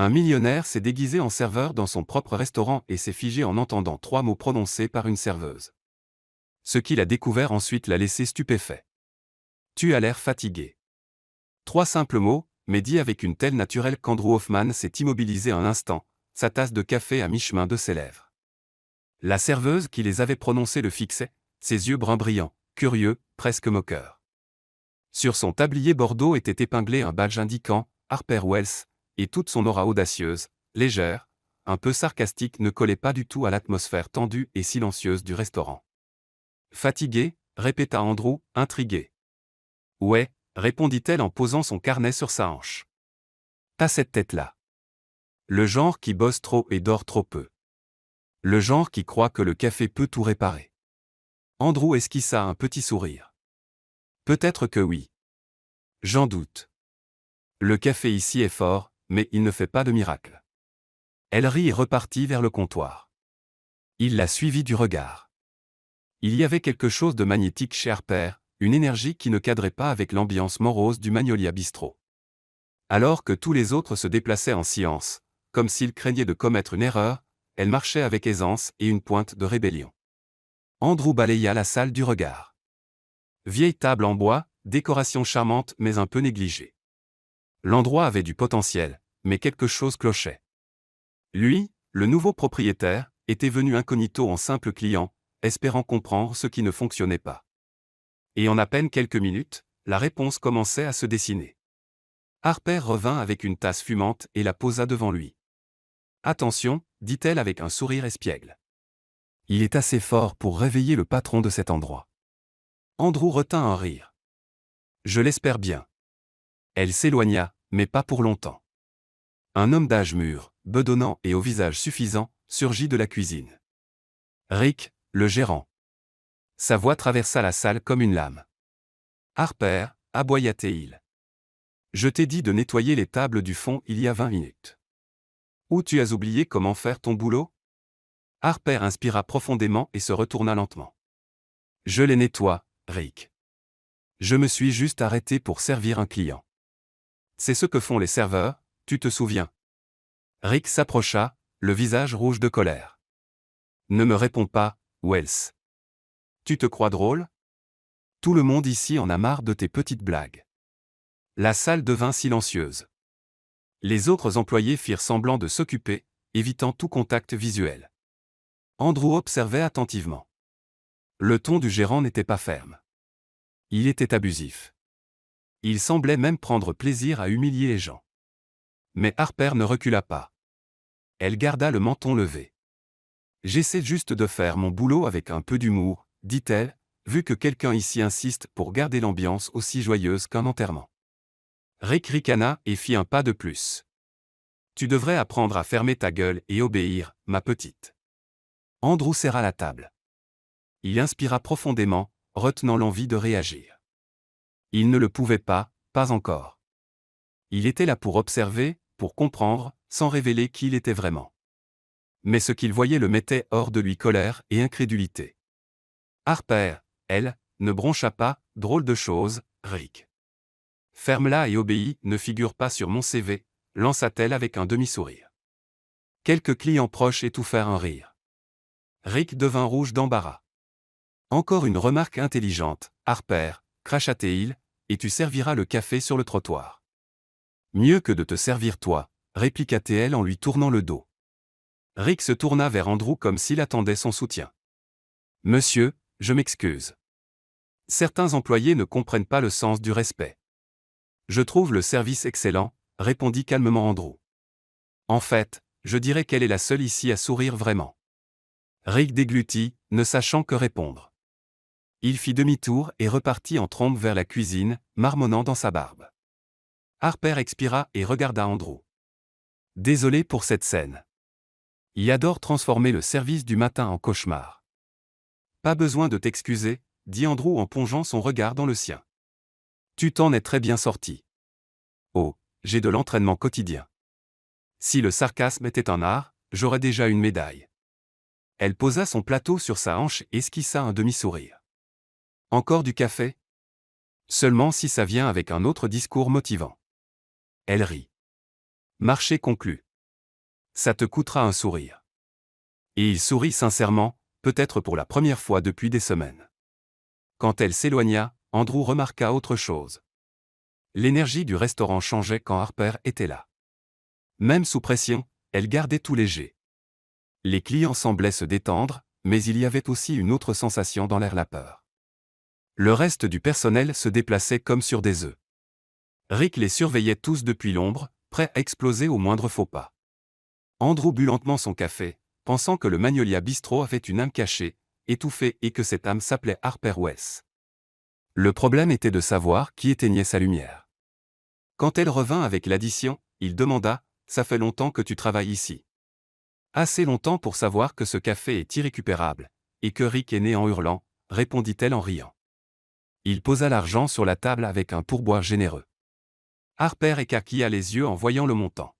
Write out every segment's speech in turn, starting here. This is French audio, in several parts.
Un millionnaire s'est déguisé en serveur dans son propre restaurant et s'est figé en entendant 3 mots prononcés par une serveuse. Ce qu'il a découvert ensuite l'a laissé stupéfait. Tu as l'air fatigué. 3 simples mots, mais dits avec une telle naturelle qu'Andrew Hoffman s'est immobilisé un instant, sa tasse de café à mi-chemin de ses lèvres. La serveuse qui les avait prononcés le fixait, ses yeux bruns brillants, curieux, presque moqueurs. Sur son tablier bordeaux était épinglé un badge indiquant « Harper Wells », et toute son aura audacieuse, légère, un peu sarcastique ne collait pas du tout à l'atmosphère tendue et silencieuse du restaurant. « Fatigué ?» répéta Andrew, intrigué. « Ouais », répondit-elle en posant son carnet sur sa hanche. « T'as cette tête-là. Le genre qui bosse trop et dort trop peu. Le genre qui croit que le café peut tout réparer. » Andrew esquissa un petit sourire. « Peut-être que oui. J'en doute. Le café ici est fort, mais il ne fait pas de miracle. » Elle rit et repartit vers le comptoir. Il la suivit du regard. Il y avait quelque chose de magnétique chez Harper, une énergie qui ne cadrait pas avec l'ambiance morose du Magnolia Bistro. Alors que tous les autres se déplaçaient en silence, comme s'ils craignaient de commettre une erreur, elle marchait avec aisance et une pointe de rébellion. Andrew balaya la salle du regard. Vieille table en bois, décoration charmante mais un peu négligée. L'endroit avait du potentiel, mais quelque chose clochait. Lui, le nouveau propriétaire, était venu incognito en simple client, espérant comprendre ce qui ne fonctionnait pas. Et en à peine quelques minutes, la réponse commençait à se dessiner. Harper revint avec une tasse fumante et la posa devant lui. « Attention », dit-elle avec un sourire espiègle. « Il est assez fort pour réveiller le patron de cet endroit. » Andrew retint un rire. « Je l'espère bien. » Elle s'éloigna, mais pas pour longtemps. Un homme d'âge mûr, bedonnant et au visage suffisant, surgit de la cuisine. Rick, le gérant. Sa voix traversa la salle comme une lame. « Harper », aboya-t-il. « Je t'ai dit de nettoyer les tables du fond il y a 20 minutes. Ou tu as oublié comment faire ton boulot ?» Harper inspira profondément et se retourna lentement. « Je les nettoie, Rick. Je me suis juste arrêté pour servir un client. C'est ce que font les serveurs, tu te souviens ?» Rick s'approcha, le visage rouge de colère. « Ne me réponds pas, Wells. Tu te crois drôle ? Tout le monde ici en a marre de tes petites blagues. » La salle devint silencieuse. Les autres employés firent semblant de s'occuper, évitant tout contact visuel. Andrew observait attentivement. Le ton du gérant n'était pas ferme. Il était abusif. Il semblait même prendre plaisir à humilier les gens. Mais Harper ne recula pas. Elle garda le menton levé. « J'essaie juste de faire mon boulot avec un peu d'humour, » dit-elle, vu que quelqu'un ici insiste pour garder l'ambiance aussi joyeuse qu'un enterrement. Rick ricana et fit un pas de plus. « Tu devrais apprendre à fermer ta gueule et obéir, ma petite. » Andrew serra la table. Il inspira profondément, retenant l'envie de réagir. Il ne le pouvait pas encore. Il était là pour observer, pour comprendre, sans révéler qui il était vraiment. Mais ce qu'il voyait le mettait hors de lui colère et incrédulité. Harper, elle, ne broncha pas, drôle de chose, Rick. « Ferme-la et obéis ne figure pas sur mon CV, lança-t-elle avec un demi-sourire. Quelques clients proches étouffèrent un rire. Rick devint rouge d'embarras. « Encore une remarque intelligente, Harper, cracha-t-il, et tu serviras le café sur le trottoir. »« Mieux que de te servir toi, » répliqua-t-elle en lui tournant le dos. Rick se tourna vers Andrew comme s'il attendait son soutien. « Monsieur, je m'excuse. Certains employés ne comprennent pas le sens du respect. »« Je trouve le service excellent, » répondit calmement Andrew. « En fait, je dirais qu'elle est la seule ici à sourire vraiment. » Rick déglutit, ne sachant que répondre. Il fit demi-tour et repartit en trombe vers la cuisine, marmonnant dans sa barbe. Harper expira et regarda Andrew. « Désolé pour cette scène. Il adore transformer le service du matin en cauchemar. »« Pas besoin de t'excuser, » dit Andrew en plongeant son regard dans le sien. « Tu t'en es très bien sorti. »« Oh, j'ai de l'entraînement quotidien. Si le sarcasme était un art, j'aurais déjà une médaille. » Elle posa son plateau sur sa hanche et esquissa un demi-sourire. « Encore du café ? Seulement si ça vient avec un autre discours motivant. » Elle rit. « Marché conclu. Ça te coûtera un sourire. Et il sourit sincèrement, peut-être pour la première fois depuis des semaines. Quand elle s'éloigna, Andrew remarqua autre chose. L'énergie du restaurant changeait quand Harper était là. Même sous pression, elle gardait tout léger. Les clients semblaient se détendre, mais il y avait aussi une autre sensation dans l'air, la peur. Le reste du personnel se déplaçait comme sur des œufs. Rick les surveillait tous depuis l'ombre, prêt à exploser au moindre faux pas. Andrew but lentement son café, pensant que le Magnolia Bistro avait une âme cachée, étouffée et que cette âme s'appelait Harper Wells. Le problème était de savoir qui éteignait sa lumière. Quand elle revint avec l'addition, il demanda « Ça fait longtemps que tu travailles ici ?» Assez longtemps pour savoir que ce café est irrécupérable, et que Rick est né en hurlant, répondit-elle en riant. Il posa l'argent sur la table avec un pourboire généreux. Harper écarquilla les yeux en voyant le montant.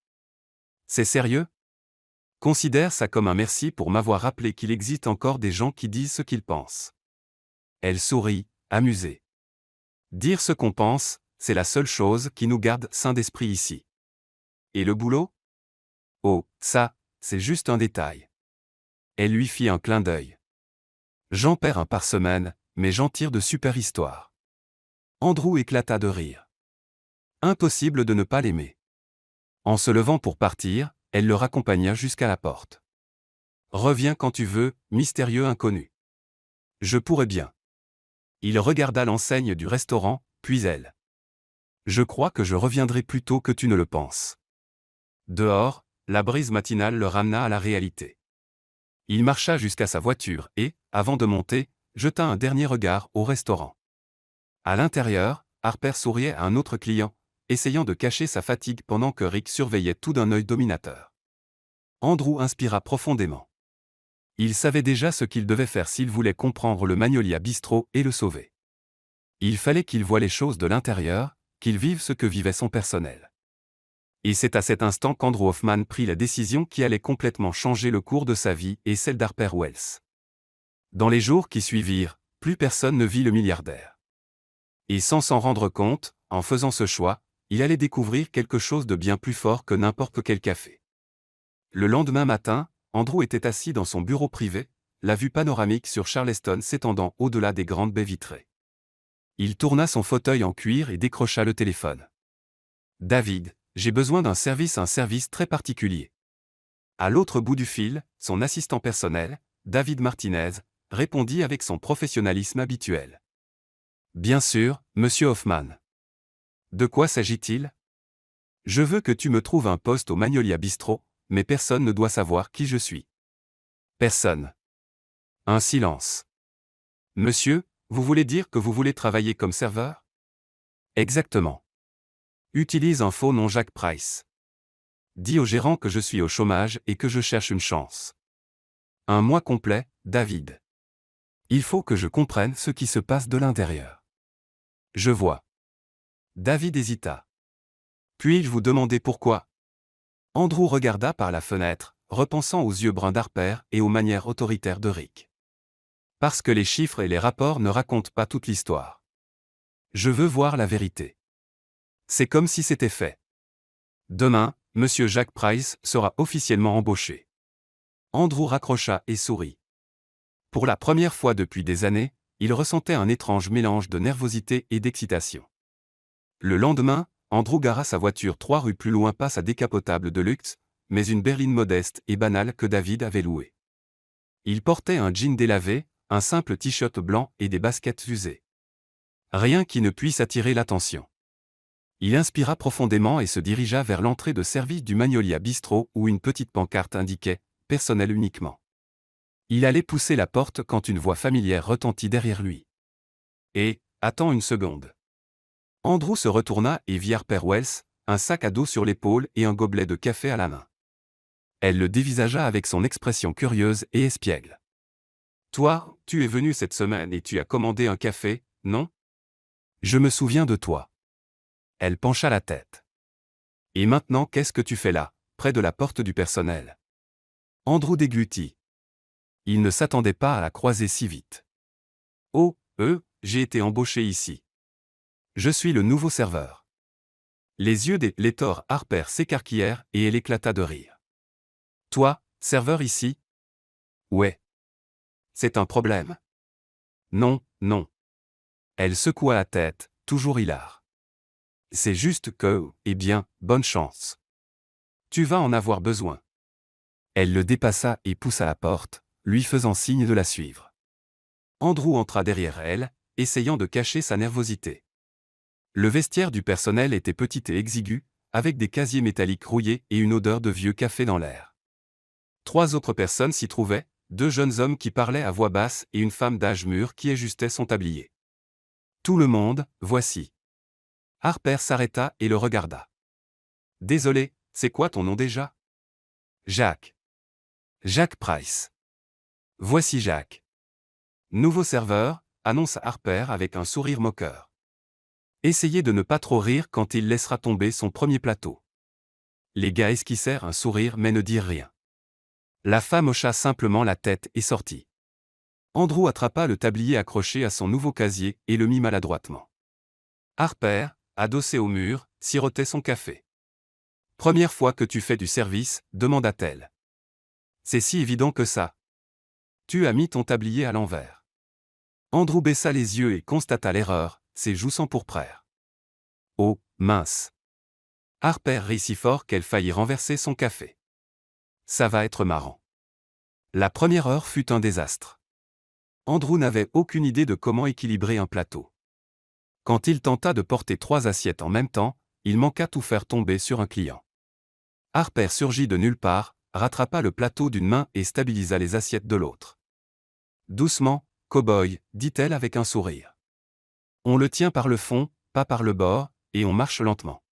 C'est sérieux ? Considère ça comme un merci pour m'avoir rappelé qu'il existe encore des gens qui disent ce qu'ils pensent. Elle sourit, amusée. Dire ce qu'on pense, c'est la seule chose qui nous garde sains d'esprit ici. Et le boulot ? Oh, ça, c'est juste un détail. Elle lui fit un clin d'œil. J'en perds un par semaine, mais j'en tire de super histoires. Andrew éclata de rire. Impossible de ne pas l'aimer. En se levant pour partir, elle le raccompagna jusqu'à la porte. Reviens quand tu veux, mystérieux inconnu. Je pourrais bien. Il regarda l'enseigne du restaurant, puis elle. Je crois que je reviendrai plus tôt que tu ne le penses. Dehors, la brise matinale le ramena à la réalité. Il marcha jusqu'à sa voiture et, avant de monter, jeta un dernier regard au restaurant. À l'intérieur, Harper souriait à un autre client, essayant de cacher sa fatigue pendant que Rick surveillait tout d'un œil dominateur. Andrew inspira profondément. Il savait déjà ce qu'il devait faire s'il voulait comprendre le Magnolia Bistro et le sauver. Il fallait qu'il voie les choses de l'intérieur, qu'il vive ce que vivait son personnel. Et c'est à cet instant qu'Andrew Hoffman prit la décision qui allait complètement changer le cours de sa vie et celle d'Harper Wells. Dans les jours qui suivirent, plus personne ne vit le milliardaire. Et sans s'en rendre compte, en faisant ce choix, il allait découvrir quelque chose de bien plus fort que n'importe quel café. Le lendemain matin, Andrew était assis dans son bureau privé, la vue panoramique sur Charleston s'étendant au-delà des grandes baies vitrées. Il tourna son fauteuil en cuir et décrocha le téléphone. « David, j'ai besoin d'un service, un service très particulier. » À l'autre bout du fil, son assistant personnel, David Martinez, répondit avec son professionnalisme habituel. « Bien sûr, monsieur Hoffman. De quoi s'agit-il ? Je veux que tu me trouves un poste au Magnolia Bistro, mais personne ne doit savoir qui je suis. » Personne. Un silence. « Monsieur, vous voulez dire que vous voulez travailler comme serveur ? » Exactement. Utilise un faux nom Jack Price. Dis au gérant que je suis au chômage et que je cherche une chance. Un mois complet, David. Il faut que je comprenne ce qui se passe de l'intérieur. Je vois. David hésita. Puis-je vous demander pourquoi ? Andrew regarda par la fenêtre, repensant aux yeux bruns d'Harper et aux manières autoritaires de Rick. Parce que les chiffres et les rapports ne racontent pas toute l'histoire. Je veux voir la vérité. C'est comme si c'était fait. Demain, Monsieur Jack Price sera officiellement embauché. Andrew raccrocha et sourit. Pour la première fois depuis des années, il ressentait un étrange mélange de nervosité et d'excitation. Le lendemain, Andrew gara sa voiture 3 rues plus loin, pas sa décapotable de luxe, mais une berline modeste et banale que David avait louée. Il portait un jean délavé, un simple t-shirt blanc et des baskets usées. Rien qui ne puisse attirer l'attention. Il inspira profondément et se dirigea vers l'entrée de service du Magnolia Bistro où une petite pancarte indiquait « Personnel uniquement ». Il allait pousser la porte quand une voix familière retentit derrière lui. « Et, attends une seconde. » Andrew se retourna et vit Harper Wells, un sac à dos sur l'épaule et un gobelet de café à la main. Elle le dévisagea avec son expression curieuse et espiègle. « Toi, tu es venu cette semaine et tu as commandé un café, non ? » Je me souviens de toi. Elle pencha la tête. « Et maintenant qu'est-ce que tu fais là, près de la porte du personnel ?» Andrew déglutit. Il ne s'attendait pas à la croiser si vite. « Oh, j'ai été embauché ici. Je suis le nouveau serveur. » Les yeux d'Héctor Harper s'écarquillèrent et elle éclata de rire. Toi, serveur ici? Ouais. C'est un problème. Non, non. Elle secoua la tête, toujours hilar. C'est juste que, eh bien, bonne chance. Tu vas en avoir besoin. Elle le dépassa et poussa la porte, lui faisant signe de la suivre. Andrew entra derrière elle, essayant de cacher sa nervosité. Le vestiaire du personnel était petit et exigu, avec des casiers métalliques rouillés et une odeur de vieux café dans l'air. 3 autres personnes s'y trouvaient, 2 jeunes hommes qui parlaient à voix basse et une femme d'âge mûr qui ajustait son tablier. Tout le monde, voici. Harper s'arrêta et le regarda. Désolé, c'est quoi ton nom déjà? Jacques. Jacques Price. Voici Jacques. Nouveau serveur, annonça Harper avec un sourire moqueur. Essayez de ne pas trop rire quand il laissera tomber son premier plateau. Les gars esquissèrent un sourire mais ne dirent rien. La femme hocha simplement la tête et sortit. Andrew attrapa le tablier accroché à son nouveau casier et le mit maladroitement. Harper, adossé au mur, sirotait son café. Première fois que tu fais du service, demanda-t-elle. C'est si évident que ça. Tu as mis ton tablier à l'envers. Andrew baissa les yeux et constata l'erreur, ses joues s'empourprèrent. Oh, mince. Harper rit si fort qu'elle faillit renverser son café. Ça va être marrant. La première heure fut un désastre. Andrew n'avait aucune idée de comment équilibrer un plateau. Quand il tenta de porter 3 assiettes en même temps, il manqua tout faire tomber sur un client. Harper surgit de nulle part, rattrapa le plateau d'une main et stabilisa les assiettes de l'autre. Doucement, cow-boy, dit-elle avec un sourire. On le tient par le fond, pas par le bord, et on marche lentement.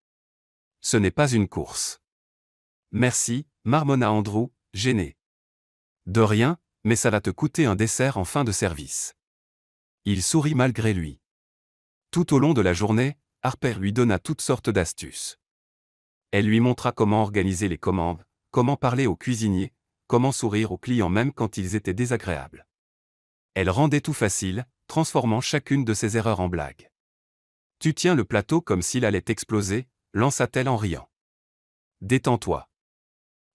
Ce n'est pas une course. Merci, marmonna Andrew, gêné. De rien, mais ça va te coûter un dessert en fin de service. Il sourit malgré lui. Tout au long de la journée, Harper lui donna toutes sortes d'astuces. Elle lui montra comment organiser les commandes, comment parler aux cuisiniers, comment sourire aux clients même quand ils étaient désagréables. Elle rendait tout facile, transformant chacune de ses erreurs en blague. Tu tiens le plateau comme s'il allait exploser, lança-t-elle en riant. Détends-toi.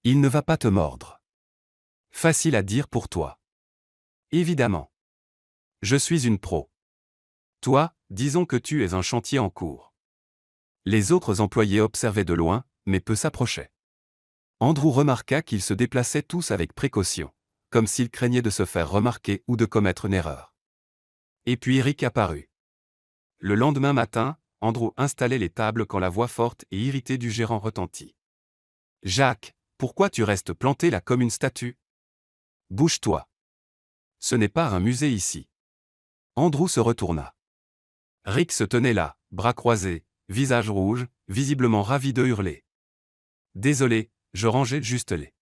Il ne va pas te mordre. Facile à dire pour toi. Évidemment. Je suis une pro. Toi, disons que tu es un chantier en cours. Les autres employés observaient de loin, mais peu s'approchaient. Andrew remarqua qu'ils se déplaçaient tous avec précaution, comme s'ils craignaient de se faire remarquer ou de commettre une erreur. Et puis Rick apparut. Le lendemain matin, Andrew installait les tables quand la voix forte et irritée du gérant retentit. « Jacques, pourquoi tu restes planté là comme une statue? Bouge-toi. Ce n'est pas un musée ici. » Andrew se retourna. Rick se tenait là, bras croisés, visage rouge, visiblement ravi de hurler. « Désolé, je rangeais juste les. »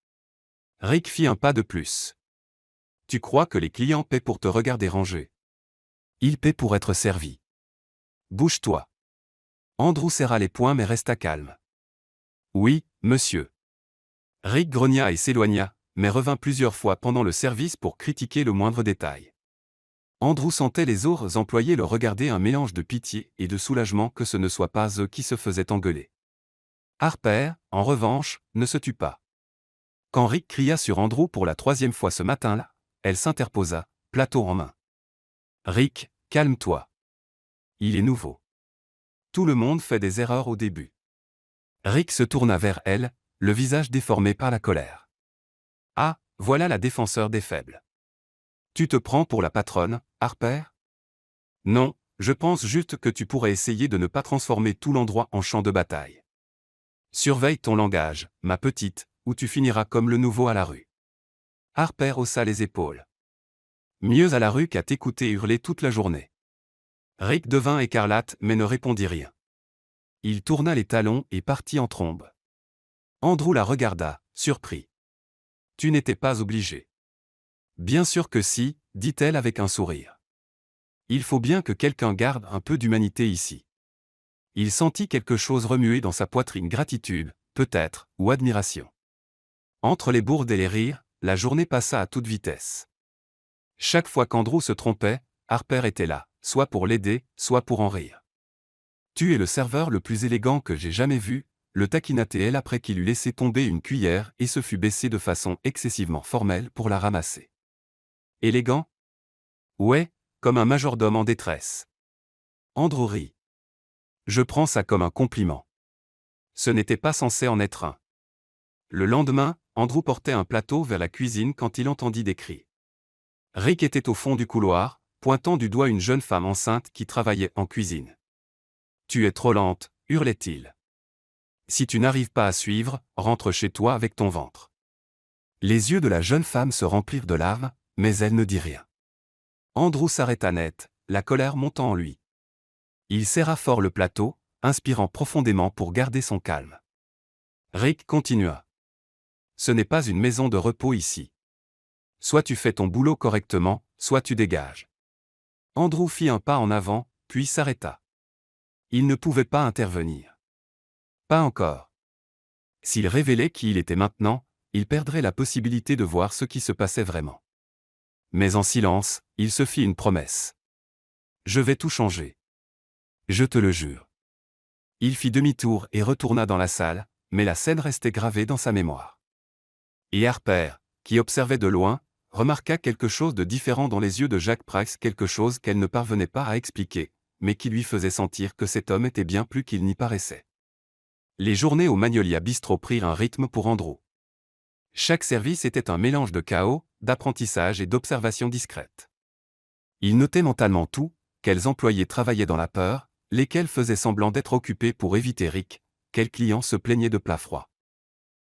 Rick fit un pas de plus. « Tu crois que les clients paient pour te regarder ranger? Ils paient pour être servis. Bouge-toi. » Andrew serra les poings mais resta calme. « Oui, monsieur. » Rick grogna et s'éloigna, mais revint plusieurs fois pendant le service pour critiquer le moindre détail. Andrew sentait les autres employés le regarder, un mélange de pitié et de soulagement que ce ne soit pas eux qui se faisaient engueuler. Harper, en revanche, ne se tut pas. Quand Rick cria sur Andrew pour la 3e fois ce matin-là, elle s'interposa, plateau en main. « Rick, calme-toi. Il est nouveau. Tout le monde fait des erreurs au début. » Rick se tourna vers elle, le visage déformé par la colère. « Ah, voilà la défenseur des faibles. Tu te prends pour la patronne, Harper? Non, je pense juste que tu pourrais essayer de ne pas transformer tout l'endroit en champ de bataille. Surveille ton langage, ma petite, ou tu finiras comme le nouveau à la rue. » Harper haussa les épaules. Mieux à la rue qu'à t'écouter hurler toute la journée. Rick devint écarlate mais ne répondit rien. Il tourna les talons et partit en trombe. Andrew la regarda, surpris. « Tu n'étais pas obligé. » « Bien sûr que si, dit-elle avec un sourire. Il faut bien que quelqu'un garde un peu d'humanité ici. Il sentit quelque chose remuer dans sa poitrine, gratitude, peut-être, ou admiration. Entre les bourdes et les rires, la journée passa à toute vitesse. Chaque fois qu'Andrew se trompait, Harper était là, soit pour l'aider, soit pour en rire. « Tu es le serveur le plus élégant que j'ai jamais vu, le taquina-t-elle après qu'il eut laissé tomber une cuillère et se fut baissé de façon excessivement formelle pour la ramasser. Élégant? Ouais, comme un majordome en détresse. Andrew rit. Je prends ça comme un compliment. Ce n'était pas censé en être un. Le lendemain, Andrew portait un plateau vers la cuisine quand il entendit des cris. Rick était au fond du couloir, pointant du doigt une jeune femme enceinte qui travaillait en cuisine. « Tu es trop lente », hurlait-il. « Si tu n'arrives pas à suivre, rentre chez toi avec ton ventre. » Les yeux de la jeune femme se remplirent de larmes, mais elle ne dit rien. Andrew s'arrêta net, la colère montant en lui. Il serra fort le plateau, inspirant profondément pour garder son calme. Rick continua. « Ce n'est pas une maison de repos ici. Soit tu fais ton boulot correctement, soit tu dégages. » Andrew fit un pas en avant, puis s'arrêta. Il ne pouvait pas intervenir. Pas encore. S'il révélait qui il était maintenant, il perdrait la possibilité de voir ce qui se passait vraiment. Mais en silence, il se fit une promesse. « Je vais tout changer. Je te le jure. » Il fit demi-tour et retourna dans la salle, mais la scène restait gravée dans sa mémoire. Et Harper, qui observait de loin, remarqua quelque chose de différent dans les yeux de Jack Price, quelque chose qu'elle ne parvenait pas à expliquer, mais qui lui faisait sentir que cet homme était bien plus qu'il n'y paraissait. Les journées au Magnolia Bistro prirent un rythme pour Andrew. Chaque service était un mélange de chaos, d'apprentissage et d'observation discrète. Il notait mentalement tout, quels employés travaillaient dans la peur, lesquels faisaient semblant d'être occupés pour éviter Rick, quels clients se plaignaient de plats froids.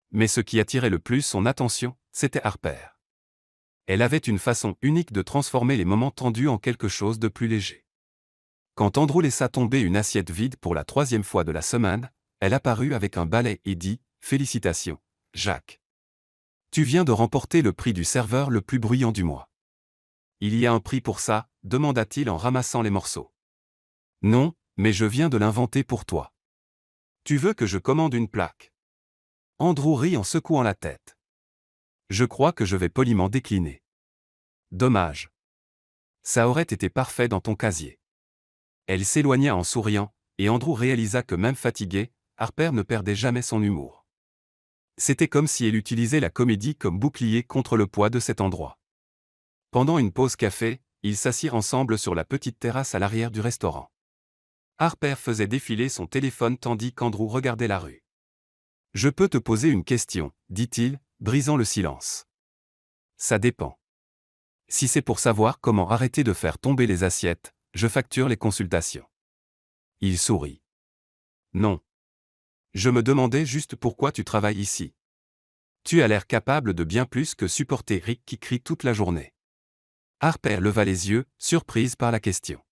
Mais ce qui attirait le plus son attention, c'était Harper. Elle avait une façon unique de transformer les moments tendus en quelque chose de plus léger. Quand Andrew laissa tomber une assiette vide pour la 3e fois de la semaine, elle apparut avec un balai et dit « Félicitations, Jack. Tu viens de remporter le prix du serveur le plus bruyant du mois. » « Il y a un prix pour ça ?» demanda-t-il en ramassant les morceaux. « Non, mais je viens de l'inventer pour toi. Tu veux que je commande une plaque ?» Andrew rit en secouant la tête. « Je crois que je vais poliment décliner. » « Dommage. Ça aurait été parfait dans ton casier. » Elle s'éloigna en souriant, et Andrew réalisa que même fatiguée, Harper ne perdait jamais son humour. C'était comme si elle utilisait la comédie comme bouclier contre le poids de cet endroit. Pendant une pause café, ils s'assirent ensemble sur la petite terrasse à l'arrière du restaurant. Harper faisait défiler son téléphone tandis qu'Andrew regardait la rue. « Je peux te poser une question, » dit-il, brisant le silence. « Ça dépend. Si c'est pour savoir comment arrêter de faire tomber les assiettes, je facture les consultations. » Il sourit. « Non. Je me demandais juste pourquoi tu travailles ici. Tu as l'air capable de bien plus que supporter Rick qui crie toute la journée. » Harper leva les yeux, surprise par la question.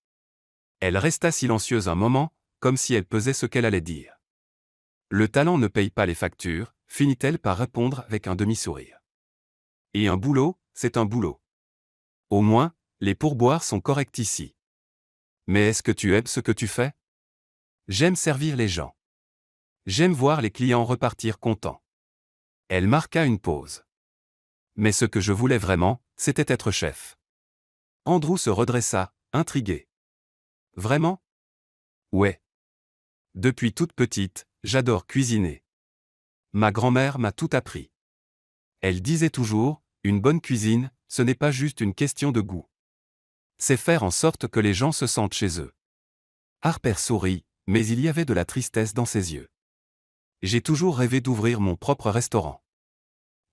Elle resta silencieuse un moment, comme si elle pesait ce qu'elle allait dire. « Le talent ne paye pas les factures, » finit-elle par répondre avec un demi-sourire. « Et un boulot, c'est un boulot. Au moins, les pourboires sont corrects ici. Mais est-ce que tu aimes ce que tu fais? » J'aime servir les gens. J'aime voir les clients repartir contents. Elle marqua une pause. Mais ce que je voulais vraiment, c'était être chef. Andrew se redressa, intrigué. Vraiment? Ouais. Depuis toute petite, j'adore cuisiner. Ma grand-mère m'a tout appris. Elle disait toujours, une bonne cuisine, ce n'est pas juste une question de goût. C'est faire en sorte que les gens se sentent chez eux. Harper sourit, mais il y avait de la tristesse dans ses yeux. J'ai toujours rêvé d'ouvrir mon propre restaurant.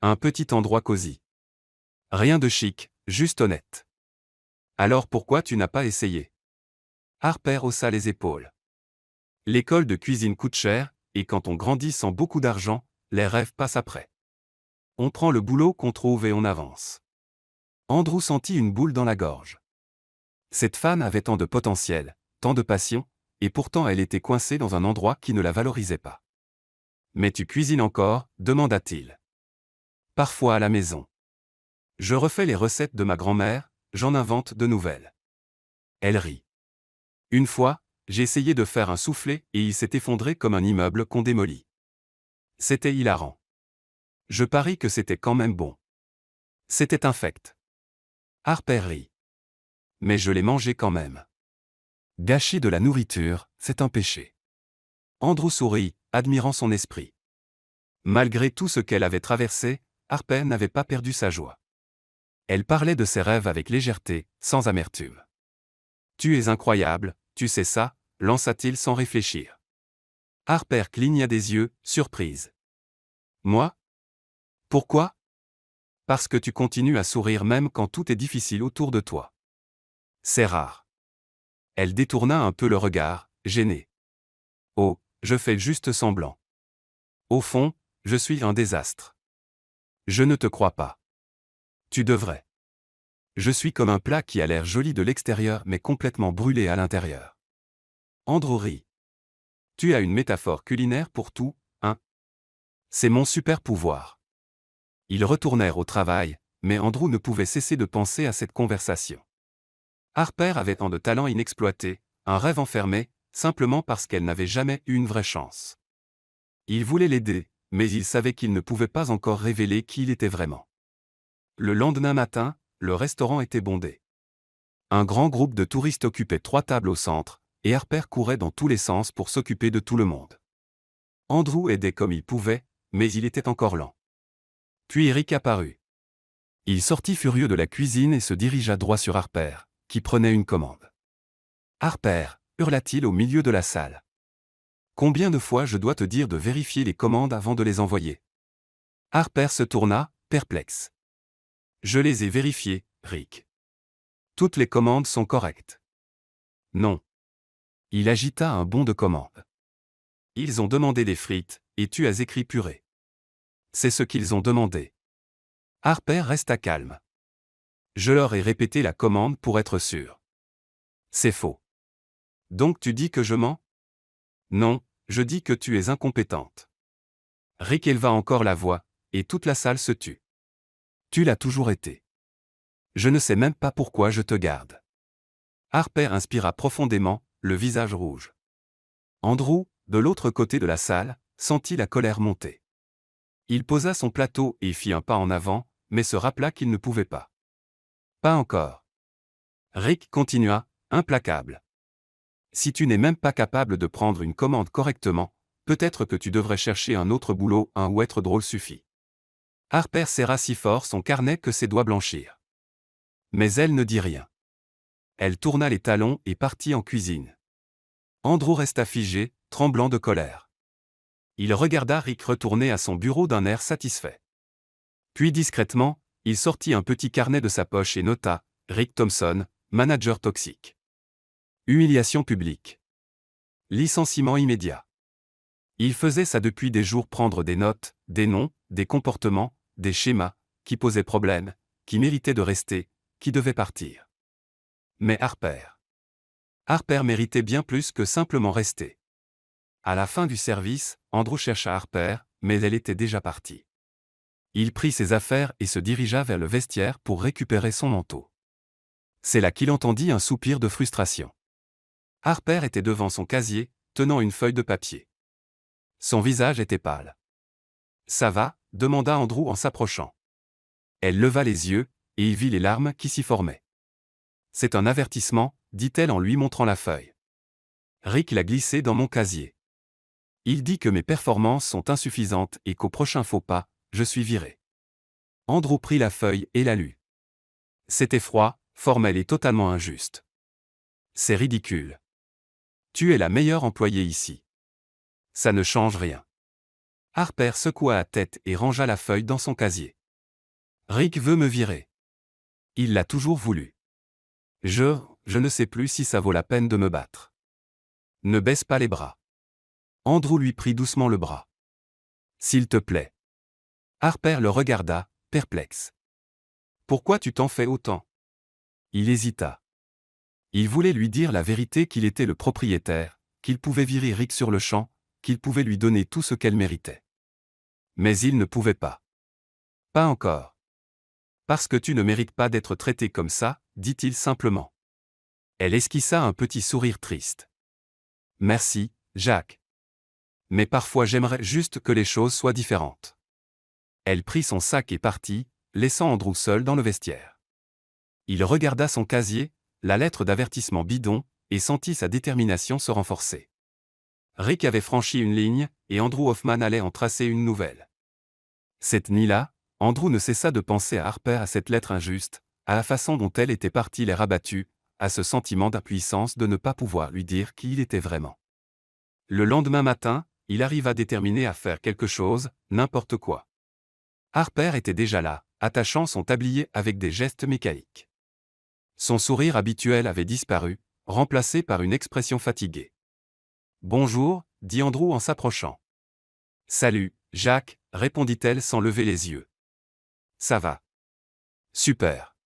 Un petit endroit cosy. Rien de chic, juste honnête. Alors pourquoi tu n'as pas essayé? Harper haussa les épaules. L'école de cuisine coûte cher, et quand on grandit sans beaucoup d'argent, les rêves passent après. On prend le boulot qu'on trouve et on avance. Andrew sentit une boule dans la gorge. Cette femme avait tant de potentiel, tant de passion, et pourtant elle était coincée dans un endroit qui ne la valorisait pas. « Mais tu cuisines encore ?» demanda-t-il. « Parfois à la maison. Je refais les recettes de ma grand-mère, j'en invente de nouvelles. » Elle rit. « Une fois, j'ai essayé de faire un soufflé et il s'est effondré comme un immeuble qu'on démolit. C'était hilarant. Je parie que c'était quand même bon. C'était infect. » Harper rit. « Mais je l'ai mangé quand même. Gâcher de la nourriture, c'est un péché. » Andrew sourit, admirant son esprit. Malgré tout ce qu'elle avait traversé, Harper n'avait pas perdu sa joie. Elle parlait de ses rêves avec légèreté, sans amertume. « Tu es incroyable, tu sais ça », lança-t-il sans réfléchir. Harper cligna des yeux, surprise. « Moi ? Pourquoi ? Parce que tu continues à sourire même quand tout est difficile autour de toi. C'est rare. » Elle détourna un peu le regard, gênée. « Oh, je fais juste semblant. Au fond, je suis un désastre. Je ne te crois pas. Tu devrais. Je suis comme un plat qui a l'air joli de l'extérieur mais complètement brûlé à l'intérieur. » Andrew rit. « Tu as une métaphore culinaire pour tout, hein ? C'est mon super pouvoir. » Ils retournèrent au travail, mais Andrew ne pouvait cesser de penser à cette conversation. Harper avait tant de talent inexploité, un rêve enfermé, simplement parce qu'elle n'avait jamais eu une vraie chance. Il voulait l'aider, mais il savait qu'il ne pouvait pas encore révéler qui il était vraiment. Le lendemain matin, le restaurant était bondé. Un grand groupe de touristes occupait 3 tables au centre, et Harper courait dans tous les sens pour s'occuper de tout le monde. Andrew aidait comme il pouvait, mais il était encore lent. Puis Rick apparut. Il sortit furieux de la cuisine et se dirigea droit sur Harper, qui prenait une commande. « Harper !» hurla-t-il au milieu de la salle. « Combien de fois je dois te dire de vérifier les commandes avant de les envoyer ?» Harper se tourna, perplexe. « Je les ai vérifiées, Rick. Toutes les commandes sont correctes. » « Non. » Il agita un bon de commande. « Ils ont demandé des frites, et tu as écrit purée. C'est ce qu'ils ont demandé. » Harper resta calme. « Je leur ai répété la commande pour être sûr. » « C'est faux. »« Donc tu dis que je mens ? » ?»« Non, je dis que tu es incompétente. » Rick éleva encore la voix, et toute la salle se tut. « Tu l'as toujours été. Je ne sais même pas pourquoi je te garde. » Harper inspira profondément, le visage rouge. Andrew, de l'autre côté de la salle, sentit la colère monter. Il posa son plateau et fit un pas en avant, mais se rappela qu'il ne pouvait pas. Pas encore. Rick continua, implacable. Si tu n'es même pas capable de prendre une commande correctement, peut-être que tu devrais chercher un autre boulot, ou être drôle suffit. Harper serra si fort son carnet que ses doigts blanchirent. Mais elle ne dit rien. Elle tourna les talons et partit en cuisine. Andrew resta figé, tremblant de colère. Il regarda Rick retourner à son bureau d'un air satisfait. Puis discrètement, il sortit un petit carnet de sa poche et nota « Rick Thompson, manager toxique. Humiliation publique. Licenciement immédiat. » Il faisait ça depuis des jours, prendre des notes, des noms, des comportements, des schémas, qui posaient problème, qui méritaient de rester, qui devaient partir. Mais Harper méritait bien plus que simplement rester. À la fin du service, Andrew chercha Harper, mais elle était déjà partie. Il prit ses affaires et se dirigea vers le vestiaire pour récupérer son manteau. C'est là qu'il entendit un soupir de frustration. Harper était devant son casier, tenant une feuille de papier. Son visage était pâle. « Ça va ?» demanda Andrew en s'approchant. Elle leva les yeux, et il vit les larmes qui s'y formaient. « C'est un avertissement », dit-elle en lui montrant la feuille. « Rick l'a glissé dans mon casier. Il dit que mes performances sont insuffisantes et qu'au prochain faux pas, je suis viré. » Andrew prit la feuille et la lut. C'était froid, formel et totalement injuste. « C'est ridicule. Tu es la meilleure employée ici. Ça ne change rien. » Harper secoua la tête et rangea la feuille dans son casier. « Rick veut me virer. Il l'a toujours voulu. Je ne sais plus si ça vaut la peine de me battre. Ne baisse pas les bras. » Andrew lui prit doucement le bras. « S'il te plaît. » Harper le regarda, perplexe. « Pourquoi tu t'en fais autant ?» Il hésita. Il voulait lui dire la vérité, qu'il était le propriétaire, qu'il pouvait virer Rick sur le champ, qu'il pouvait lui donner tout ce qu'elle méritait. Mais il ne pouvait pas. « Pas encore. Parce que tu ne mérites pas d'être traité comme ça, dit-il simplement. Elle esquissa un petit sourire triste. « Merci, Jack. Mais parfois j'aimerais juste que les choses soient différentes. » Elle prit son sac et partit, laissant Andrew seul dans le vestiaire. Il regarda son casier, la lettre d'avertissement bidon, et sentit sa détermination se renforcer. Rick avait franchi une ligne, et Andrew Hoffman allait en tracer une nouvelle. Cette nuit-là, Andrew ne cessa de penser à Harper, à cette lettre injuste, à la façon dont elle était partie l'air abattu, à ce sentiment d'impuissance de ne pas pouvoir lui dire qui il était vraiment. Le lendemain matin, il arriva déterminé à faire quelque chose, n'importe quoi. Harper était déjà là, attachant son tablier avec des gestes mécaniques. Son sourire habituel avait disparu, remplacé par une expression fatiguée. « Bonjour », dit Andrew en s'approchant. « Salut, Jacques », répondit-elle sans lever les yeux. « Ça va. »« Super.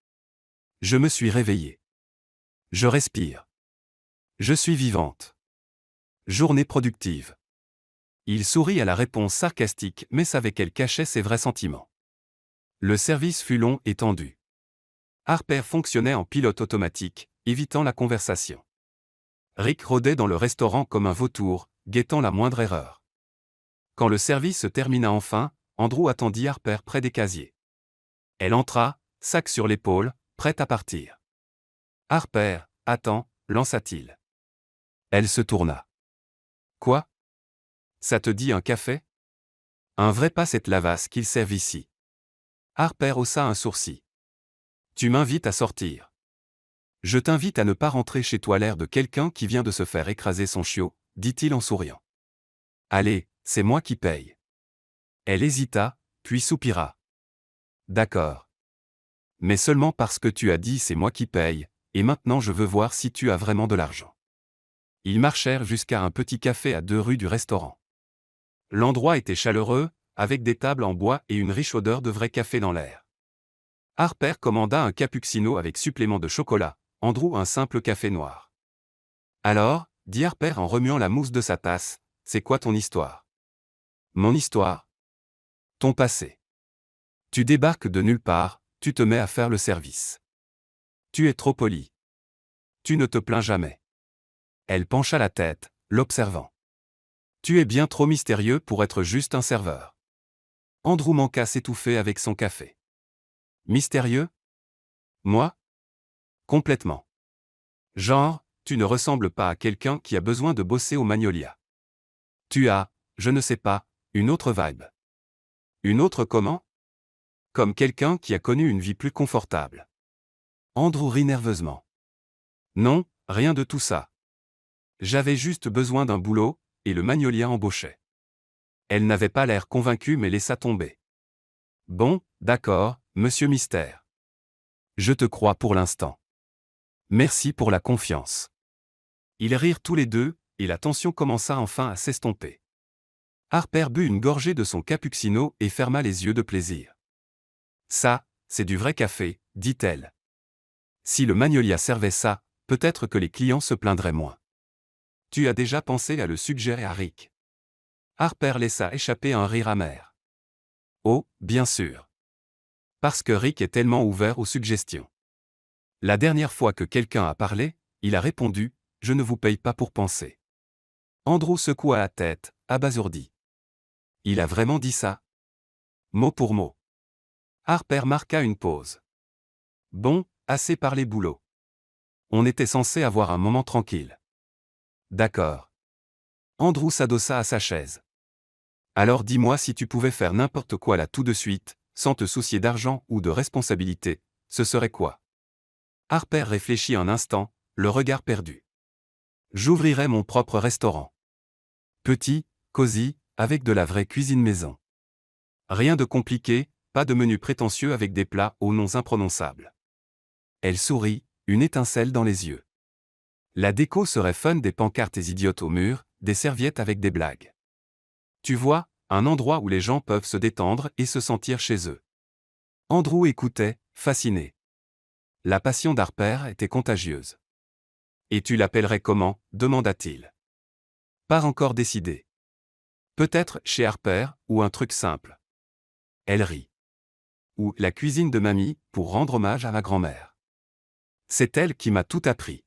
Je me suis réveillée. Je respire. Je suis vivante. Journée productive. » Il sourit à la réponse sarcastique mais savait qu'elle cachait ses vrais sentiments. Le service fut long et tendu. Harper fonctionnait en pilote automatique, évitant la conversation. Rick rôdait dans le restaurant comme un vautour, guettant la moindre erreur. Quand le service se termina enfin, Andrew attendit Harper près des casiers. Elle entra, sac sur l'épaule, prête à partir. « Harper, attends », lança-t-il. Elle se tourna. « Quoi ? Ça te dit un café ? Un vrai pas cette lavasse qu'ils servent ici. » Harper haussa un sourcil. « Tu m'invites à sortir. Je t'invite à ne pas rentrer chez toi l'air de quelqu'un qui vient de se faire écraser son chiot, dit-il en souriant. Allez, c'est moi qui paye. Elle hésita, puis soupira. D'accord. Mais seulement parce que tu as dit c'est moi qui paye, et maintenant je veux voir si tu as vraiment de l'argent. Ils marchèrent jusqu'à un petit café à 2 rues du restaurant. L'endroit était chaleureux, avec des tables en bois et une riche odeur de vrai café dans l'air. Harper commanda un cappuccino avec supplément de chocolat, Andrew un simple café noir. Alors, dit Harper en remuant la mousse de sa tasse, c'est quoi ton histoire ? Mon histoire ? Ton passé. Tu débarques de nulle part, tu te mets à faire le service. Tu es trop poli. Tu ne te plains jamais. Elle pencha la tête, l'observant. Tu es bien trop mystérieux pour être juste un serveur. Andrew manqua s'étouffer avec son café. Mystérieux ? Moi ? Complètement. Genre, tu ne ressembles pas à quelqu'un qui a besoin de bosser au Magnolia. Tu as, je ne sais pas, une autre vibe. Une autre comment ? Comme quelqu'un qui a connu une vie plus confortable. Andrew rit nerveusement. Non, rien de tout ça. J'avais juste besoin d'un boulot, et le Magnolia embauchait. Elle n'avait pas l'air convaincue mais laissa tomber. Bon, d'accord, monsieur Mystère. Je te crois pour l'instant. Merci pour la confiance. Ils rirent tous les deux, et la tension commença enfin à s'estomper. Harper but une gorgée de son cappuccino et ferma les yeux de plaisir. Ça, c'est du vrai café, dit-elle. Si le Magnolia servait ça, peut-être que les clients se plaindraient moins. Tu as déjà pensé à le suggérer à Rick ? Harper laissa échapper un rire amer. Oh, bien sûr. Parce que Rick est tellement ouvert aux suggestions. La dernière fois que quelqu'un a parlé, il a répondu « Je ne vous paye pas pour penser ». Andrew secoua la tête, abasourdi. Il a vraiment dit ça ? Mot pour mot. Harper marqua une pause. Bon, assez parlé boulot. On était censé avoir un moment tranquille. D'accord. Andrew s'adossa à sa chaise. Alors dis-moi si tu pouvais faire n'importe quoi là tout de suite, sans te soucier d'argent ou de responsabilité, ce serait quoi ? Harper réfléchit un instant, le regard perdu. J'ouvrirais mon propre restaurant. Petit, cosy, avec de la vraie cuisine maison. Rien de compliqué, pas de menu prétentieux avec des plats aux noms imprononçables. Elle sourit, une étincelle dans les yeux. La déco serait fun, des pancartes idiotes au mur, des serviettes avec des blagues. Tu vois, un endroit où les gens peuvent se détendre et se sentir chez eux. Andrew écoutait, fasciné. La passion d'Harper était contagieuse. Et tu l'appellerais comment ? Demanda-t-il. Pas encore décidé. Peut-être chez Harper, ou un truc simple. Elle rit. Ou la cuisine de mamie, pour rendre hommage à ma grand-mère. C'est elle qui m'a tout appris.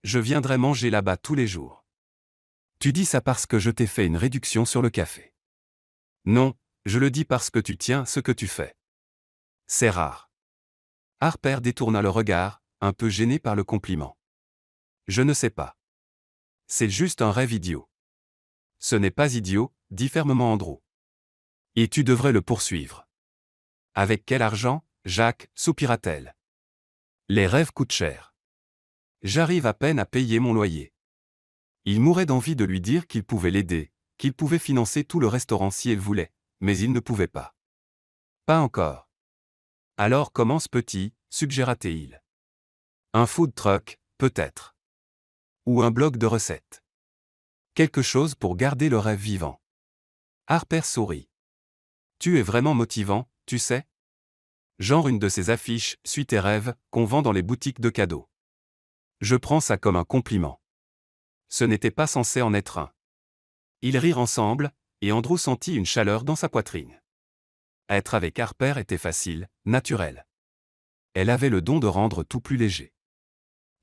Je viendrai manger là-bas tous les jours. Tu dis ça parce que je t'ai fait une réduction sur le café. Non, je le dis parce que tu tiens ce que tu fais. C'est rare. Harper détourna le regard, un peu gêné par le compliment. Je ne sais pas. C'est juste un rêve idiot. Ce n'est pas idiot, dit fermement Andrew. Et tu devrais le poursuivre. Avec quel argent, Jacques, soupira-t-elle. Les rêves coûtent cher. J'arrive à peine à payer mon loyer. Il mourait d'envie de lui dire qu'il pouvait l'aider, qu'il pouvait financer tout le restaurant si elle voulait, mais il ne pouvait pas. Pas encore. Alors commence petit, suggéra-t-il. Un food truck, peut-être. Ou un blog de recettes. Quelque chose pour garder le rêve vivant. Harper sourit. Tu es vraiment motivant, tu sais. Genre une de ces affiches, suis tes rêves, qu'on vend dans les boutiques de cadeaux. Je prends ça comme un compliment. Ce n'était pas censé en être un. Ils rirent ensemble, et Andrew sentit une chaleur dans sa poitrine. Être avec Harper était facile, naturel. Elle avait le don de rendre tout plus léger.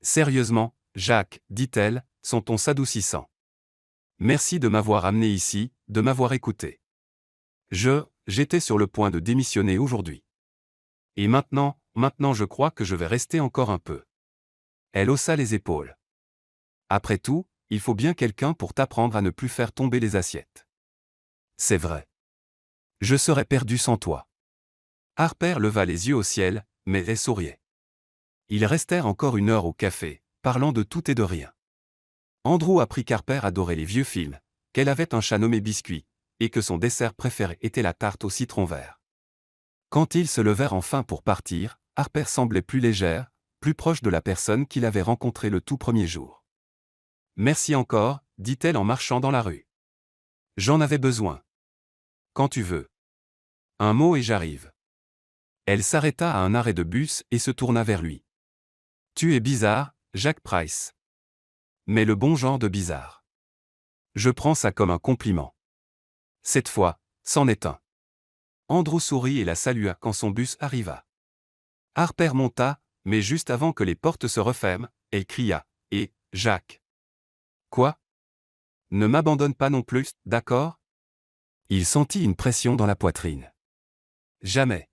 Sérieusement, Jacques, dit-elle, son ton s'adoucissant. Merci de m'avoir amené ici, de m'avoir écouté. J'étais sur le point de démissionner aujourd'hui. Et maintenant je crois que je vais rester encore un peu. Elle haussa les épaules. Après tout, il faut bien quelqu'un pour t'apprendre à ne plus faire tomber les assiettes. C'est vrai. Je serais perdu sans toi. Harper leva les yeux au ciel, mais elle souriait. Ils restèrent encore 1 heure au café, parlant de tout et de rien. Andrew apprit qu'Harper adorait les vieux films, qu'elle avait un chat nommé Biscuit, et que son dessert préféré était la tarte au citron vert. Quand ils se levèrent enfin pour partir, Harper semblait plus légère, plus proche de la personne qu'il avait rencontrée le tout premier jour. Merci encore, dit-elle en marchant dans la rue. J'en avais besoin. Quand tu veux. Un mot et j'arrive. Elle s'arrêta à un arrêt de bus et se tourna vers lui. Tu es bizarre, Jack Price. Mais le bon genre de bizarre. Je prends ça comme un compliment. Cette fois, c'en est un. Andrew sourit et la salua quand son bus arriva. Harper monta, mais juste avant que les portes se referment, elle cria « Et, Jacques !»« Quoi ? Ne m'abandonne pas non plus, d'accord ?» Il sentit une pression dans la poitrine. Jamais.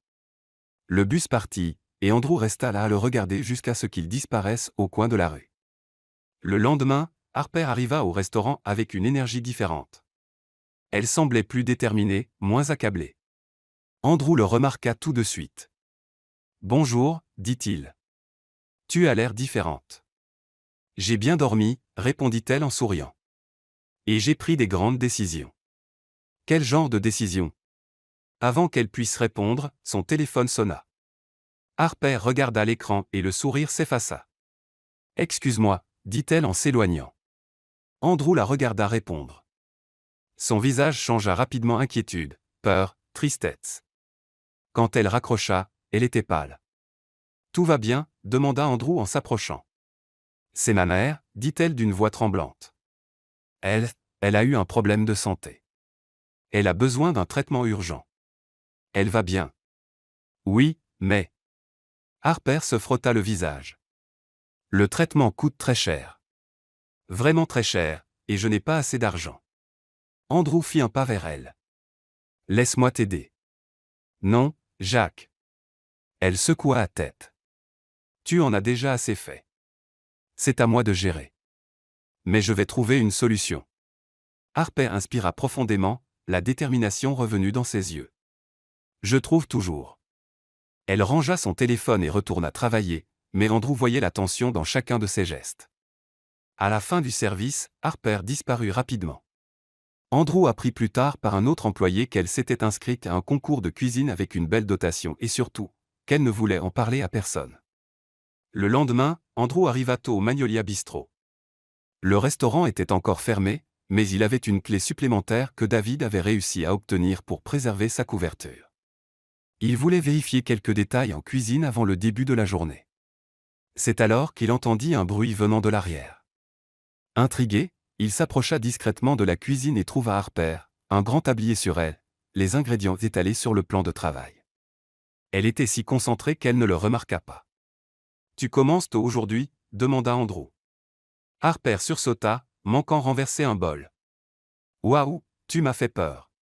Le bus partit, et Andrew resta là à le regarder jusqu'à ce qu'il disparaisse au coin de la rue. Le lendemain, Harper arriva au restaurant avec une énergie différente. Elle semblait plus déterminée, moins accablée. Andrew le remarqua tout de suite. « Bonjour, dit-il. Tu as l'air différente. »« J'ai bien dormi, répondit-elle en souriant. Et j'ai pris des grandes décisions. » Quel genre de décision ? Avant qu'elle puisse répondre, son téléphone sonna. Harper regarda l'écran et le sourire s'effaça. « Excuse-moi, dit-elle en s'éloignant. Andrew la regarda répondre. Son visage changea rapidement inquiétude, peur, tristesse. Quand elle raccrocha, elle était pâle. « Tout va bien ?» demanda Andrew en s'approchant. « C'est ma mère » dit-elle d'une voix tremblante. Elle a eu un problème de santé. Elle a besoin d'un traitement urgent. Elle va bien. Oui, mais... Harper se frotta le visage. Le traitement coûte très cher. Vraiment très cher, et je n'ai pas assez d'argent. Andrew fit un pas vers elle. Laisse-moi t'aider. Non, Jacques. Elle secoua la tête. Tu en as déjà assez fait. C'est à moi de gérer. Mais je vais trouver une solution. Harper inspira profondément, la détermination revenue dans ses yeux. Je trouve toujours. Elle rangea son téléphone et retourna travailler, mais Andrew voyait la tension dans chacun de ses gestes. À la fin du service, Harper disparut rapidement. Andrew apprit plus tard par un autre employé qu'elle s'était inscrite à un concours de cuisine avec une belle dotation et surtout, qu'elle ne voulait en parler à personne. Le lendemain, Andrew arriva tôt au Magnolia Bistro. Le restaurant était encore fermé, mais il avait une clé supplémentaire que David avait réussi à obtenir pour préserver sa couverture. Il voulait vérifier quelques détails en cuisine avant le début de la journée. C'est alors qu'il entendit un bruit venant de l'arrière. Intrigué, il s'approcha discrètement de la cuisine et trouva Harper, un grand tablier sur elle, les ingrédients étalés sur le plan de travail. Elle était si concentrée qu'elle ne le remarqua pas. « Tu commences tôt aujourd'hui ?» demanda Andrew. Harper sursauta, manquant renverser un bol. « Waouh, tu m'as fait peur. »«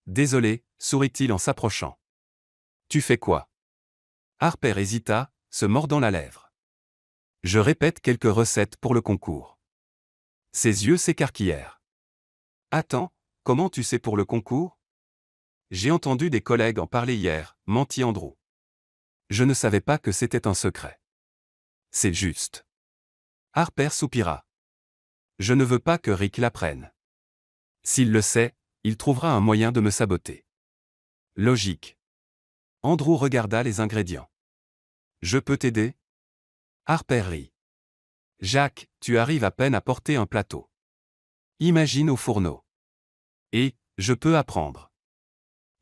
Désolé, » sourit-il en s'approchant. « Tu fais quoi ?» Harper hésita, se mordant la lèvre. « Je répète quelques recettes pour le concours. » Ses yeux s'écarquillèrent. Attends, comment tu sais pour le concours? J'ai entendu des collègues en parler hier, mentit Andrew. Je ne savais pas que c'était un secret. C'est juste. Harper soupira. Je ne veux pas que Rick l'apprenne. S'il le sait, il trouvera un moyen de me saboter. Logique. Andrew regarda les ingrédients. Je peux t'aider? Harper rit. Jack, tu arrives à peine à porter un plateau. Imagine au fourneau. Et, je peux apprendre.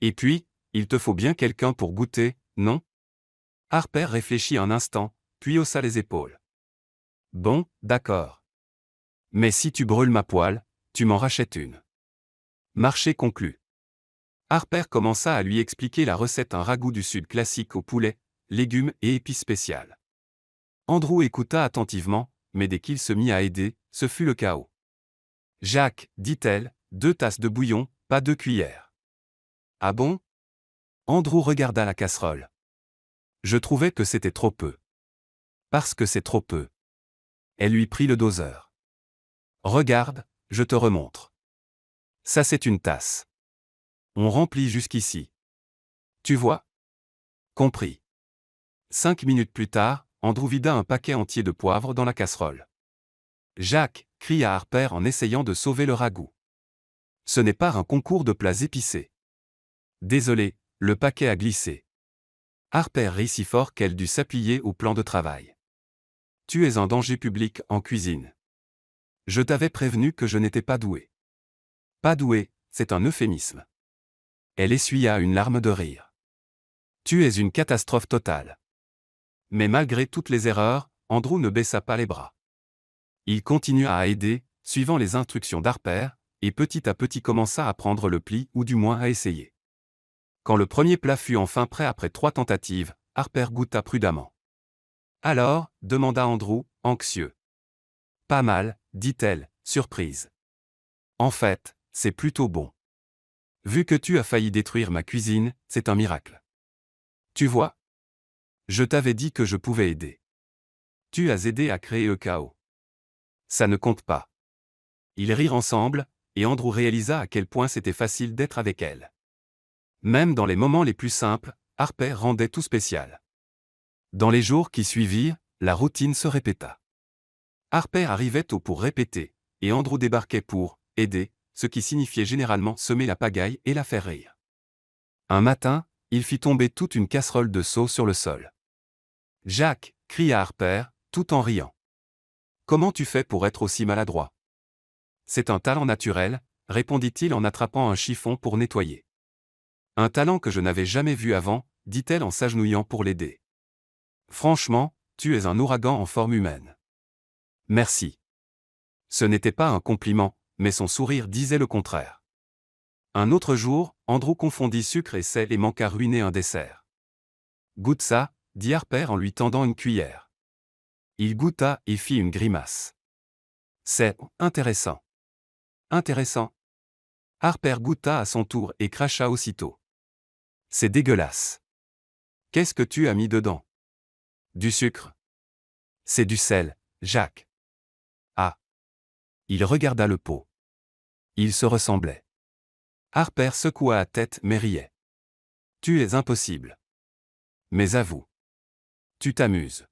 Et puis, il te faut bien quelqu'un pour goûter, non? Harper réfléchit un instant, puis haussa les épaules. Bon, d'accord. Mais si tu brûles ma poêle, tu m'en rachètes une. Marché conclu. Harper commença à lui expliquer la recette un ragoût du Sud classique au poulet, légumes et épices spéciales. Andrew écouta attentivement, mais dès qu'il se mit à aider, ce fut le chaos. Jacques, dit-elle, 2 tasses de bouillon, pas 2 cuillères. Ah bon? Andrew regarda la casserole. Je trouvais que c'était trop peu. Parce que c'est trop peu. Elle lui prit le doseur. Regarde, je te remontre. Ça c'est une tasse. On remplit jusqu'ici. Tu vois? Compris. 5 minutes plus tard, Andrew vida un paquet entier de poivre dans la casserole. Jacques, cria Harper en essayant de sauver le ragoût. Ce n'est pas un concours de plats épicés. Désolé, le paquet a glissé. Harper rit si fort qu'elle dut s'appuyer au plan de travail. Tu es un danger public en cuisine. Je t'avais prévenu que je n'étais pas doué. Pas doué, c'est un euphémisme. Elle essuya une larme de rire. Tu es une catastrophe totale. Mais malgré toutes les erreurs, Andrew ne baissa pas les bras. Il continua à aider, suivant les instructions d'Harper, et petit à petit commença à prendre le pli ou du moins à essayer. Quand le premier plat fut enfin prêt après 3 tentatives, Harper goûta prudemment. Alors, demanda Andrew, anxieux. Pas mal, dit-elle, surprise. En fait, c'est plutôt bon. Vu que tu as failli détruire ma cuisine, c'est un miracle. Tu vois? Je t'avais dit que je pouvais aider. Tu as aidé à créer le chaos. Ça ne compte pas. Ils rirent ensemble, et Andrew réalisa à quel point c'était facile d'être avec elle. Même dans les moments les plus simples, Harper rendait tout spécial. Dans les jours qui suivirent, la routine se répéta. Harper arrivait tôt pour répéter, et Andrew débarquait pour aider, ce qui signifiait généralement semer la pagaille et la faire rire. Un matin, il fit tomber toute une casserole de sauce sur le sol. Jack, cria Harper, tout en riant. Comment tu fais pour être aussi maladroit? C'est un talent naturel, répondit-il en attrapant un chiffon pour nettoyer. Un talent que je n'avais jamais vu avant, dit-elle en s'agenouillant pour l'aider. Franchement, tu es un ouragan en forme humaine. Merci. Ce n'était pas un compliment, mais son sourire disait le contraire. Un autre jour, Andrew confondit sucre et sel et manqua ruiner un dessert. Goûte ça, dit Harper en lui tendant une cuillère. Il goûta et fit une grimace. C'est intéressant. Intéressant. Harper goûta à son tour et cracha aussitôt. C'est dégueulasse. Qu'est-ce que tu as mis dedans? Du sucre. C'est du sel, Jacques. Ah. Il regarda le pot. Il se ressemblait. Harper secoua la tête mais riait. Tu es impossible. Mais avoue. Tu t'amuses.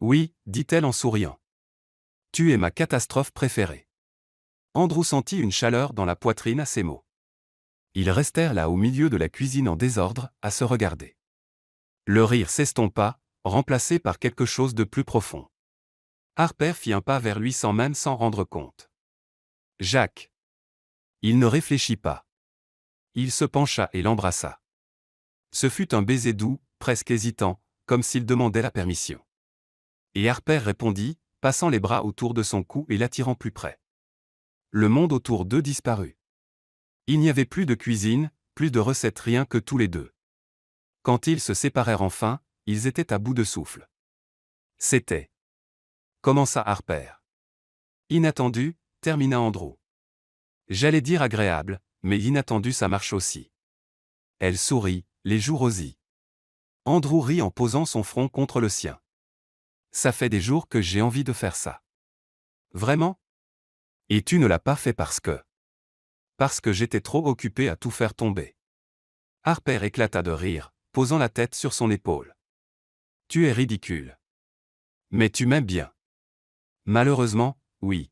Oui, dit-elle en souriant. Tu es ma catastrophe préférée. Andrew sentit une chaleur dans la poitrine à ces mots. Ils restèrent là au milieu de la cuisine en désordre, à se regarder. Le rire s'estompa, remplacé par quelque chose de plus profond. Harper fit un pas vers lui sans même s'en rendre compte. Jacques. Il ne réfléchit pas. Il se pencha et l'embrassa. Ce fut un baiser doux, presque hésitant, comme s'il demandait la permission. Et Harper répondit, passant les bras autour de son cou et l'attirant plus près. Le monde autour d'eux disparut. Il n'y avait plus de cuisine, plus de recettes, rien que tous les deux. Quand ils se séparèrent enfin, ils étaient à bout de souffle. C'était. Commença Harper. Inattendu, termina Andrew. J'allais dire agréable, mais inattendu ça marche aussi. Elle sourit, les joues rosies. Andrew rit en posant son front contre le sien. Ça fait des jours que j'ai envie de faire ça. Vraiment? Et tu ne l'as pas fait parce que... Parce que j'étais trop occupé à tout faire tomber. Harper éclata de rire, posant la tête sur son épaule. Tu es ridicule. Mais tu m'aimes bien. Malheureusement, oui.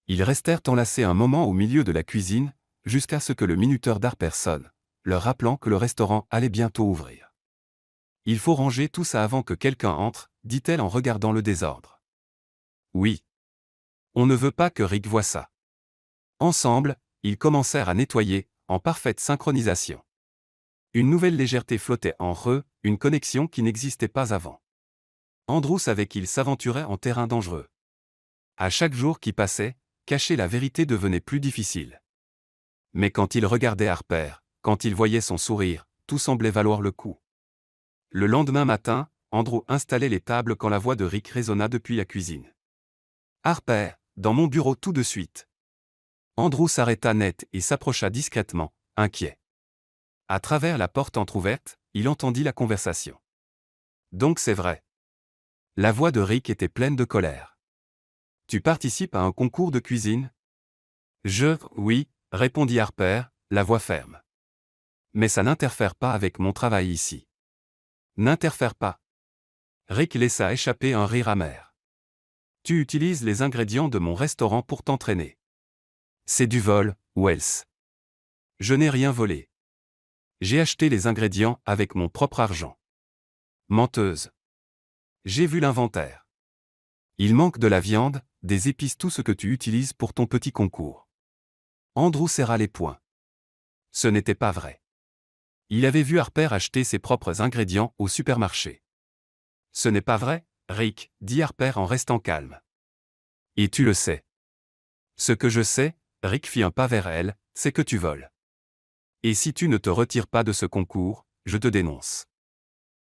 Ils restèrent enlacés un moment au milieu de la cuisine, jusqu'à ce que le minuteur d'Harper sonne, leur rappelant que le restaurant allait bientôt ouvrir. Il faut ranger tout ça avant que quelqu'un entre, dit-elle en regardant le désordre. Oui. On ne veut pas que Rick voie ça. Ensemble, ils commencèrent à nettoyer, en parfaite synchronisation. Une nouvelle légèreté flottait entre eux, une connexion qui n'existait pas avant. Andrew savait qu'il s'aventurait en terrain dangereux. À chaque jour qui passait, cacher la vérité devenait plus difficile. Mais quand il regardait Harper, quand il voyait son sourire, tout semblait valoir le coup. Le lendemain matin, Andrew installait les tables quand la voix de Rick résonna depuis la cuisine. Harper, dans mon bureau tout de suite. Andrew s'arrêta net et s'approcha discrètement, inquiet. À travers la porte entr'ouverte, il entendit la conversation. Donc c'est vrai. La voix de Rick était pleine de colère. Tu participes à un concours de cuisine? Oui, répondit Harper, la voix ferme. Mais ça n'interfère pas avec mon travail ici. N'interfère pas. Rick laissa échapper un rire amer. Tu utilises les ingrédients de mon restaurant pour t'entraîner. C'est du vol, Wells. Je n'ai rien volé. J'ai acheté les ingrédients avec mon propre argent. Menteuse. J'ai vu l'inventaire. Il manque de la viande, des épices, tout ce que tu utilises pour ton petit concours. Andrew serra les poings. Ce n'était pas vrai. Il avait vu Harper acheter ses propres ingrédients au supermarché. Ce n'est pas vrai, Rick, dit Harper en restant calme. Et tu le sais. Ce que je sais, Rick fit un pas vers elle, c'est que tu voles. Et si tu ne te retires pas de ce concours, je te dénonce.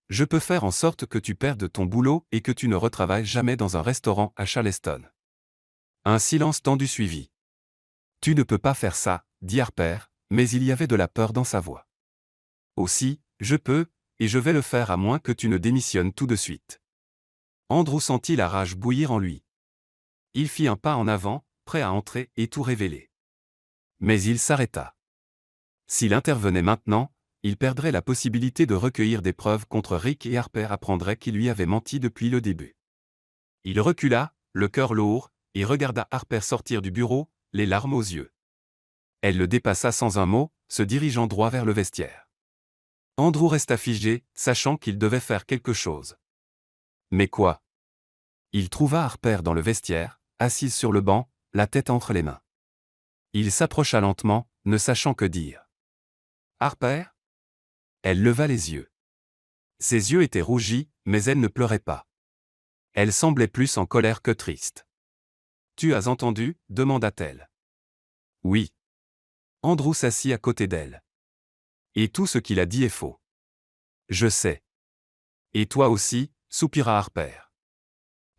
Je peux faire en sorte que tu perdes ton boulot et que tu ne retravailles jamais dans un restaurant à Charleston. Un silence tendu suivit. Tu ne peux pas faire ça, dit Harper, mais il y avait de la peur dans sa voix. Aussi, je peux, et je vais le faire à moins que tu ne démissionnes tout de suite. Andrew sentit la rage bouillir en lui. Il fit un pas en avant, prêt à entrer et tout révéler. Mais il s'arrêta. S'il intervenait maintenant, il perdrait la possibilité de recueillir des preuves contre Rick et Harper apprendrait qu'il lui avait menti depuis le début. Il recula, le cœur lourd, et regarda Harper sortir du bureau, les larmes aux yeux. Elle le dépassa sans un mot, se dirigeant droit vers le vestiaire. Andrew resta figé, sachant qu'il devait faire quelque chose. Mais quoi? Il trouva Harper dans le vestiaire, assise sur le banc, la tête entre les mains. Il s'approcha lentement, ne sachant que dire. Harper? Elle leva les yeux. Ses yeux étaient rougis, mais elle ne pleurait pas. Elle semblait plus en colère que triste. Tu as entendu? Demanda-t-elle. Oui. Andrew s'assit à côté d'elle. Et tout ce qu'il a dit est faux. Je sais. Et toi aussi, soupira Harper.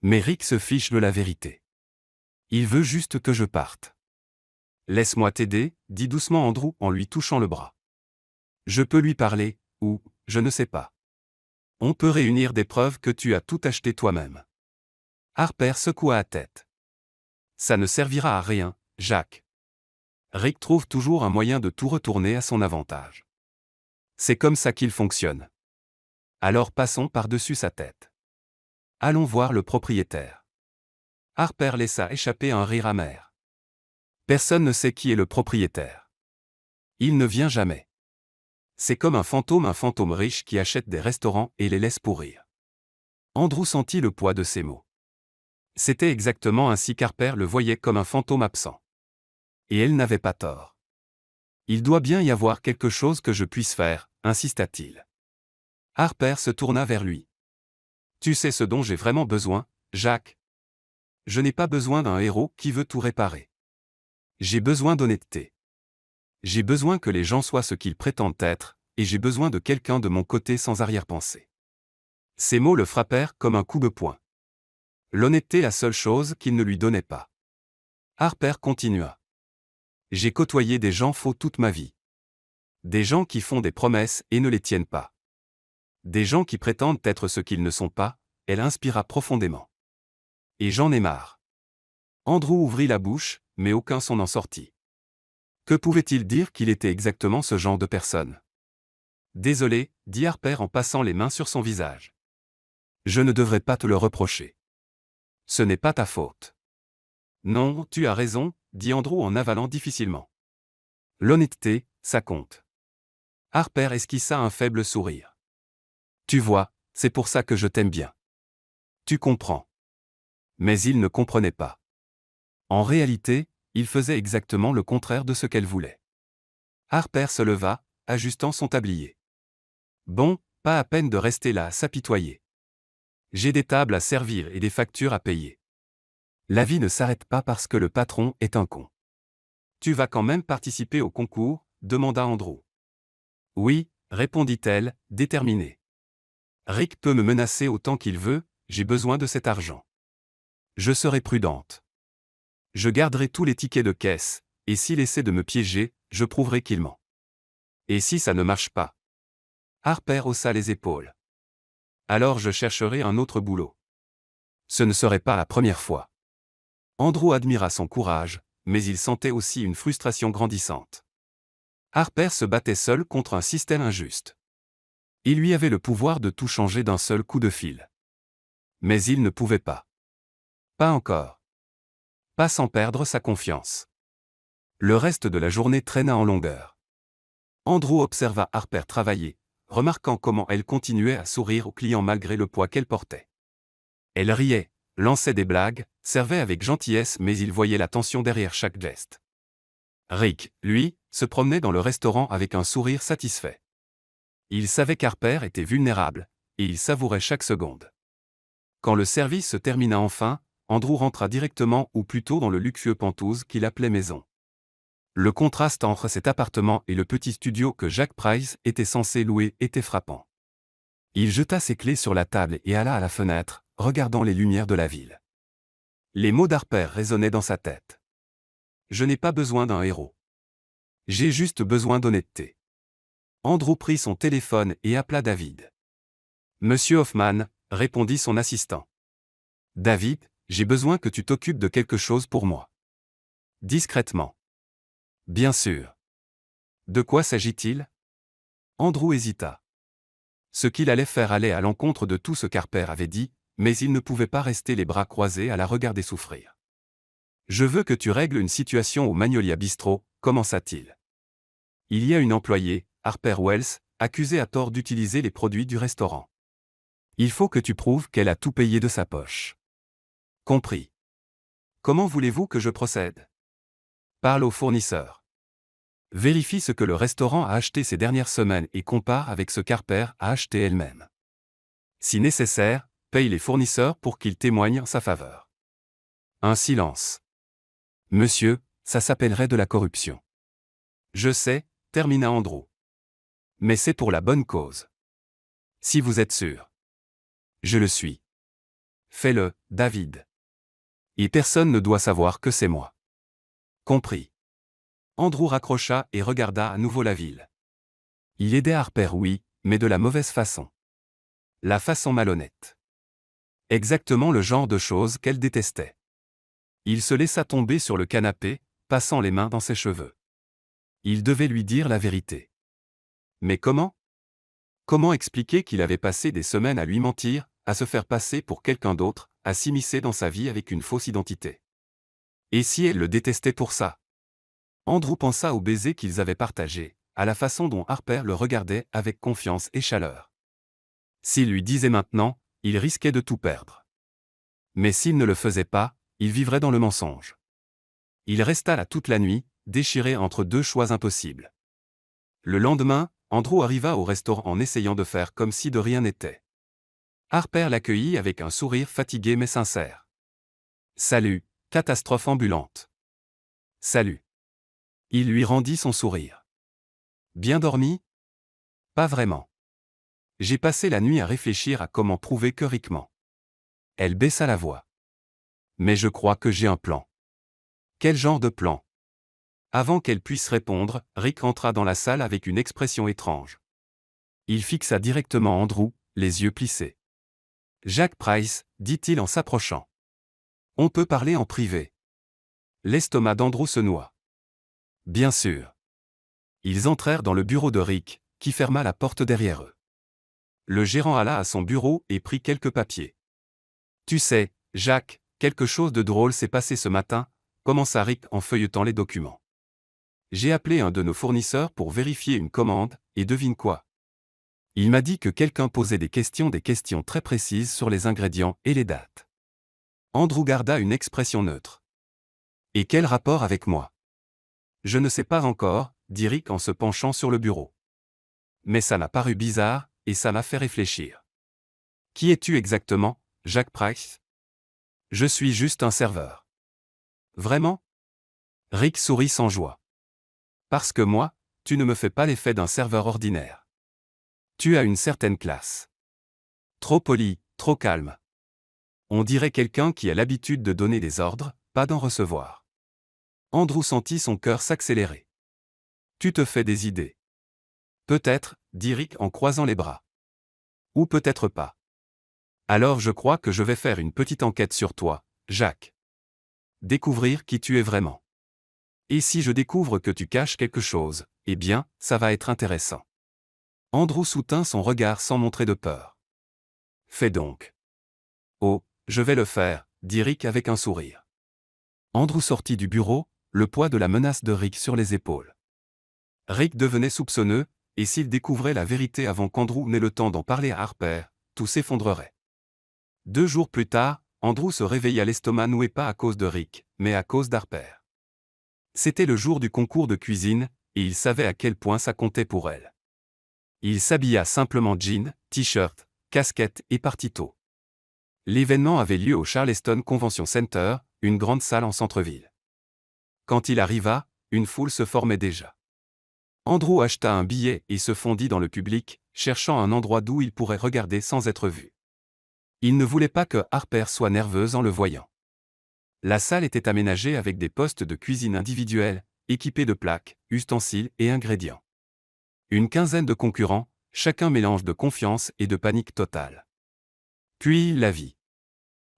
Mais Rick se fiche de la vérité. Il veut juste que je parte. Laisse-moi t'aider, dit doucement Andrew en lui touchant le bras. Je peux lui parler, ou, je ne sais pas. On peut réunir des preuves que tu as tout acheté toi-même. Harper secoua la tête. Ça ne servira à rien, Jack. Rick trouve toujours un moyen de tout retourner à son avantage. C'est comme ça qu'il fonctionne. Alors passons par-dessus sa tête. Allons voir le propriétaire. Harper laissa échapper un rire amer. Personne ne sait qui est le propriétaire. Il ne vient jamais. C'est comme un fantôme riche qui achète des restaurants et les laisse pourrir. Andrew sentit le poids de ces mots. C'était exactement ainsi qu'Harper le voyait, comme un fantôme absent. Et elle n'avait pas tort. Il doit bien y avoir quelque chose que je puisse faire, insista-t-il. Harper se tourna vers lui. Tu sais ce dont j'ai vraiment besoin, Jack? Je n'ai pas besoin d'un héros qui veut tout réparer. J'ai besoin d'honnêteté. J'ai besoin que les gens soient ce qu'ils prétendent être, et j'ai besoin de quelqu'un de mon côté sans arrière-pensée. Ces mots le frappèrent comme un coup de poing. L'honnêteté, la seule chose qu'il ne lui donnait pas. Harper continua. J'ai côtoyé des gens faux toute ma vie. Des gens qui font des promesses et ne les tiennent pas. Des gens qui prétendent être ce qu'ils ne sont pas, elle inspira profondément. Et j'en ai marre. Andrew ouvrit la bouche, mais aucun son n'en sortit. Que pouvait-il dire qu'il était exactement ce genre de personne? Désolé, dit Harper en passant les mains sur son visage. Je ne devrais pas te le reprocher. Ce n'est pas ta faute. Non, tu as raison, dit Andrew en avalant difficilement. L'honnêteté, ça compte. Harper esquissa un faible sourire. Tu vois, c'est pour ça que je t'aime bien. Tu comprends. Mais il ne comprenait pas. En réalité, il faisait exactement le contraire de ce qu'elle voulait. Harper se leva, ajustant son tablier. Bon, pas à peine de rester là à s'apitoyer. J'ai des tables à servir et des factures à payer. La vie ne s'arrête pas parce que le patron est un con. Tu vas quand même participer au concours, demanda Andrew. Oui, répondit-elle, déterminée. Rick peut me menacer autant qu'il veut, j'ai besoin de cet argent. Je serai prudente. Je garderai tous les tickets de caisse, et s'il essaie de me piéger, je prouverai qu'il ment. Et si ça ne marche pas? Harper haussa les épaules. Alors je chercherai un autre boulot. Ce ne serait pas la première fois. Andrew admira son courage, mais il sentait aussi une frustration grandissante. Harper se battait seul contre un système injuste. Il lui avait le pouvoir de tout changer d'un seul coup de fil. Mais il ne pouvait pas. Pas encore. Pas sans perdre sa confiance. Le reste de la journée traîna en longueur. Andrew observa Harper travailler, remarquant comment elle continuait à sourire aux clients malgré le poids qu'elle portait. Elle riait, lançait des blagues, servait avec gentillesse mais il voyait la tension derrière chaque geste. Rick, lui, se promenait dans le restaurant avec un sourire satisfait. Il savait qu'Harper était vulnérable, et il savourait chaque seconde. Quand le service se termina enfin, Andrew rentra directement ou plutôt dans le luxueux penthouse qu'il appelait maison. Le contraste entre cet appartement et le petit studio que Jack Price était censé louer était frappant. Il jeta ses clés sur la table et alla à la fenêtre, regardant les lumières de la ville. Les mots d'Harper résonnaient dans sa tête. Je n'ai pas besoin d'un héros. J'ai juste besoin d'honnêteté. Andrew prit son téléphone et appela David. Monsieur Hoffman, répondit son assistant. David, j'ai besoin que tu t'occupes de quelque chose pour moi. Discrètement. Bien sûr. De quoi s'agit-il? Andrew hésita. Ce qu'il allait faire allait à l'encontre de tout ce qu'Harper avait dit, mais il ne pouvait pas rester les bras croisés à la regarder souffrir. Je veux que tu règles une situation au Magnolia Bistro, commença-t-il. Il y a une employée, Harper Wells, accusée à tort d'utiliser les produits du restaurant. Il faut que tu prouves qu'elle a tout payé de sa poche. Compris. Comment voulez-vous que je procède? Parle au fournisseur. Vérifie ce que le restaurant a acheté ces dernières semaines et compare avec ce qu'Harper a acheté elle-même. Si nécessaire, paye les fournisseurs pour qu'ils témoignent en sa faveur. Un silence. Monsieur, ça s'appellerait de la corruption. Je sais, termina Andrew. Mais c'est pour la bonne cause. Si vous êtes sûr. Je le suis. Fais-le, David. Et personne ne doit savoir que c'est moi. Compris. Andrew raccrocha et regarda à nouveau la ville. Il aidait Harper, oui, mais de la mauvaise façon. La façon malhonnête. Exactement le genre de choses qu'elle détestait. Il se laissa tomber sur le canapé, passant les mains dans ses cheveux. Il devait lui dire la vérité. Mais comment? Comment expliquer qu'il avait passé des semaines à lui mentir, à se faire passer pour quelqu'un d'autre, à s'immiscer dans sa vie avec une fausse identité? Et si elle le détestait pour ça? Andrew pensa au baiser qu'ils avaient partagé, à la façon dont Harper le regardait avec confiance et chaleur. S'il lui disait maintenant, il risquait de tout perdre. Mais s'il ne le faisait pas, il vivrait dans le mensonge. Il resta là toute la nuit, déchiré entre deux choix impossibles. Le lendemain, Andrew arriva au restaurant en essayant de faire comme si de rien n'était. Harper l'accueillit avec un sourire fatigué mais sincère. Salut, catastrophe ambulante. Salut. Il lui rendit son sourire. Bien dormi? Pas vraiment. J'ai passé la nuit à réfléchir à comment prouver que Rick ment. Elle baissa la voix. Mais je crois que j'ai un plan. Quel genre de plan? Avant qu'elle puisse répondre, Rick entra dans la salle avec une expression étrange. Il fixa directement Andrew, les yeux plissés. Jack Price, dit-il en s'approchant. On peut parler en privé. L'estomac d'Andrew se noua. Bien sûr. Ils entrèrent dans le bureau de Rick, qui ferma la porte derrière eux. Le gérant alla à son bureau et prit quelques papiers. Tu sais, Jacques, quelque chose de drôle s'est passé ce matin, commença Rick en feuilletant les documents. J'ai appelé un de nos fournisseurs pour vérifier une commande, et devine quoi? Il m'a dit que quelqu'un posait des questions très précises sur les ingrédients et les dates. Andrew garda une expression neutre. Et quel rapport avec moi? Je ne sais pas encore, dit Rick en se penchant sur le bureau. Mais ça m'a paru bizarre, et ça m'a fait réfléchir. Qui es-tu exactement, Jack Price? Je suis juste un serveur. Vraiment? Rick sourit sans joie. Parce que moi, tu ne me fais pas l'effet d'un serveur ordinaire. Tu as une certaine classe. Trop poli, trop calme. On dirait quelqu'un qui a l'habitude de donner des ordres, pas d'en recevoir. Andrew sentit son cœur s'accélérer. Tu te fais des idées. Peut-être, dit Rick en croisant les bras. Ou peut-être pas. Alors je crois que je vais faire une petite enquête sur toi, Jacques. Découvrir qui tu es vraiment. Et si je découvre que tu caches quelque chose, eh bien, ça va être intéressant. Andrew soutint son regard sans montrer de peur. Fais donc. Oh, je vais le faire, dit Rick avec un sourire. Andrew sortit du bureau, le poids de la menace de Rick sur les épaules. Rick devenait soupçonneux, et s'il découvrait la vérité avant qu'Andrew n'ait le temps d'en parler à Harper, tout s'effondrerait. 2 jours plus tard, Andrew se réveilla l'estomac noué pas à cause de Rick, mais à cause d'Harper. C'était le jour du concours de cuisine, et il savait à quel point ça comptait pour elle. Il s'habilla simplement jean, t-shirt, casquette et partit tôt. L'événement avait lieu au Charleston Convention Center, une grande salle en centre-ville. Quand il arriva, une foule se formait déjà. Andrew acheta un billet et se fondit dans le public, cherchant un endroit d'où il pourrait regarder sans être vu. Il ne voulait pas que Harper soit nerveuse en le voyant. La salle était aménagée avec des postes de cuisine individuels, équipés de plaques, ustensiles et ingrédients. Une quinzaine de concurrents, chacun mélange de confiance et de panique totale. Puis la vie.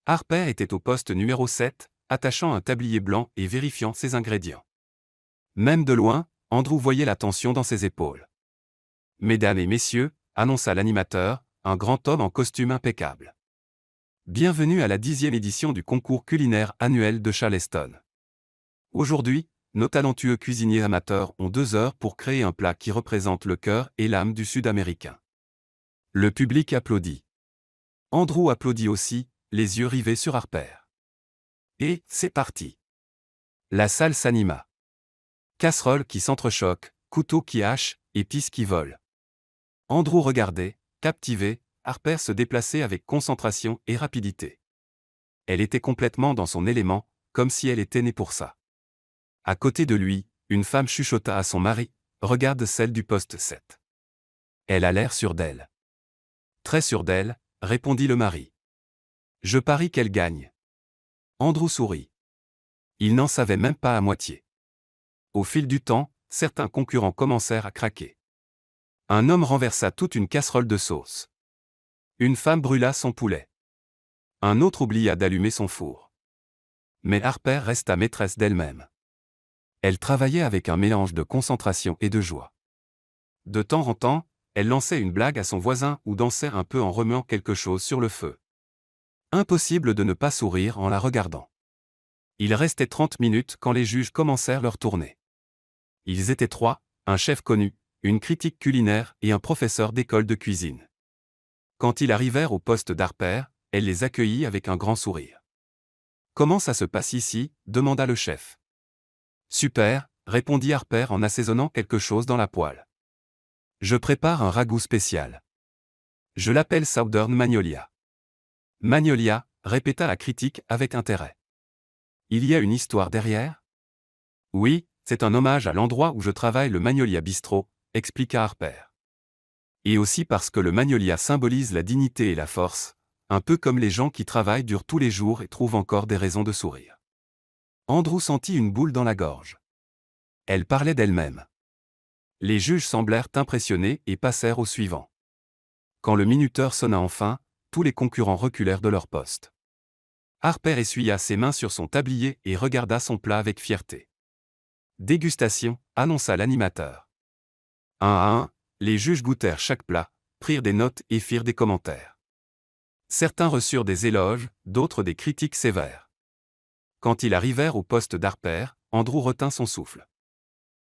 Harper était au poste numéro 7, attachant un tablier blanc et vérifiant ses ingrédients. Même de loin, Andrew voyait la tension dans ses épaules. « Mesdames et messieurs », annonça l'animateur, un grand homme en costume impeccable. Bienvenue à la 10e édition du concours culinaire annuel de Charleston. Aujourd'hui, nos talentueux cuisiniers amateurs ont 2 heures pour créer un plat qui représente le cœur et l'âme du Sud-Américain. Le public applaudit. Andrew applaudit aussi, les yeux rivés sur Harper. Et c'est parti. La salle s'anima. Casseroles qui s'entrechoquent, couteaux qui hachent, épices qui volent. Andrew regardait, captivé, Harper se déplacer avec concentration et rapidité. Elle était complètement dans son élément, comme si elle était née pour ça. À côté de lui, une femme chuchota à son mari, « Regarde celle du poste 7. Elle a l'air sûre d'elle. » Très sûre d'elle, répondit le mari. Je parie qu'elle gagne. Andrew sourit. Il n'en savait même pas à moitié. Au fil du temps, certains concurrents commencèrent à craquer. Un homme renversa toute une casserole de sauce. Une femme brûla son poulet. Un autre oublia d'allumer son four. Mais Harper resta maîtresse d'elle-même. Elle travaillait avec un mélange de concentration et de joie. De temps en temps, elle lançait une blague à son voisin ou dansait un peu en remuant quelque chose sur le feu. Impossible de ne pas sourire en la regardant. Il restait 30 minutes quand les juges commencèrent leur tournée. Ils étaient 3, un chef connu, une critique culinaire et un professeur d'école de cuisine. Quand ils arrivèrent au poste d'Harper, elle les accueillit avec un grand sourire. « Comment ça se passe ici » demanda le chef. « Super » répondit Harper en assaisonnant quelque chose dans la poêle. « Je prépare un ragoût spécial. Je l'appelle Southern Magnolia. » Magnolia, répéta la critique avec intérêt. Il y a une histoire derrière ? Oui, c'est un hommage à l'endroit où je travaille, le Magnolia Bistro, expliqua Harper. Et aussi parce que le Magnolia symbolise la dignité et la force, un peu comme les gens qui travaillent dur tous les jours et trouvent encore des raisons de sourire. Andrew sentit une boule dans la gorge. Elle parlait d'elle-même. Les juges semblèrent impressionnés et passèrent au suivant. Quand le minuteur sonna enfin, tous les concurrents reculèrent de leur poste. Harper essuya ses mains sur son tablier et regarda son plat avec fierté. Dégustation, annonça l'animateur. Un à un, les juges goûtèrent chaque plat, prirent des notes et firent des commentaires. Certains reçurent des éloges, d'autres des critiques sévères. Quand ils arrivèrent au poste d'Harper, Andrew retint son souffle.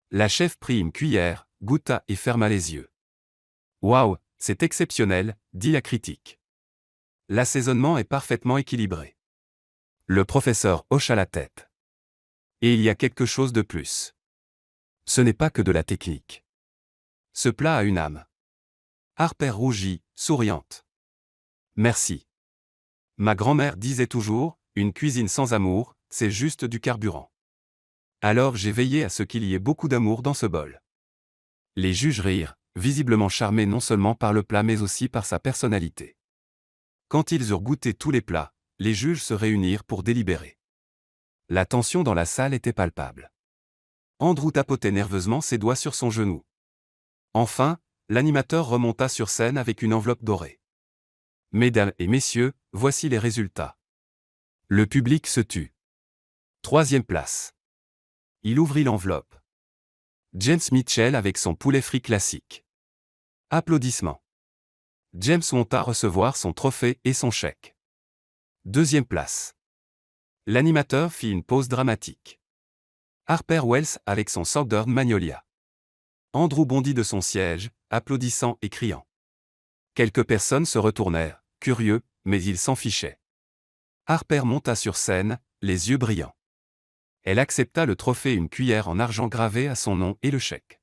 La chef prit une cuillère, goûta et ferma les yeux. « Waouh, c'est exceptionnel », dit la critique. L'assaisonnement est parfaitement équilibré. Le professeur hocha la tête. Et il y a quelque chose de plus. Ce n'est pas que de la technique. Ce plat a une âme. Harper rougit, souriante. Merci. Ma grand-mère disait toujours, une cuisine sans amour, c'est juste du carburant. Alors j'ai veillé à ce qu'il y ait beaucoup d'amour dans ce bol. Les juges rirent, visiblement charmés non seulement par le plat mais aussi par sa personnalité. Quand ils eurent goûté tous les plats, les juges se réunirent pour délibérer. La tension dans la salle était palpable. Andrew tapotait nerveusement ses doigts sur son genou. Enfin, l'animateur remonta sur scène avec une enveloppe dorée. « Mesdames et messieurs, voici les résultats. » Le public se tut. 3e place. Il ouvrit l'enveloppe. James Mitchell avec son poulet frit classique. Applaudissements. James monta recevoir son trophée et son chèque. 2e place. L'animateur fit une pause dramatique. Harper Wells avec son Southern Magnolia. Andrew bondit de son siège, applaudissant et criant. Quelques personnes se retournèrent, curieux, mais ils s'en fichaient. Harper monta sur scène, les yeux brillants. Elle accepta le trophée et une cuillère en argent gravée à son nom et le chèque.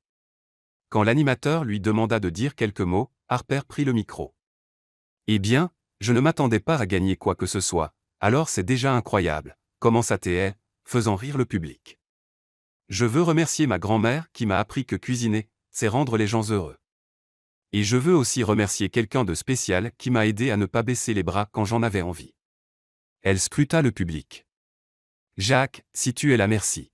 Quand l'animateur lui demanda de dire quelques mots, Harper prit le micro. « Eh bien, je ne m'attendais pas à gagner quoi que ce soit, alors c'est déjà incroyable, commença-t-elle, faisant rire le public. Je veux remercier ma grand-mère qui m'a appris que cuisiner, c'est rendre les gens heureux. Et je veux aussi remercier quelqu'un de spécial qui m'a aidé à ne pas baisser les bras quand j'en avais envie. » Elle scruta le public. « Jacques, si tu es là, merci. »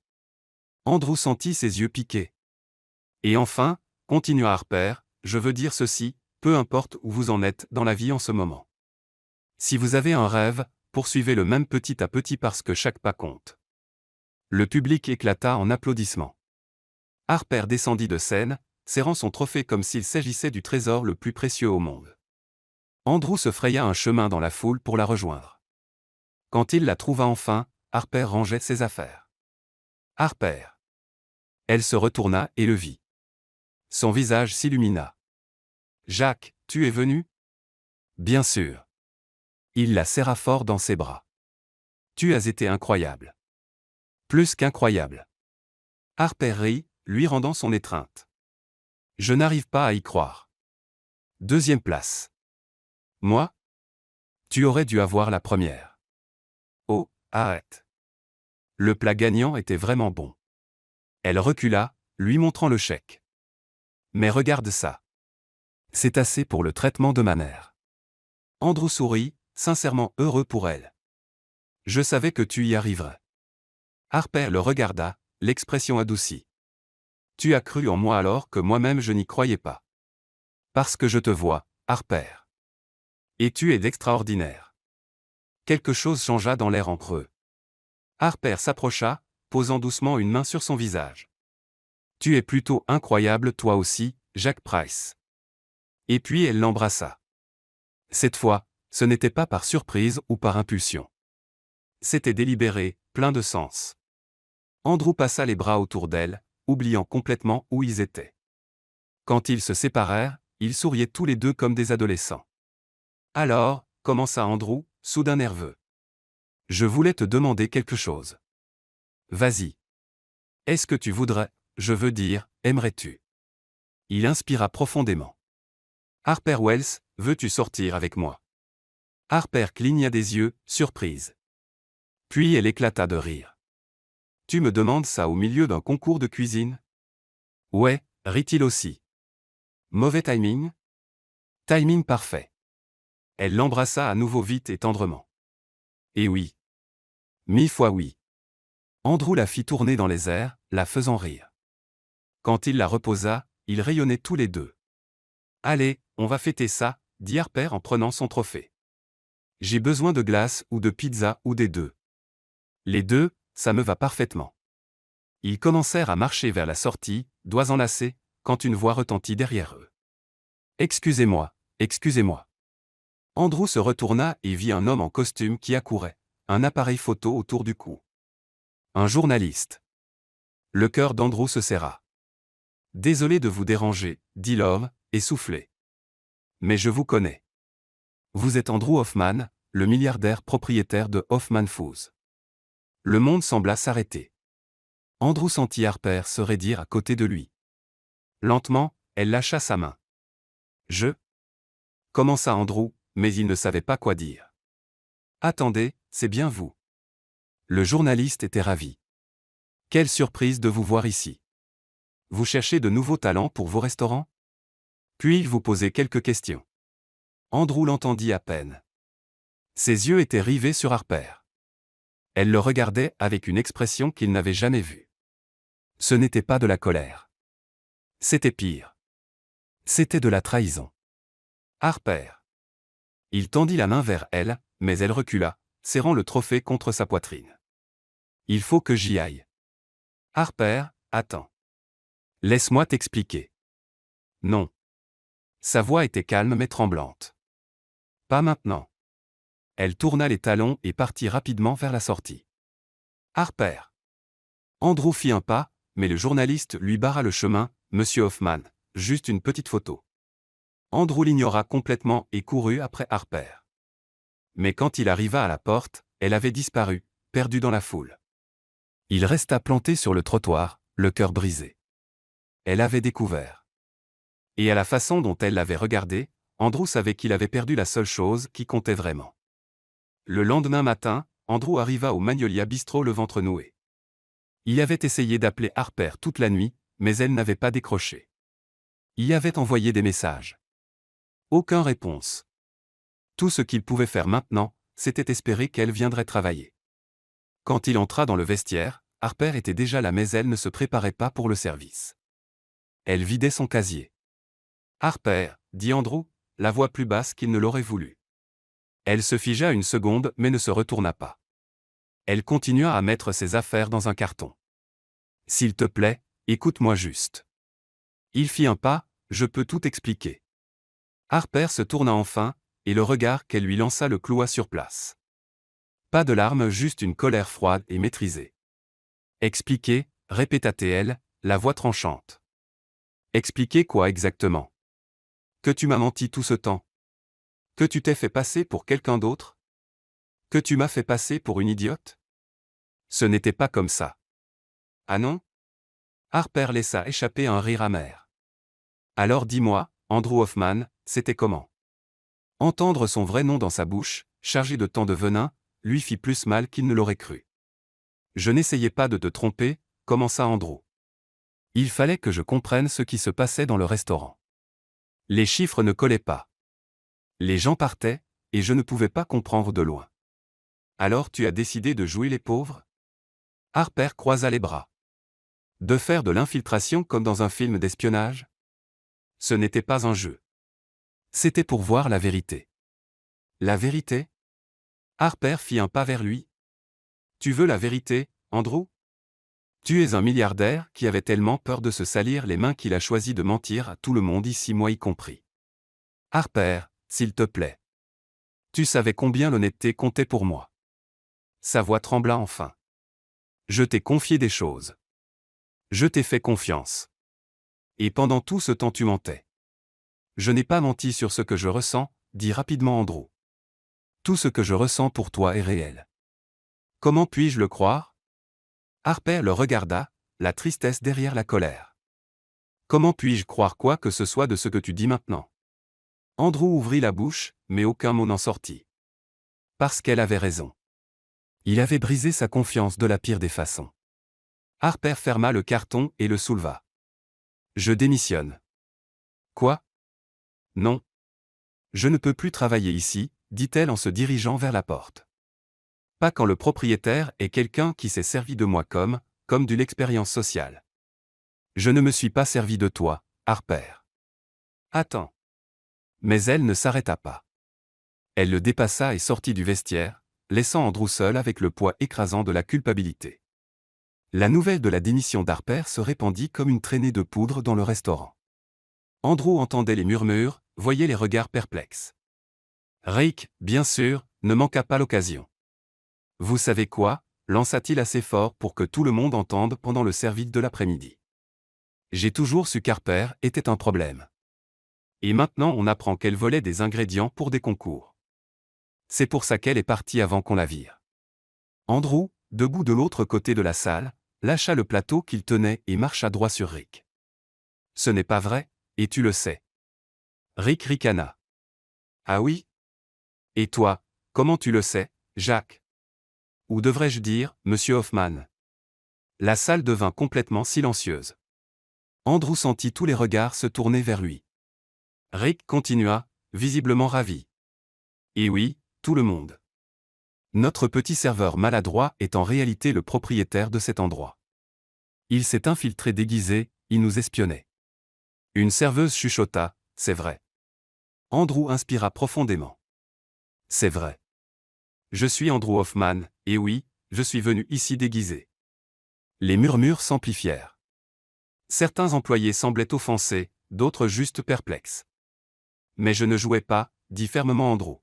Andrew sentit ses yeux piquer. « Et enfin, continua Harper, je veux dire ceci, peu importe où vous en êtes dans la vie en ce moment. Si vous avez un rêve, poursuivez-le même petit à petit parce que chaque pas compte. » Le public éclata en applaudissements. Harper descendit de scène, serrant son trophée comme s'il s'agissait du trésor le plus précieux au monde. Andrew se fraya un chemin dans la foule pour la rejoindre. Quand il la trouva enfin, Harper rangeait ses affaires. « Harper !» Elle se retourna et le vit. Son visage s'illumina. « Jacques, tu es venu ? » ?»« Bien sûr. » Il la serra fort dans ses bras. « Tu as été incroyable. » »« Plus qu'incroyable. » Harper rit, lui rendant son étreinte. « Je n'arrive pas à y croire. » 2e place. « Moi ? Tu aurais dû avoir la première. » Oh, arrête. Le plat gagnant était vraiment bon. Elle recula, lui montrant le chèque. Mais regarde ça. C'est assez pour le traitement de ma mère. Andrew sourit, sincèrement heureux pour elle. Je savais que tu y arriverais. Harper le regarda, l'expression adoucie. Tu as cru en moi alors que moi-même je n'y croyais pas. Parce que je te vois, Harper. Et tu es d'extraordinaire. Quelque chose changea dans l'air entre eux. Harper s'approcha, posant doucement une main sur son visage. Tu es plutôt incroyable toi aussi, Jacques Price. Et puis elle l'embrassa. Cette fois, ce n'était pas par surprise ou par impulsion. C'était délibéré, plein de sens. Andrew passa les bras autour d'elle, oubliant complètement où ils étaient. Quand ils se séparèrent, ils souriaient tous les deux comme des adolescents. Alors, commença Andrew, soudain nerveux. Je voulais te demander quelque chose. Vas-y. Est-ce que tu voudrais, je veux dire, aimerais-tu ? Il inspira profondément. Harper Wells, veux-tu sortir avec moi ? Harper cligna des yeux, surprise. Puis elle éclata de rire. Tu me demandes ça au milieu d'un concours de cuisine ? Ouais, rit-il aussi. Mauvais timing ? Timing parfait. Elle l'embrassa à nouveau vite et tendrement. Et oui. 1000 fois oui. Andrew la fit tourner dans les airs, la faisant rire. Quand il la reposa, ils rayonnaient tous les deux. Allez, on va fêter ça, dit Harper en prenant son trophée. J'ai besoin de glace ou de pizza ou des deux. Les deux, ça me va parfaitement. Ils commencèrent à marcher vers la sortie, doigts enlacés, quand une voix retentit derrière eux. « Excusez-moi, excusez-moi. » Andrew se retourna et vit un homme en costume qui accourait, un appareil photo autour du cou. Un journaliste. Le cœur d'Andrew se serra. « Désolé de vous déranger, » dit l'homme, essoufflé. « Mais je vous connais. Vous êtes Andrew Hoffman, le milliardaire propriétaire de Hoffman Foods. » Le monde sembla s'arrêter. Andrew sentit Harper se raidir à côté de lui. Lentement, elle lâcha sa main. « Je » commença Andrew, mais il ne savait pas quoi dire. « Attendez, c'est bien vous. » Le journaliste était ravi. « Quelle surprise de vous voir ici. Vous cherchez de nouveaux talents pour vos restaurants ? Puis-je vous poser quelques questions ?» Andrew l'entendit à peine. Ses yeux étaient rivés sur Harper. Elle le regardait avec une expression qu'il n'avait jamais vue. Ce n'était pas de la colère. C'était pire. C'était de la trahison. Harper. Il tendit la main vers elle, mais elle recula, serrant le trophée contre sa poitrine. Il faut que j'y aille. Harper, attends. Laisse-moi t'expliquer. Non. Sa voix était calme mais tremblante. Pas maintenant. Elle tourna les talons et partit rapidement vers la sortie. Harper. Andrew fit un pas, mais le journaliste lui barra le chemin. Monsieur Hoffman, juste une petite photo. Andrew l'ignora complètement et courut après Harper. Mais quand il arriva à la porte, elle avait disparu, perdue dans la foule. Il resta planté sur le trottoir, le cœur brisé. Elle avait découvert. Et à la façon dont elle l'avait regardé, Andrew savait qu'il avait perdu la seule chose qui comptait vraiment. Le lendemain matin, Andrew arriva au Magnolia Bistro le ventre noué. Il avait essayé d'appeler Harper toute la nuit, mais elle n'avait pas décroché. Il avait envoyé des messages. Aucune réponse. Tout ce qu'il pouvait faire maintenant, c'était espérer qu'elle viendrait travailler. Quand il entra dans le vestiaire, Harper était déjà là mais elle ne se préparait pas pour le service. Elle vidait son casier. « Harper » dit Andrew, la voix plus basse qu'il ne l'aurait voulu. Elle se figea une seconde mais ne se retourna pas. Elle continua à mettre ses affaires dans un carton. « S'il te plaît, écoute-moi juste. » Il fit un pas, « Je peux tout expliquer. » Harper se tourna enfin, et le regard qu'elle lui lança le cloua sur place. Pas de larmes, juste une colère froide et maîtrisée. « Expliquer » répéta-t-elle, la voix tranchante. « Expliquer quoi exactement ? Que tu m'as menti tout ce temps ? Que tu t'es fait passer pour quelqu'un d'autre ? Que tu m'as fait passer pour une idiote ? Ce n'était pas comme ça. Ah non ? Harper laissa échapper un rire amer. Alors dis-moi, Andrew Hoffman, c'était comment ? Entendre son vrai nom dans sa bouche, chargé de tant de venin, lui fit plus mal qu'il ne l'aurait cru. Je n'essayais pas de te tromper, commença Andrew. Il fallait que je comprenne ce qui se passait dans le restaurant. Les chiffres ne collaient pas. Les gens partaient, et je ne pouvais pas comprendre de loin. Alors tu as décidé de jouer les pauvres ? Harper croisa les bras. De faire de l'infiltration comme dans un film d'espionnage ? Ce n'était pas un jeu. C'était pour voir la vérité. La vérité ? Harper fit un pas vers lui. Tu veux la vérité, Andrew ? Tu es un milliardaire qui avait tellement peur de se salir les mains qu'il a choisi de mentir à tout le monde ici, moi y compris. Harper, s'il te plaît. Tu savais combien l'honnêteté comptait pour moi. Sa voix trembla enfin. Je t'ai confié des choses. Je t'ai fait confiance. Et pendant tout ce temps tu mentais. Je n'ai pas menti sur ce que je ressens, dit rapidement Andrew. Tout ce que je ressens pour toi est réel. Comment puis-je le croire ? Harper le regarda, la tristesse derrière la colère. Comment puis-je croire quoi que ce soit de ce que tu dis maintenant ? Andrew ouvrit la bouche, mais aucun mot n'en sortit. Parce qu'elle avait raison. Il avait brisé sa confiance de la pire des façons. Harper ferma le carton et le souleva. Je démissionne. Quoi ? Non. Je ne peux plus travailler ici, dit-elle en se dirigeant vers la porte. Pas quand le propriétaire est quelqu'un qui s'est servi de moi comme d'une expérience sociale. Je ne me suis pas servi de toi, Harper. Attends. Mais elle ne s'arrêta pas. Elle le dépassa et sortit du vestiaire, laissant Andrew seul avec le poids écrasant de la culpabilité. La nouvelle de la démission d'Harper se répandit comme une traînée de poudre dans le restaurant. Andrew entendait les murmures, voyait les regards perplexes. Rick, bien sûr, ne manqua pas l'occasion. Vous savez quoi, lança-t-il assez fort pour que tout le monde entende pendant le service de l'après-midi. J'ai toujours su qu'Harper était un problème. Et maintenant on apprend qu'elle volait des ingrédients pour des concours. C'est pour ça qu'elle est partie avant qu'on la vire. Andrew, debout de l'autre côté de la salle, lâcha le plateau qu'il tenait et marcha droit sur Rick. Ce n'est pas vrai, et tu le sais. Rick ricana. Ah oui? Et toi, comment tu le sais, Jacques? Ou devrais-je dire, Monsieur Hoffman? La salle devint complètement silencieuse. Andrew sentit tous les regards se tourner vers lui. Rick continua, visiblement ravi. Et oui, tout le monde. Notre petit serveur maladroit est en réalité le propriétaire de cet endroit. Il s'est infiltré déguisé, il nous espionnait. Une serveuse chuchota, c'est vrai. Andrew inspira profondément. C'est vrai. Je suis Andrew Hoffman, et oui, je suis venu ici déguisé. Les murmures s'amplifièrent. Certains employés semblaient offensés, d'autres juste perplexes. Mais je ne jouais pas, dit fermement Andrew.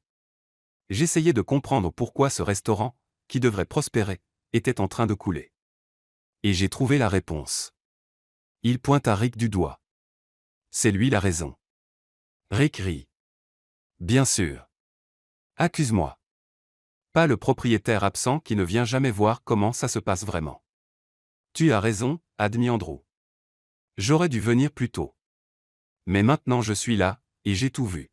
J'essayais de comprendre pourquoi ce restaurant, qui devrait prospérer, était en train de couler. Et j'ai trouvé la réponse. Il pointa Rick du doigt. C'est lui la raison. Rick rit. Bien sûr. Accuse-moi. Pas le propriétaire absent qui ne vient jamais voir comment ça se passe vraiment. Tu as raison, admit Andrew. J'aurais dû venir plus tôt. Mais maintenant je suis là, et j'ai tout vu.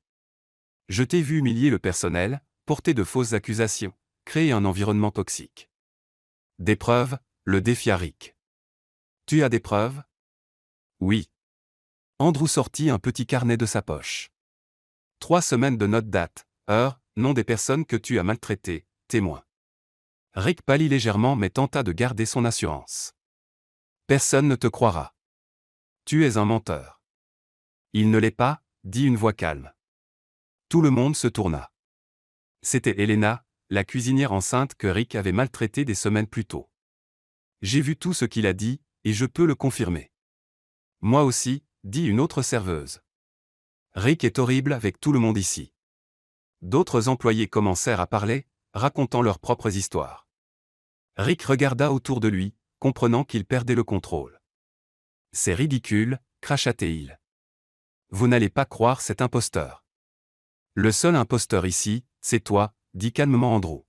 Je t'ai vu humilier le personnel, porter de fausses accusations, créer un environnement toxique. Des preuves, le défia Rick. Tu as des preuves? Oui. Andrew sortit un petit carnet de sa poche. 3 semaines de notes date, heure, nom des personnes que tu as maltraitées, témoins. Rick pâlit légèrement mais tenta de garder son assurance. Personne ne te croira. Tu es un menteur. Il ne l'est pas, dit une voix calme. Tout le monde se tourna. C'était Helena, la cuisinière enceinte que Rick avait maltraitée des semaines plus tôt. J'ai vu tout ce qu'il a dit, et je peux le confirmer. Moi aussi, dit une autre serveuse. Rick est horrible avec tout le monde ici. D'autres employés commencèrent à parler, racontant leurs propres histoires. Rick regarda autour de lui, comprenant qu'il perdait le contrôle. C'est ridicule, cracha-t-il. Vous n'allez pas croire cet imposteur. Le seul imposteur ici, c'est toi, dit calmement Andrew.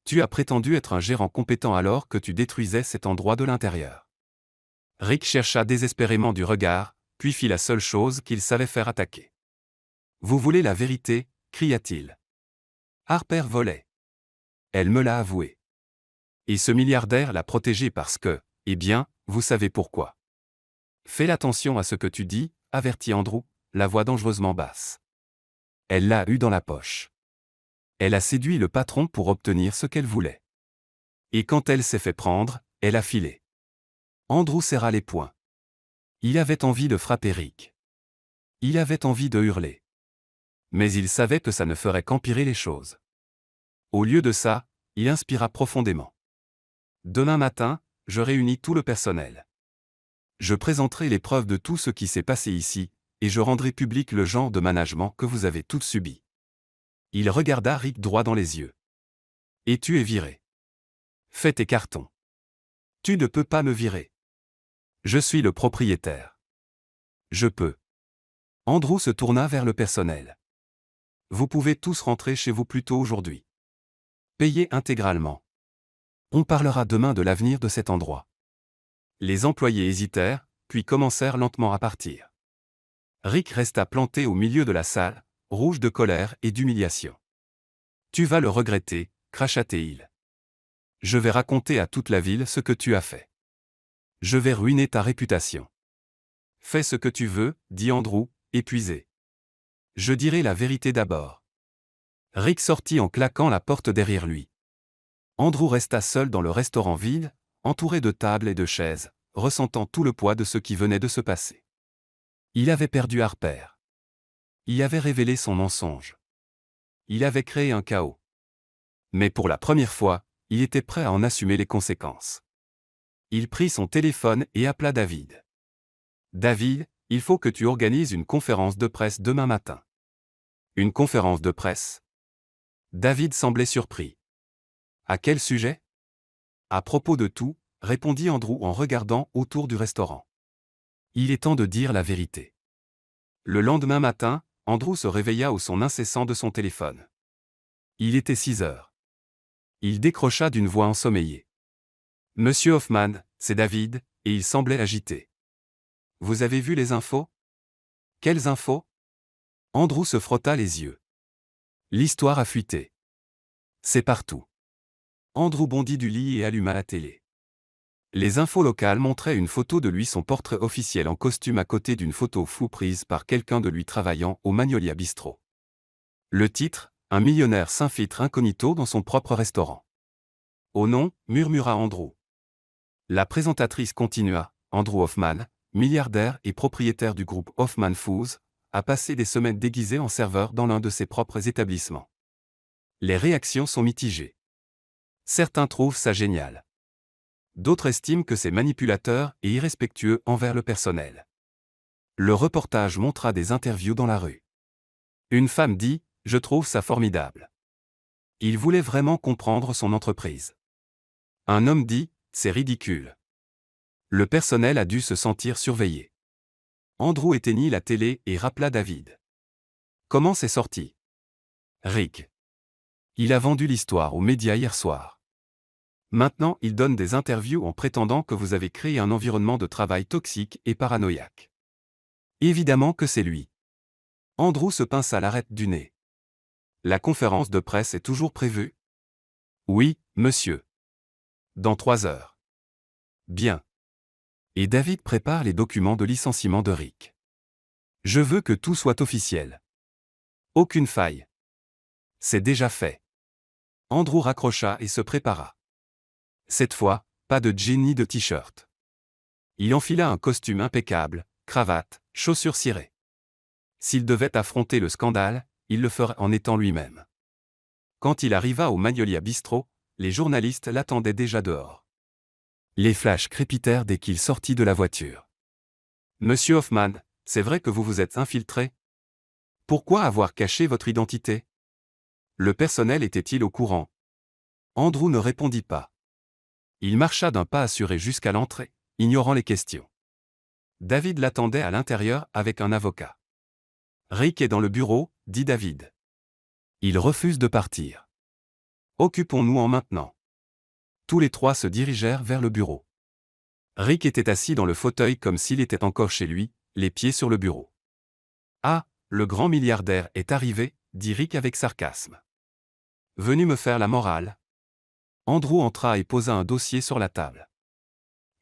Tu as prétendu être un gérant compétent alors que tu détruisais cet endroit de l'intérieur. Rick chercha désespérément du regard, puis fit la seule chose qu'il savait faire, attaquer. Vous voulez la vérité, cria-t-il. Harper volait. Elle me l'a avoué. Et ce milliardaire l'a protégée parce que, eh bien, vous savez pourquoi. Fais attention à ce que tu dis, avertit Andrew, la voix dangereusement basse. Elle l'a eu dans la poche. Elle a séduit le patron pour obtenir ce qu'elle voulait. Et quand elle s'est fait prendre, elle a filé. Andrew serra les poings. Il avait envie de frapper Rick. Il avait envie de hurler. Mais il savait que ça ne ferait qu'empirer les choses. Au lieu de ça, il inspira profondément. Demain matin, je réunis tout le personnel. Je présenterai les preuves de tout ce qui s'est passé ici, et je rendrai public le genre de management que vous avez toutes subi. Il regarda Rick droit dans les yeux. Et tu es viré. Fais tes cartons. Tu ne peux pas me virer. Je suis le propriétaire. Je peux. Andrew se tourna vers le personnel. Vous pouvez tous rentrer chez vous plus tôt aujourd'hui. Payez intégralement. On parlera demain de l'avenir de cet endroit. Les employés hésitèrent, puis commencèrent lentement à partir. Rick resta planté au milieu de la salle, rouge de colère et d'humiliation. Tu vas le regretter, cracha-t-il. Je vais raconter à toute la ville ce que tu as fait. Je vais ruiner ta réputation. Fais ce que tu veux, dit Andrew, épuisé. Je dirai la vérité d'abord. Rick sortit en claquant la porte derrière lui. Andrew resta seul dans le restaurant vide, entouré de tables et de chaises, ressentant tout le poids de ce qui venait de se passer. Il avait perdu Harper. Il avait révélé son mensonge. Il avait créé un chaos. Mais pour la première fois, il était prêt à en assumer les conséquences. Il prit son téléphone et appela David. David, il faut que tu organises une conférence de presse demain matin. Une conférence de presse? David semblait surpris. À quel sujet? À propos de tout, répondit Andrew en regardant autour du restaurant. Il est temps de dire la vérité. Le lendemain matin, Andrew se réveilla au son incessant de son téléphone. Il était 6 heures. Il décrocha d'une voix ensommeillée. Monsieur Hoffman, c'est David, et il semblait agité. Vous avez vu les infos? Quelles infos? Andrew se frotta les yeux. L'histoire a fuité. C'est partout. Andrew bondit du lit et alluma la télé. Les infos locales montraient une photo de lui, son portrait officiel en costume à côté d'une photo floue prise par quelqu'un de lui travaillant au Magnolia Bistro. Le titre, un millionnaire s'infiltre incognito dans son propre restaurant. Oh non, murmura Andrew. La présentatrice continua, Andrew Hoffman, milliardaire et propriétaire du groupe Hoffman Foods, a passé des semaines déguisé en serveur dans l'un de ses propres établissements. Les réactions sont mitigées. Certains trouvent ça génial. D'autres estiment que c'est manipulateur et irrespectueux envers le personnel. Le reportage montra des interviews dans la rue. Une femme dit « Je trouve ça formidable. Il voulait vraiment comprendre son entreprise. » Un homme dit « C'est ridicule. » Le personnel a dû se sentir surveillé. Andrew éteignit la télé et rappela David. Comment c'est sorti? Rick. Il a vendu l'histoire aux médias hier soir. Maintenant, il donne des interviews en prétendant que vous avez créé un environnement de travail toxique et paranoïaque. Évidemment que c'est lui. Andrew se pinça l'arête du nez. La conférence de presse est toujours prévue? Oui, monsieur. Dans 3 heures. Bien. Et David prépare les documents de licenciement de Rick. Je veux que tout soit officiel. Aucune faille. C'est déjà fait. Andrew raccrocha et se prépara. Cette fois, pas de jean ni de t-shirt. Il enfila un costume impeccable, cravate, chaussures cirées. S'il devait affronter le scandale, il le ferait en étant lui-même. Quand il arriva au Magnolia Bistro, les journalistes l'attendaient déjà dehors. Les flashs crépitèrent dès qu'il sortit de la voiture. Monsieur Hoffman, c'est vrai que vous vous êtes infiltré? Pourquoi avoir caché votre identité? Le personnel était-il au courant? Andrew ne répondit pas. Il marcha d'un pas assuré jusqu'à l'entrée, ignorant les questions. David l'attendait à l'intérieur avec un avocat. Rick est dans le bureau, dit David. Il refuse de partir. Occupons-nous-en maintenant. Tous les trois se dirigèrent vers le bureau. Rick était assis dans le fauteuil comme s'il était encore chez lui, les pieds sur le bureau. Ah, le grand milliardaire est arrivé, dit Rick avec sarcasme. Venu me faire la morale. Andrew entra et posa un dossier sur la table.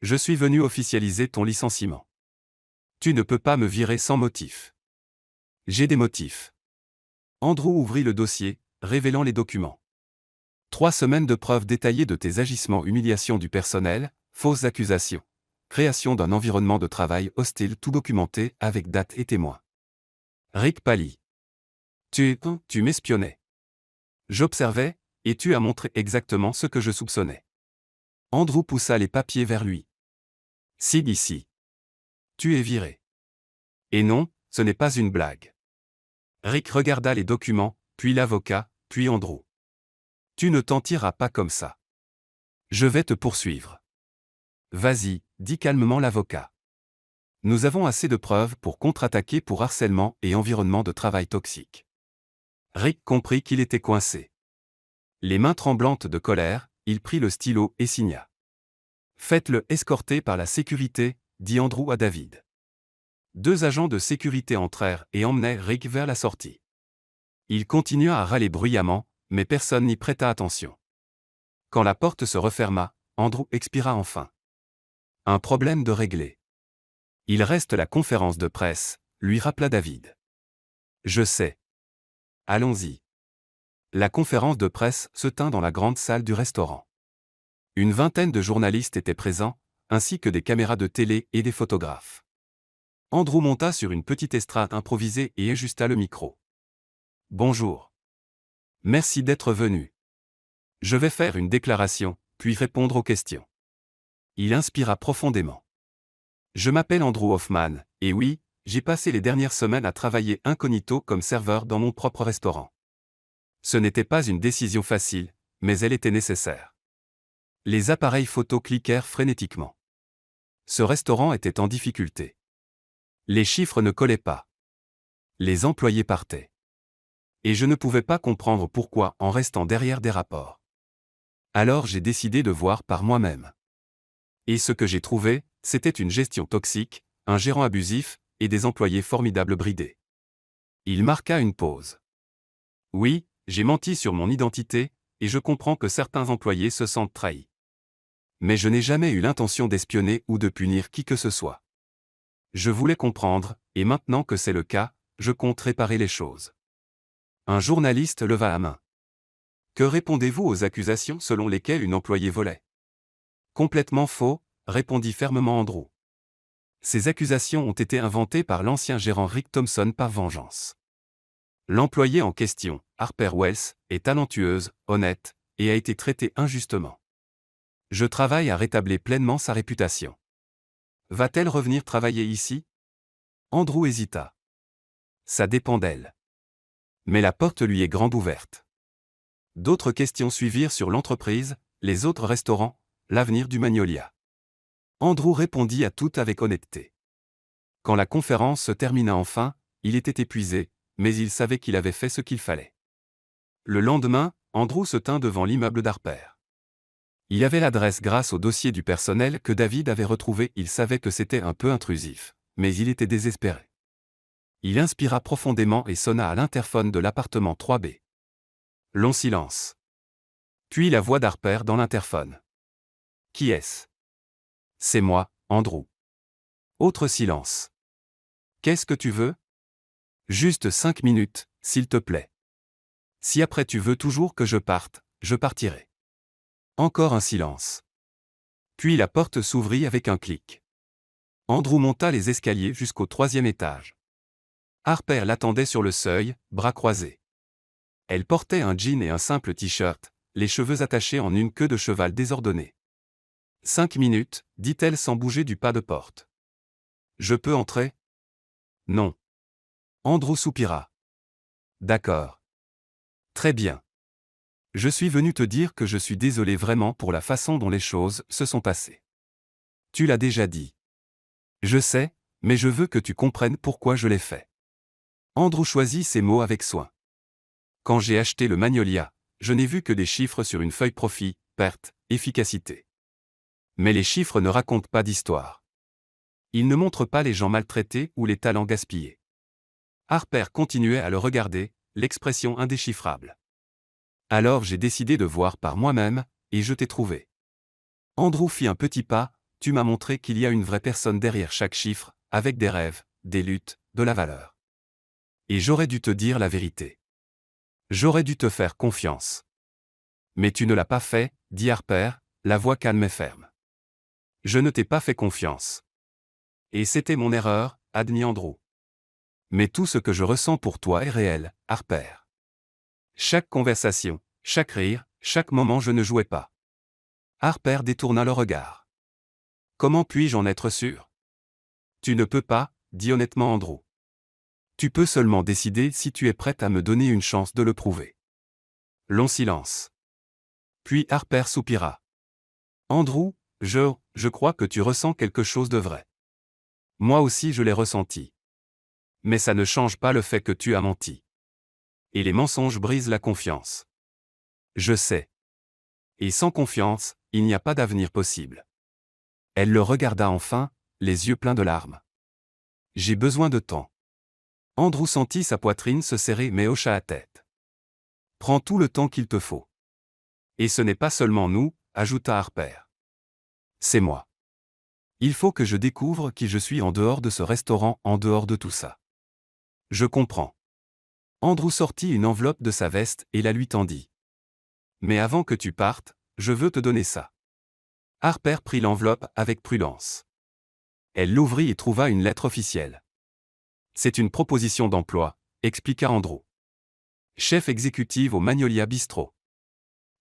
Je suis venu officialiser ton licenciement. Tu ne peux pas me virer sans motif. J'ai des motifs. Andrew ouvrit le dossier, révélant les documents. 3 semaines de preuves détaillées de tes agissements, humiliation du personnel, fausses accusations, création d'un environnement de travail hostile, tout documenté avec date et témoins. Rick pâlit. Tu m'espionnais. J'observais, et tu as montré exactement ce que je soupçonnais. Andrew poussa les papiers vers lui. Signe ici. Tu es viré. Et non, ce n'est pas une blague. Rick regarda les documents, puis l'avocat, puis Andrew. Tu ne t'en tireras pas comme ça. Je vais te poursuivre. Vas-y, dit calmement l'avocat. Nous avons assez de preuves pour contre-attaquer pour harcèlement et environnement de travail toxique. Rick comprit qu'il était coincé. Les mains tremblantes de colère, il prit le stylo et signa. Faites-le escorter par la sécurité, dit Andrew à David. 2 agents de sécurité entrèrent et emmenèrent Rick vers la sortie. Il continua à râler bruyamment, mais personne n'y prêta attention. Quand la porte se referma, Andrew expira enfin. Un problème de régler. Il reste la conférence de presse, lui rappela David. Je sais. Allons-y. La conférence de presse se tint dans la grande salle du restaurant. Une vingtaine de journalistes étaient présents, ainsi que des caméras de télé et des photographes. Andrew monta sur une petite estrade improvisée et ajusta le micro. Bonjour. Merci d'être venu. Je vais faire une déclaration, puis répondre aux questions. Il inspira profondément. Je m'appelle Andrew Hoffman, et oui, j'ai passé les dernières semaines à travailler incognito comme serveur dans mon propre restaurant. Ce n'était pas une décision facile, mais elle était nécessaire. Les appareils photo cliquèrent frénétiquement. Ce restaurant était en difficulté. Les chiffres ne collaient pas. Les employés partaient. Et je ne pouvais pas comprendre pourquoi en restant derrière des rapports. Alors j'ai décidé de voir par moi-même. Et ce que j'ai trouvé, c'était une gestion toxique, un gérant abusif, et des employés formidables bridés. Il marqua une pause. Oui, j'ai menti sur mon identité, et je comprends que certains employés se sentent trahis. Mais je n'ai jamais eu l'intention d'espionner ou de punir qui que ce soit. Je voulais comprendre, et maintenant que c'est le cas, je compte réparer les choses. Un journaliste leva la main. Que répondez-vous aux accusations selon lesquelles une employée volait? Complètement faux, répondit fermement Andrew. Ces accusations ont été inventées par l'ancien gérant Rick Thompson par vengeance. L'employée en question, Harper Wells, est talentueuse, honnête, et a été traitée injustement. Je travaille à rétablir pleinement sa réputation. Va-t-elle revenir travailler ici? Andrew hésita. Ça dépend d'elle. Mais la porte lui est grande ouverte. D'autres questions suivirent sur l'entreprise, les autres restaurants, l'avenir du Magnolia. Andrew répondit à toutes avec honnêteté. Quand la conférence se termina enfin, il était épuisé, mais il savait qu'il avait fait ce qu'il fallait. Le lendemain, Andrew se tint devant l'immeuble d'Harper. Il avait l'adresse grâce au dossier du personnel que David avait retrouvé. Il savait que c'était un peu intrusif, mais il était désespéré. Il inspira profondément et sonna à l'interphone de l'appartement 3B. Long silence. Puis la voix d'Harper dans l'interphone. Qui est-ce? C'est moi, Andrew. Autre silence. Qu'est-ce que tu veux? Juste 5 minutes, s'il te plaît. Si après tu veux toujours que je parte, je partirai. Encore un silence. Puis la porte s'ouvrit avec un clic. Andrew monta les escaliers jusqu'au 3e étage. Harper l'attendait sur le seuil, bras croisés. Elle portait un jean et un simple t-shirt, les cheveux attachés en une queue de cheval désordonnée. 5 minutes, dit-elle sans bouger du pas de porte. Je peux entrer? Non. Andrew soupira. D'accord. Très bien. Je suis venu te dire que je suis désolé vraiment pour la façon dont les choses se sont passées. Tu l'as déjà dit. Je sais, mais je veux que tu comprennes pourquoi je l'ai fait. Andrew choisit ses mots avec soin. Quand j'ai acheté le Magnolia, je n'ai vu que des chiffres sur une feuille profit, perte, efficacité. Mais les chiffres ne racontent pas d'histoire. Ils ne montrent pas les gens maltraités ou les talents gaspillés. Harper continuait à le regarder, l'expression indéchiffrable. Alors j'ai décidé de voir par moi-même, et je t'ai trouvé. Andrew fit un petit pas, tu m'as montré qu'il y a une vraie personne derrière chaque chiffre, avec des rêves, des luttes, de la valeur. Et j'aurais dû te dire la vérité. J'aurais dû te faire confiance. Mais tu ne l'as pas fait, dit Harper, la voix calme et ferme. Je ne t'ai pas fait confiance. Et c'était mon erreur, admit Andrew. Mais tout ce que je ressens pour toi est réel, Harper. Chaque conversation, chaque rire, chaque moment je ne jouais pas. Harper détourna le regard. Comment puis-je en être sûr? Tu ne peux pas, dit honnêtement Andrew. Tu peux seulement décider si tu es prête à me donner une chance de le prouver. Long silence. Puis Harper soupira. Andrew, je crois que tu ressens quelque chose de vrai. Moi aussi je l'ai ressenti. Mais ça ne change pas le fait que tu as menti. Et les mensonges brisent la confiance. Je sais. Et sans confiance, il n'y a pas d'avenir possible. Elle le regarda enfin, les yeux pleins de larmes. J'ai besoin de temps. Andrew sentit sa poitrine se serrer mais hocha la tête. Prends tout le temps qu'il te faut. Et ce n'est pas seulement nous, ajouta Harper. C'est moi. Il faut que je découvre qui je suis en dehors de ce restaurant, en dehors de tout ça. Je comprends. Andrew sortit une enveloppe de sa veste et la lui tendit. Mais avant que tu partes, je veux te donner ça. Harper prit l'enveloppe avec prudence. Elle l'ouvrit et trouva une lettre officielle. C'est une proposition d'emploi, expliqua Andrew. Chef exécutive au Magnolia Bistro.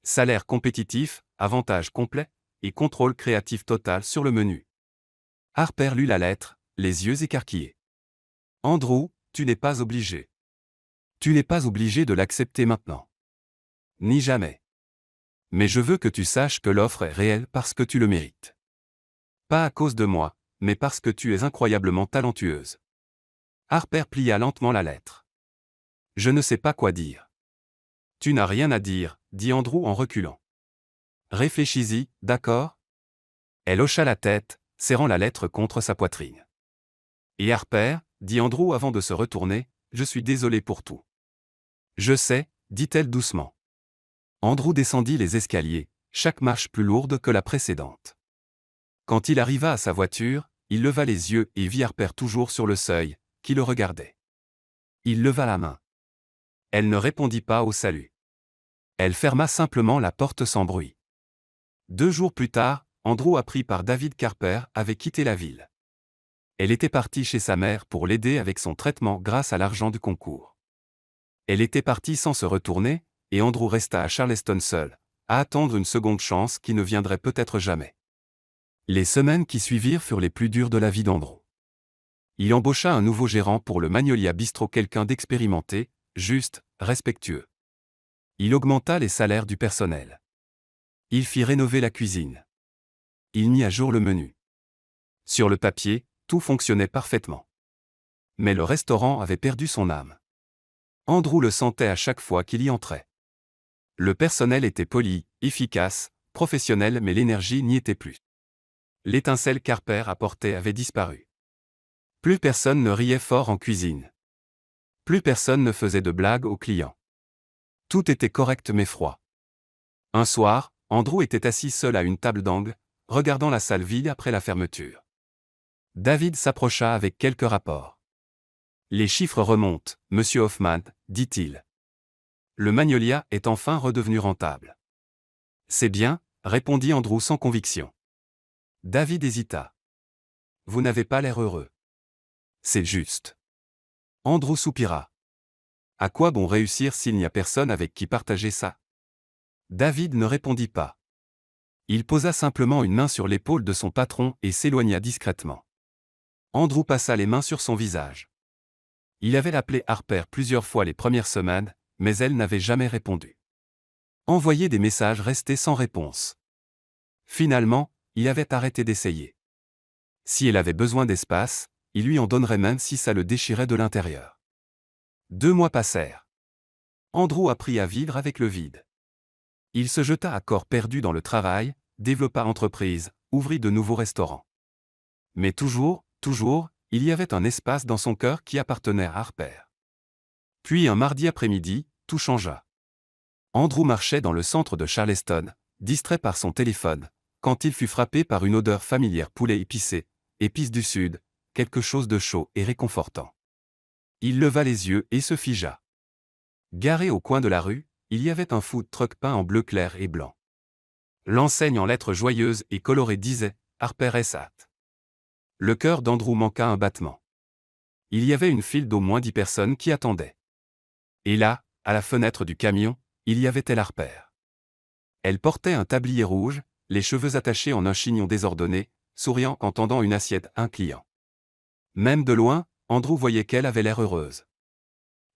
Salaire compétitif, avantages complets, et contrôle créatif total sur le menu. Harper lut la lettre, les yeux écarquillés. Andrew, tu n'es pas obligé. Tu n'es pas obligé de l'accepter maintenant. Ni jamais. Mais je veux que tu saches que l'offre est réelle parce que tu le mérites. Pas à cause de moi, mais parce que tu es incroyablement talentueuse. Harper plia lentement la lettre. Je ne sais pas quoi dire. Tu n'as rien à dire, dit Andrew en reculant. Réfléchis-y, d'accord? Elle hocha la tête, serrant la lettre contre sa poitrine. Et Harper, dit Andrew avant de se retourner, je suis désolé pour tout. Je sais, dit-elle doucement. Andrew descendit les escaliers, chaque marche plus lourde que la précédente. Quand il arriva à sa voiture, il leva les yeux et vit Harper toujours sur le seuil, qui le regardait. Il leva la main. Elle ne répondit pas au salut. Elle ferma simplement la porte sans bruit. 2 jours plus tard, Andrew apprit par David qu'Harper avait quitté la ville. Elle était partie chez sa mère pour l'aider avec son traitement grâce à l'argent du concours. Elle était partie sans se retourner, et Andrew resta à Charleston seul, à attendre une seconde chance qui ne viendrait peut-être jamais. Les semaines qui suivirent furent les plus dures de la vie d'Andrew. Il embaucha un nouveau gérant pour le Magnolia Bistro, quelqu'un d'expérimenté, juste, respectueux. Il augmenta les salaires du personnel. Il fit rénover la cuisine. Il mit à jour le menu. Sur le papier, tout fonctionnait parfaitement. Mais le restaurant avait perdu son âme. Andrew le sentait à chaque fois qu'il y entrait. Le personnel était poli, efficace, professionnel, mais l'énergie n'y était plus. L'étincelle qu'Harper apportait avait disparu. Plus personne ne riait fort en cuisine. Plus personne ne faisait de blagues aux clients. Tout était correct mais froid. Un soir, Andrew était assis seul à une table d'angle, regardant la salle vide après la fermeture. David s'approcha avec quelques rapports. Les chiffres remontent, Monsieur Hoffman, dit-il. Le Magnolia est enfin redevenu rentable. C'est bien, répondit Andrew sans conviction. David hésita. Vous n'avez pas l'air heureux. C'est juste. Andrew soupira. À quoi bon réussir s'il n'y a personne avec qui partager ça? David ne répondit pas. Il posa simplement une main sur l'épaule de son patron et s'éloigna discrètement. Andrew passa les mains sur son visage. Il avait appelé Harper plusieurs fois les premières semaines, mais elle n'avait jamais répondu. Envoyer des messages restait sans réponse. Finalement, il avait arrêté d'essayer. Si elle avait besoin d'espace, il lui en donnerait même si ça le déchirait de l'intérieur. 2 mois passèrent. Andrew apprit à vivre avec le vide. Il se jeta à corps perdu dans le travail, développa entreprise, ouvrit de nouveaux restaurants. Mais toujours, il y avait un espace dans son cœur qui appartenait à Harper. Puis un mardi après-midi, tout changea. Andrew marchait dans le centre de Charleston, distrait par son téléphone, quand il fut frappé par une odeur familière poulet épicé, épices du Sud, quelque chose de chaud et réconfortant. Il leva les yeux et se figea. Garé au coin de la rue, il y avait un food truck peint en bleu clair et blanc. L'enseigne en lettres joyeuses et colorées disait « Harper S.A.T. ». Le cœur d'Andrew manqua un battement. Il y avait une file d'au moins 10 personnes qui attendaient. Et là, à la fenêtre du camion, il y avait elle Harper. Elle portait un tablier rouge, les cheveux attachés en un chignon désordonné, souriant en tendant une assiette à un client. Même de loin, Andrew voyait qu'elle avait l'air heureuse.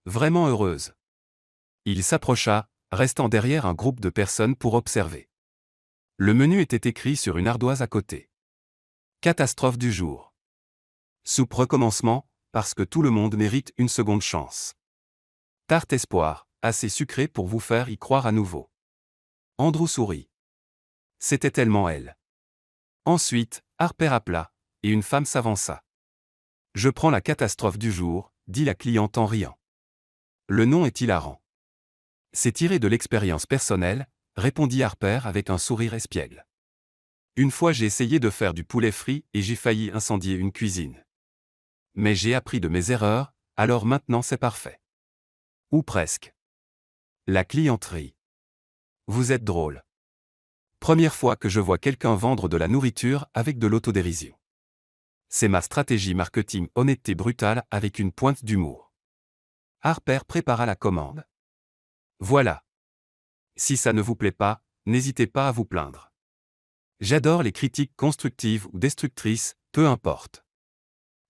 Vraiment heureuse. Il s'approcha, restant derrière un groupe de personnes pour observer. Le menu était écrit sur une ardoise à côté. Catastrophe du jour. Soupe recommencement, parce que tout le monde mérite une seconde chance. Tarte espoir, assez sucrée pour vous faire y croire à nouveau. Andrew sourit. C'était tellement elle. Ensuite, Harper appela, et une femme s'avança. Je prends la catastrophe du jour, dit la cliente en riant. Le nom est hilarant. C'est tiré de l'expérience personnelle, répondit Harper avec un sourire espiègle. Une fois j'ai essayé de faire du poulet frit et j'ai failli incendier une cuisine. Mais j'ai appris de mes erreurs, alors maintenant c'est parfait. Ou presque. La cliente rit. Vous êtes drôle. Première fois que je vois quelqu'un vendre de la nourriture avec de l'autodérision. C'est ma stratégie marketing honnêteté brutale avec une pointe d'humour. Harper prépara la commande. Voilà. Si ça ne vous plaît pas, n'hésitez pas à vous plaindre. J'adore les critiques constructives ou destructrices, peu importe.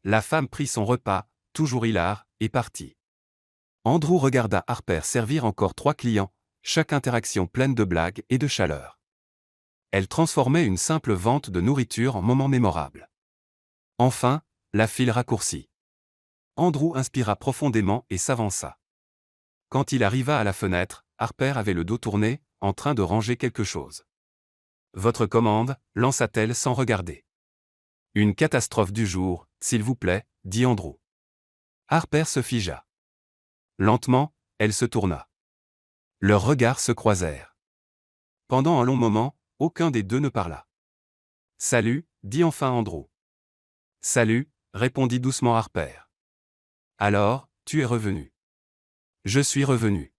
La femme prit son repas, toujours hilar, et partit. Andrew regarda Harper servir encore 3 clients, chaque interaction pleine de blagues et de chaleur. Elle transformait une simple vente de nourriture en moment mémorable. Enfin, la file raccourcie. Andrew inspira profondément et s'avança. Quand il arriva à la fenêtre, Harper avait le dos tourné, en train de ranger quelque chose. « Votre commande » lança-t-elle sans regarder. « Une catastrophe du jour, s'il vous plaît » dit Andrew. Harper se figea. Lentement, elle se tourna. Leurs regards se croisèrent. Pendant un long moment, aucun des deux ne parla. « Salut » dit enfin Andrew. « Salut » répondit doucement Harper. « Alors, tu es revenu. »« Je suis revenu. »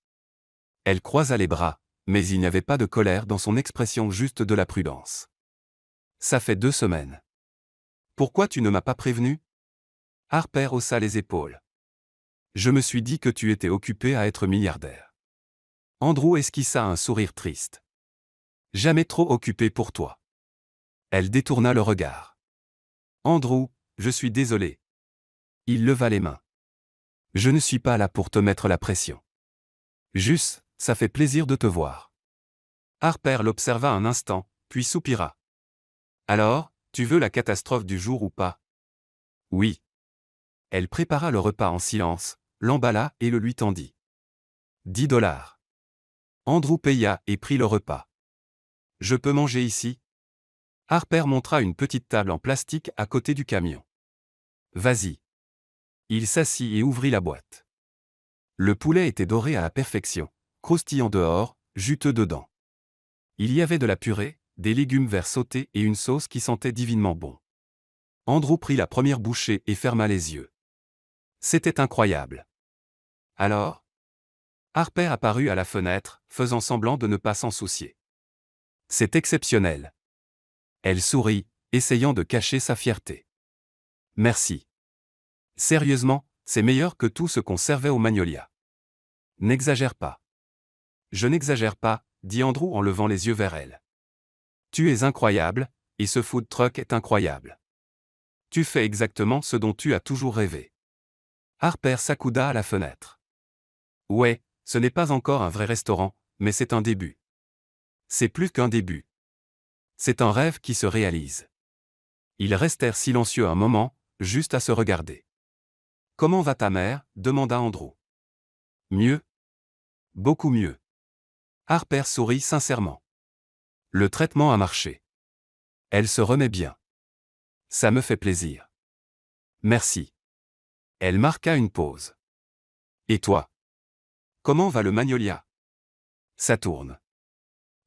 Elle croisa les bras, mais il n'y avait pas de colère dans son expression, juste de la prudence. « Ça fait 2 semaines. »« Pourquoi tu ne m'as pas prévenu ?» Harper haussa les épaules. « Je me suis dit que tu étais occupé à être milliardaire. » Andrew esquissa un sourire triste. « Jamais trop occupé pour toi. » Elle détourna le regard. « Andrew, je suis désolé. » Il leva les mains. « Je ne suis pas là pour te mettre la pression. Juste, ça fait plaisir de te voir. » Harper l'observa un instant, puis soupira. « Alors, tu veux la catastrophe du jour ou pas ? » Oui. Elle prépara le repas en silence, l'emballa et le lui tendit. 10 $. Andrew paya et prit le repas. « Je peux manger ici ?» Harper montra une petite table en plastique à côté du camion. « Vas-y. » Il s'assit et ouvrit la boîte. Le poulet était doré à la perfection, croustillant dehors, juteux dedans. Il y avait de la purée, des légumes verts sautés et une sauce qui sentait divinement bon. Andrew prit la première bouchée et ferma les yeux. C'était incroyable. Alors ? Harper apparut à la fenêtre, faisant semblant de ne pas s'en soucier. C'est exceptionnel. Elle sourit, essayant de cacher sa fierté. Merci. Sérieusement, c'est meilleur que tout ce qu'on servait au Magnolia. N'exagère pas. Je n'exagère pas, dit Andrew en levant les yeux vers elle. Tu es incroyable, et ce food truck est incroyable. Tu fais exactement ce dont tu as toujours rêvé. Harper s'accouda à la fenêtre. Ouais, ce n'est pas encore un vrai restaurant, mais c'est un début. C'est plus qu'un début. C'est un rêve qui se réalise. Ils restèrent silencieux un moment, juste à se regarder. Comment va ta mère ? Demanda Andrew. Mieux. Beaucoup mieux. Harper sourit sincèrement. Le traitement a marché. Elle se remet bien. Ça me fait plaisir. Merci. Elle marqua une pause. Et toi ? Comment va le Magnolia ? Ça tourne.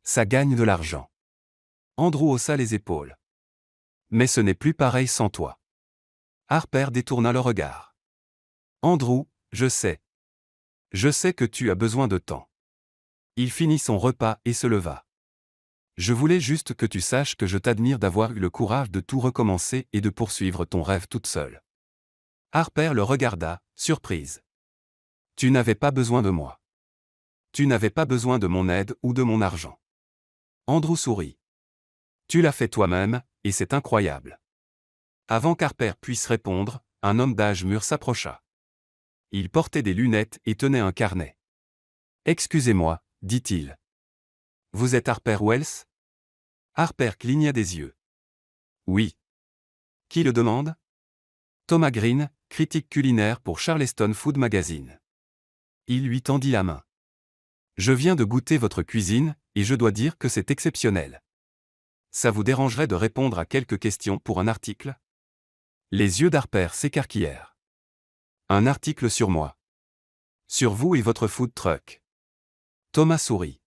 Ça gagne de l'argent. Andrew haussa les épaules. Mais ce n'est plus pareil sans toi. Harper détourna le regard. Andrew, je sais. Je sais que tu as besoin de temps. Il finit son repas et se leva. Je voulais juste que tu saches que je t'admire d'avoir eu le courage de tout recommencer et de poursuivre ton rêve toute seule. Harper le regarda, surprise. Tu n'avais pas besoin de moi. Tu n'avais pas besoin de mon aide ou de mon argent. Andrew sourit. Tu l'as fait toi-même, et c'est incroyable. Avant qu'Harper puisse répondre, un homme d'âge mûr s'approcha. Il portait des lunettes et tenait un carnet. Excusez-moi, dit-il. Vous êtes Harper Wells ? Harper cligna des yeux. Oui. Qui le demande ? Thomas Green, critique culinaire pour Charleston Food Magazine. Il lui tendit la main. Je viens de goûter votre cuisine, et je dois dire que c'est exceptionnel. Ça vous dérangerait de répondre à quelques questions pour un article ? Les yeux d'Harper s'écarquillèrent. Un article sur moi. Sur vous et votre food truck. Thomas sourit.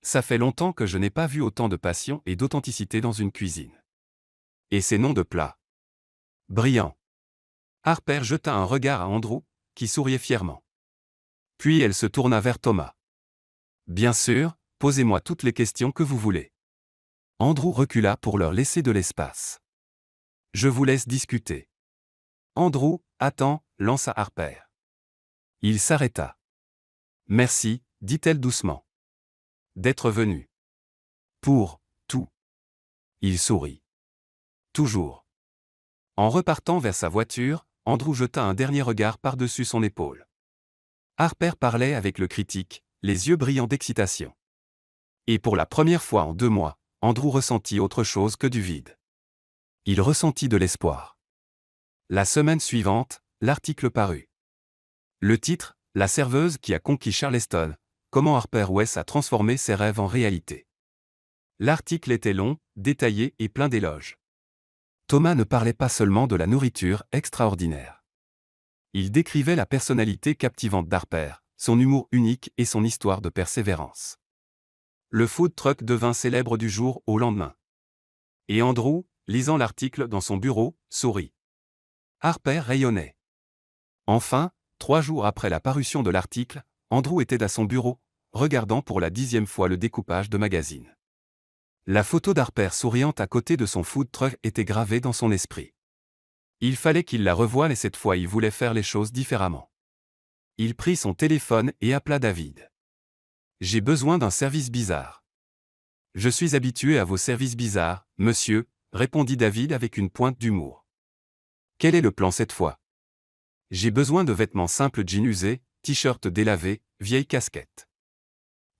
Ça fait longtemps que je n'ai pas vu autant de passion et d'authenticité dans une cuisine. Et ces noms de plats. Brillant. Harper jeta un regard à Andrew, qui souriait fièrement. Puis elle se tourna vers Thomas. Bien sûr, posez-moi toutes les questions que vous voulez. Andrew recula pour leur laisser de l'espace. Je vous laisse discuter. Andrew, attends, lança Harper. Il s'arrêta. Merci, dit-elle doucement. D'être venu. Pour tout. Il sourit. Toujours. En repartant vers sa voiture, Andrew jeta un dernier regard par-dessus son épaule. Harper parlait avec le critique, les yeux brillants d'excitation. Et pour la première fois en 2 mois, Andrew ressentit autre chose que du vide. Il ressentit de l'espoir. La semaine suivante, l'article parut. Le titre, La serveuse qui a conquis Charleston, comment Harper West a transformé ses rêves en réalité. L'article était long, détaillé et plein d'éloges. Thomas ne parlait pas seulement de la nourriture extraordinaire. Il décrivait la personnalité captivante d'Harper, son humour unique et son histoire de persévérance. Le food truck devint célèbre du jour au lendemain. Et Andrew, lisant l'article dans son bureau, sourit. Harper rayonnait. Enfin, 3 jours après la parution de l'article, Andrew était à son bureau, regardant pour la 10e fois le découpage de magazine. La photo d'Harper souriante à côté de son food truck était gravée dans son esprit. Il fallait qu'il la revoie et cette fois il voulait faire les choses différemment. Il prit son téléphone et appela David. « J'ai besoin d'un service bizarre. »« Je suis habitué à vos services bizarres, monsieur, » répondit David avec une pointe d'humour. « Quel est le plan cette fois ? » « J'ai besoin de vêtements simples, jeans usés, t-shirts délavés, vieilles casquettes.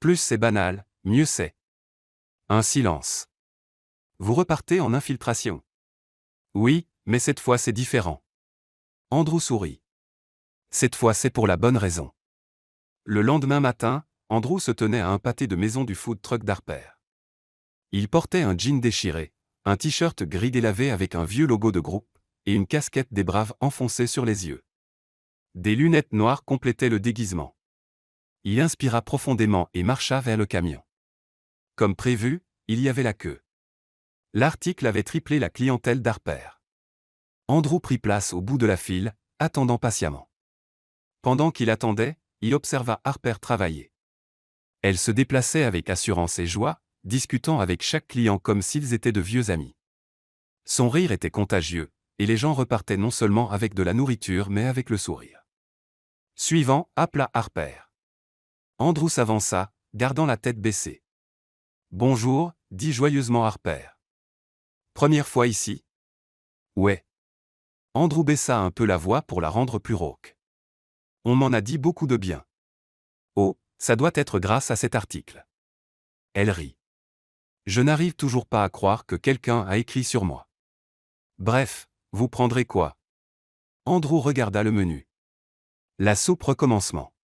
Plus c'est banal, mieux c'est. » Un silence. « Vous repartez en infiltration ? » « Oui, mais cette fois c'est différent. » Andrew sourit. « Cette fois c'est pour la bonne raison. » Le lendemain matin, Andrew se tenait à un pâté de maison du food truck d'Harper. Il portait un jean déchiré, un t-shirt gris délavé avec un vieux logo de groupe, et une casquette des Braves enfoncée sur les yeux. Des lunettes noires complétaient le déguisement. Il inspira profondément et marcha vers le camion. Comme prévu, il y avait la queue. L'article avait triplé la clientèle d'Harper. Andrew prit place au bout de la file, attendant patiemment. Pendant qu'il attendait, il observa Harper travailler. Elle se déplaçait avec assurance et joie, discutant avec chaque client comme s'ils étaient de vieux amis. Son rire était contagieux, et les gens repartaient non seulement avec de la nourriture mais avec le sourire. Suivant, appela Harper. Andrew s'avança, gardant la tête baissée. « Bonjour, » dit joyeusement Harper. « Première fois ici ? » « Ouais. » Andrew baissa un peu la voix pour la rendre plus rauque. « On m'en a dit beaucoup de bien. »« Oh, ça doit être grâce à cet article. » Elle rit. « Je n'arrive toujours pas à croire que quelqu'un a écrit sur moi. »« Bref, vous prendrez quoi ? » Andrew regarda le menu. La soupe recommencement.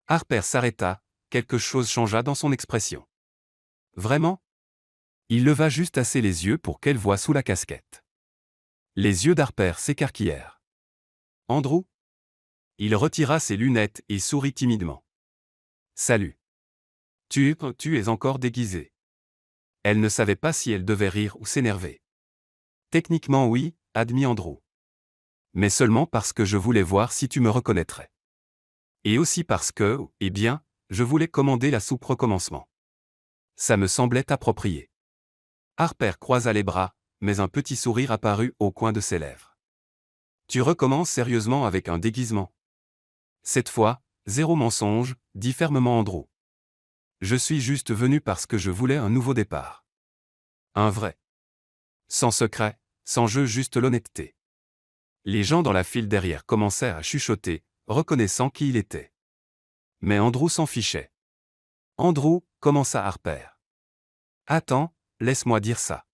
Harper s'arrêta, quelque chose changea dans son expression. Vraiment ? Il leva juste assez les yeux pour qu'elle voie sous la casquette. Les yeux d'Harper s'écarquillèrent. Andrew ? Il retira ses lunettes et sourit timidement. Salut. Tu es encore déguisé. Elle ne savait pas si elle devait rire ou s'énerver. Techniquement oui, admit Andrew. Mais seulement parce que je voulais voir si tu me reconnaîtrais. Et aussi parce que, eh bien, je voulais commander la soupe recommencement. Ça me semblait approprié. Harper croisa les bras, mais un petit sourire apparut au coin de ses lèvres. Tu recommences sérieusement avec un déguisement. Cette fois, zéro mensonge, dit fermement Andrew. Je suis juste venu parce que je voulais un nouveau départ. Un vrai. Sans secret, sans jeu, juste l'honnêteté. Les gens dans la file derrière commencèrent à chuchoter, reconnaissant qui il était. Mais Andrew s'en fichait. Andrew, commença Harper. Attends, laisse-moi dire ça.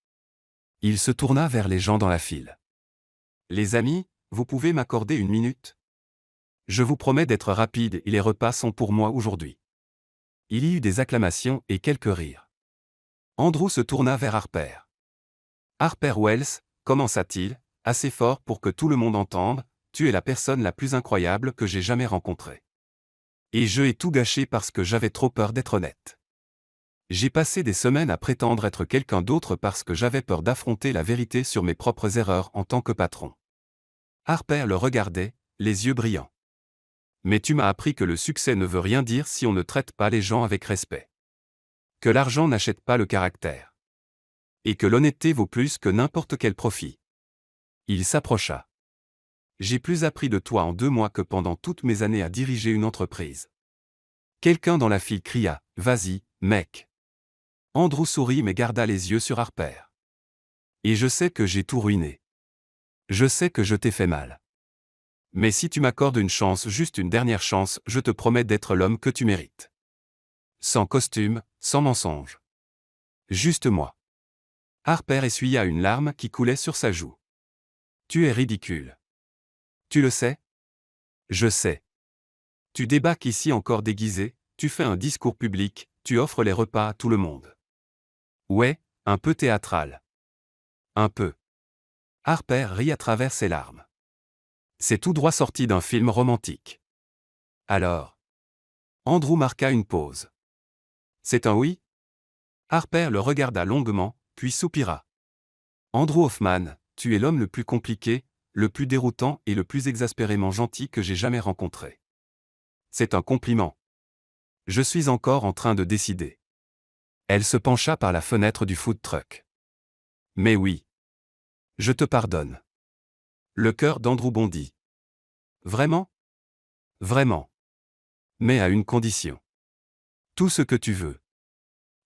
Il se tourna vers les gens dans la file. Les amis, vous pouvez m'accorder une minute ? Je vous promets d'être rapide et les repas sont pour moi aujourd'hui. Il y eut des acclamations et quelques rires. Andrew se tourna vers Harper. Harper Wells, commença-t-il, assez fort pour que tout le monde entende, tu es la personne la plus incroyable que j'ai jamais rencontrée. Et je ai tout gâché parce que j'avais trop peur d'être honnête. J'ai passé des semaines à prétendre être quelqu'un d'autre parce que j'avais peur d'affronter la vérité sur mes propres erreurs en tant que patron. Harper le regardait, les yeux brillants. Mais tu m'as appris que le succès ne veut rien dire si on ne traite pas les gens avec respect. Que l'argent n'achète pas le caractère. Et que l'honnêteté vaut plus que n'importe quel profit. Il s'approcha. J'ai plus appris de toi en 2 mois que pendant toutes mes années à diriger une entreprise. Quelqu'un dans la file cria, vas-y, mec. Andrew sourit mais garda les yeux sur Harper. Et je sais que j'ai tout ruiné. Je sais que je t'ai fait mal. Mais si tu m'accordes une chance, juste une dernière chance, je te promets d'être l'homme que tu mérites. Sans costume, sans mensonge. Juste moi. Harper essuya une larme qui coulait sur sa joue. Tu es ridicule. Tu le sais? Je sais. Tu débarques ici encore déguisé, tu fais un discours public, tu offres les repas à tout le monde. Ouais, un peu théâtral. Un peu. Harper rit à travers ses larmes. C'est tout droit sorti d'un film romantique. Alors? Andrew marqua une pause. C'est un oui? Harper le regarda longuement, puis soupira. Andrew Hoffman, tu es l'homme le plus compliqué, le plus déroutant et le plus exaspérément gentil que j'ai jamais rencontré. C'est un compliment. Je suis encore en train de décider. Elle se pencha par la fenêtre du food truck. Mais oui. Je te pardonne. Le cœur d'Andrew bondit. Vraiment? Vraiment. Mais à une condition. Tout ce que tu veux.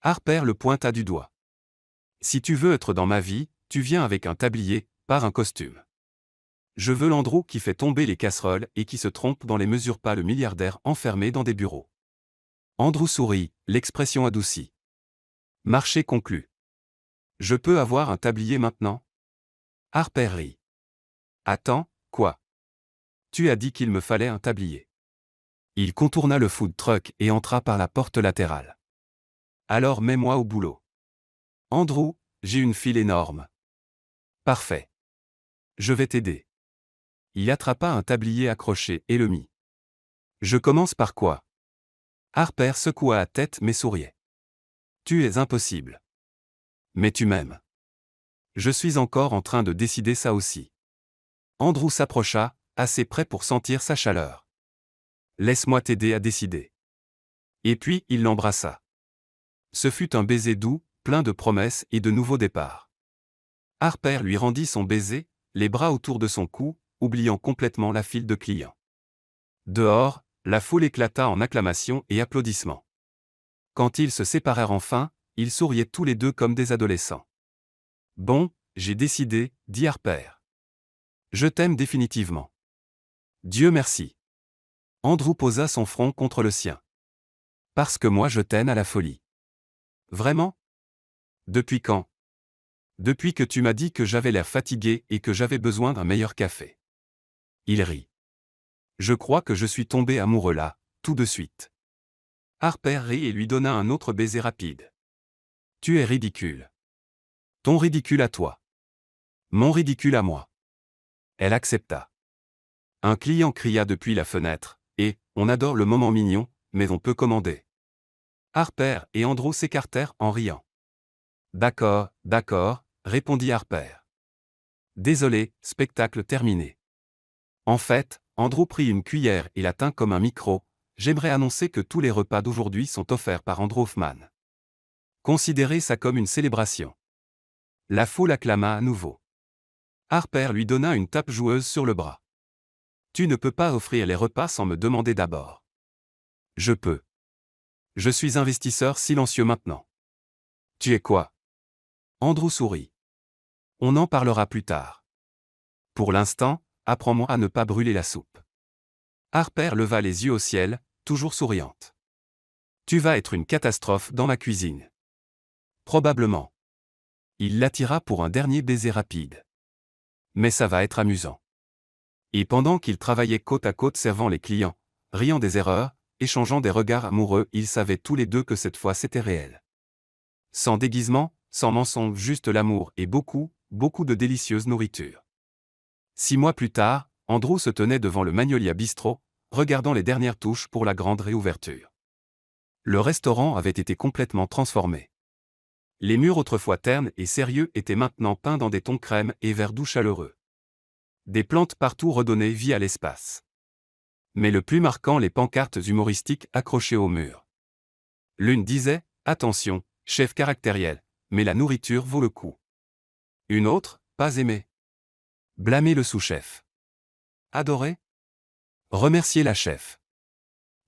Harper le pointa du doigt. Si tu veux être dans ma vie, tu viens avec un tablier, pas un costume. Je veux l'Andrew qui fait tomber les casseroles et qui se trompe dans les mesures, pas le milliardaire enfermé dans des bureaux. Andrew sourit, l'expression adoucie. Marché conclu. Je peux avoir un tablier maintenant? Harper rit. Attends, quoi? Tu as dit qu'il me fallait un tablier. Il contourna le food truck et entra par la porte latérale. Alors mets-moi au boulot. Andrew, j'ai une file énorme. Parfait. Je vais t'aider. Il attrapa un tablier accroché et le mit. Je commence par quoi? Harper secoua la tête mais souriait. Tu es impossible. Mais tu m'aimes. Je suis encore en train de décider ça aussi. Andrew s'approcha, assez près pour sentir sa chaleur. Laisse-moi t'aider à décider. Et puis il l'embrassa. Ce fut un baiser doux, plein de promesses et de nouveaux départs. Harper lui rendit son baiser, les bras autour de son cou, oubliant complètement la file de clients. Dehors, la foule éclata en acclamations et applaudissements. Quand ils se séparèrent enfin, ils souriaient tous les deux comme des adolescents. Bon, j'ai décidé, dit Harper. Je t'aime définitivement. Dieu merci. Andrew posa son front contre le sien. Parce que moi je t'aime à la folie. Vraiment? Depuis quand? Depuis que tu m'as dit que j'avais l'air fatigué et que j'avais besoin d'un meilleur café. Il rit. Je crois que je suis tombé amoureux là, tout de suite. Harper rit et lui donna un autre baiser rapide. Tu es ridicule. Ton ridicule à toi. Mon ridicule à moi. Elle accepta. Un client cria depuis la fenêtre, et, on adore le moment mignon, mais on peut commander. Harper et Andrew s'écartèrent en riant. D'accord, répondit Harper. Désolé, spectacle terminé. En fait, Andrew prit une cuillère et la tint comme un micro. J'aimerais annoncer que tous les repas d'aujourd'hui sont offerts par Andrew Hoffman. Considérez ça comme une célébration. La foule acclama à nouveau. Harper lui donna une tape joueuse sur le bras. Tu ne peux pas offrir les repas sans me demander d'abord. Je peux. Je suis investisseur silencieux maintenant. Tu es quoi? Andrew sourit. On en parlera plus tard. Pour l'instant, apprends-moi à ne pas brûler la soupe. Harper leva les yeux au ciel, toujours souriante. Tu vas être une catastrophe dans ma cuisine. Probablement. Il l'attira pour un dernier baiser rapide. Mais ça va être amusant. Et pendant qu'ils travaillaient côte à côte servant les clients, riant des erreurs, échangeant des regards amoureux, ils savaient tous les deux que cette fois c'était réel. Sans déguisement, sans mensonge, juste l'amour et beaucoup de délicieuse nourriture. 6 mois plus tard, Andrew se tenait devant le Magnolia Bistro, regardant les dernières touches pour la grande réouverture. Le restaurant avait été complètement transformé. Les murs autrefois ternes et sérieux étaient maintenant peints dans des tons crème et vert doux chaleureux. Des plantes partout redonnaient vie à l'espace. Mais le plus marquant, les pancartes humoristiques accrochées au mur. L'une disait « Attention, chef caractériel, mais la nourriture vaut le coup ». Une autre « Pas aimé. Blâmer le sous-chef. Adorer. Remercier la chef. »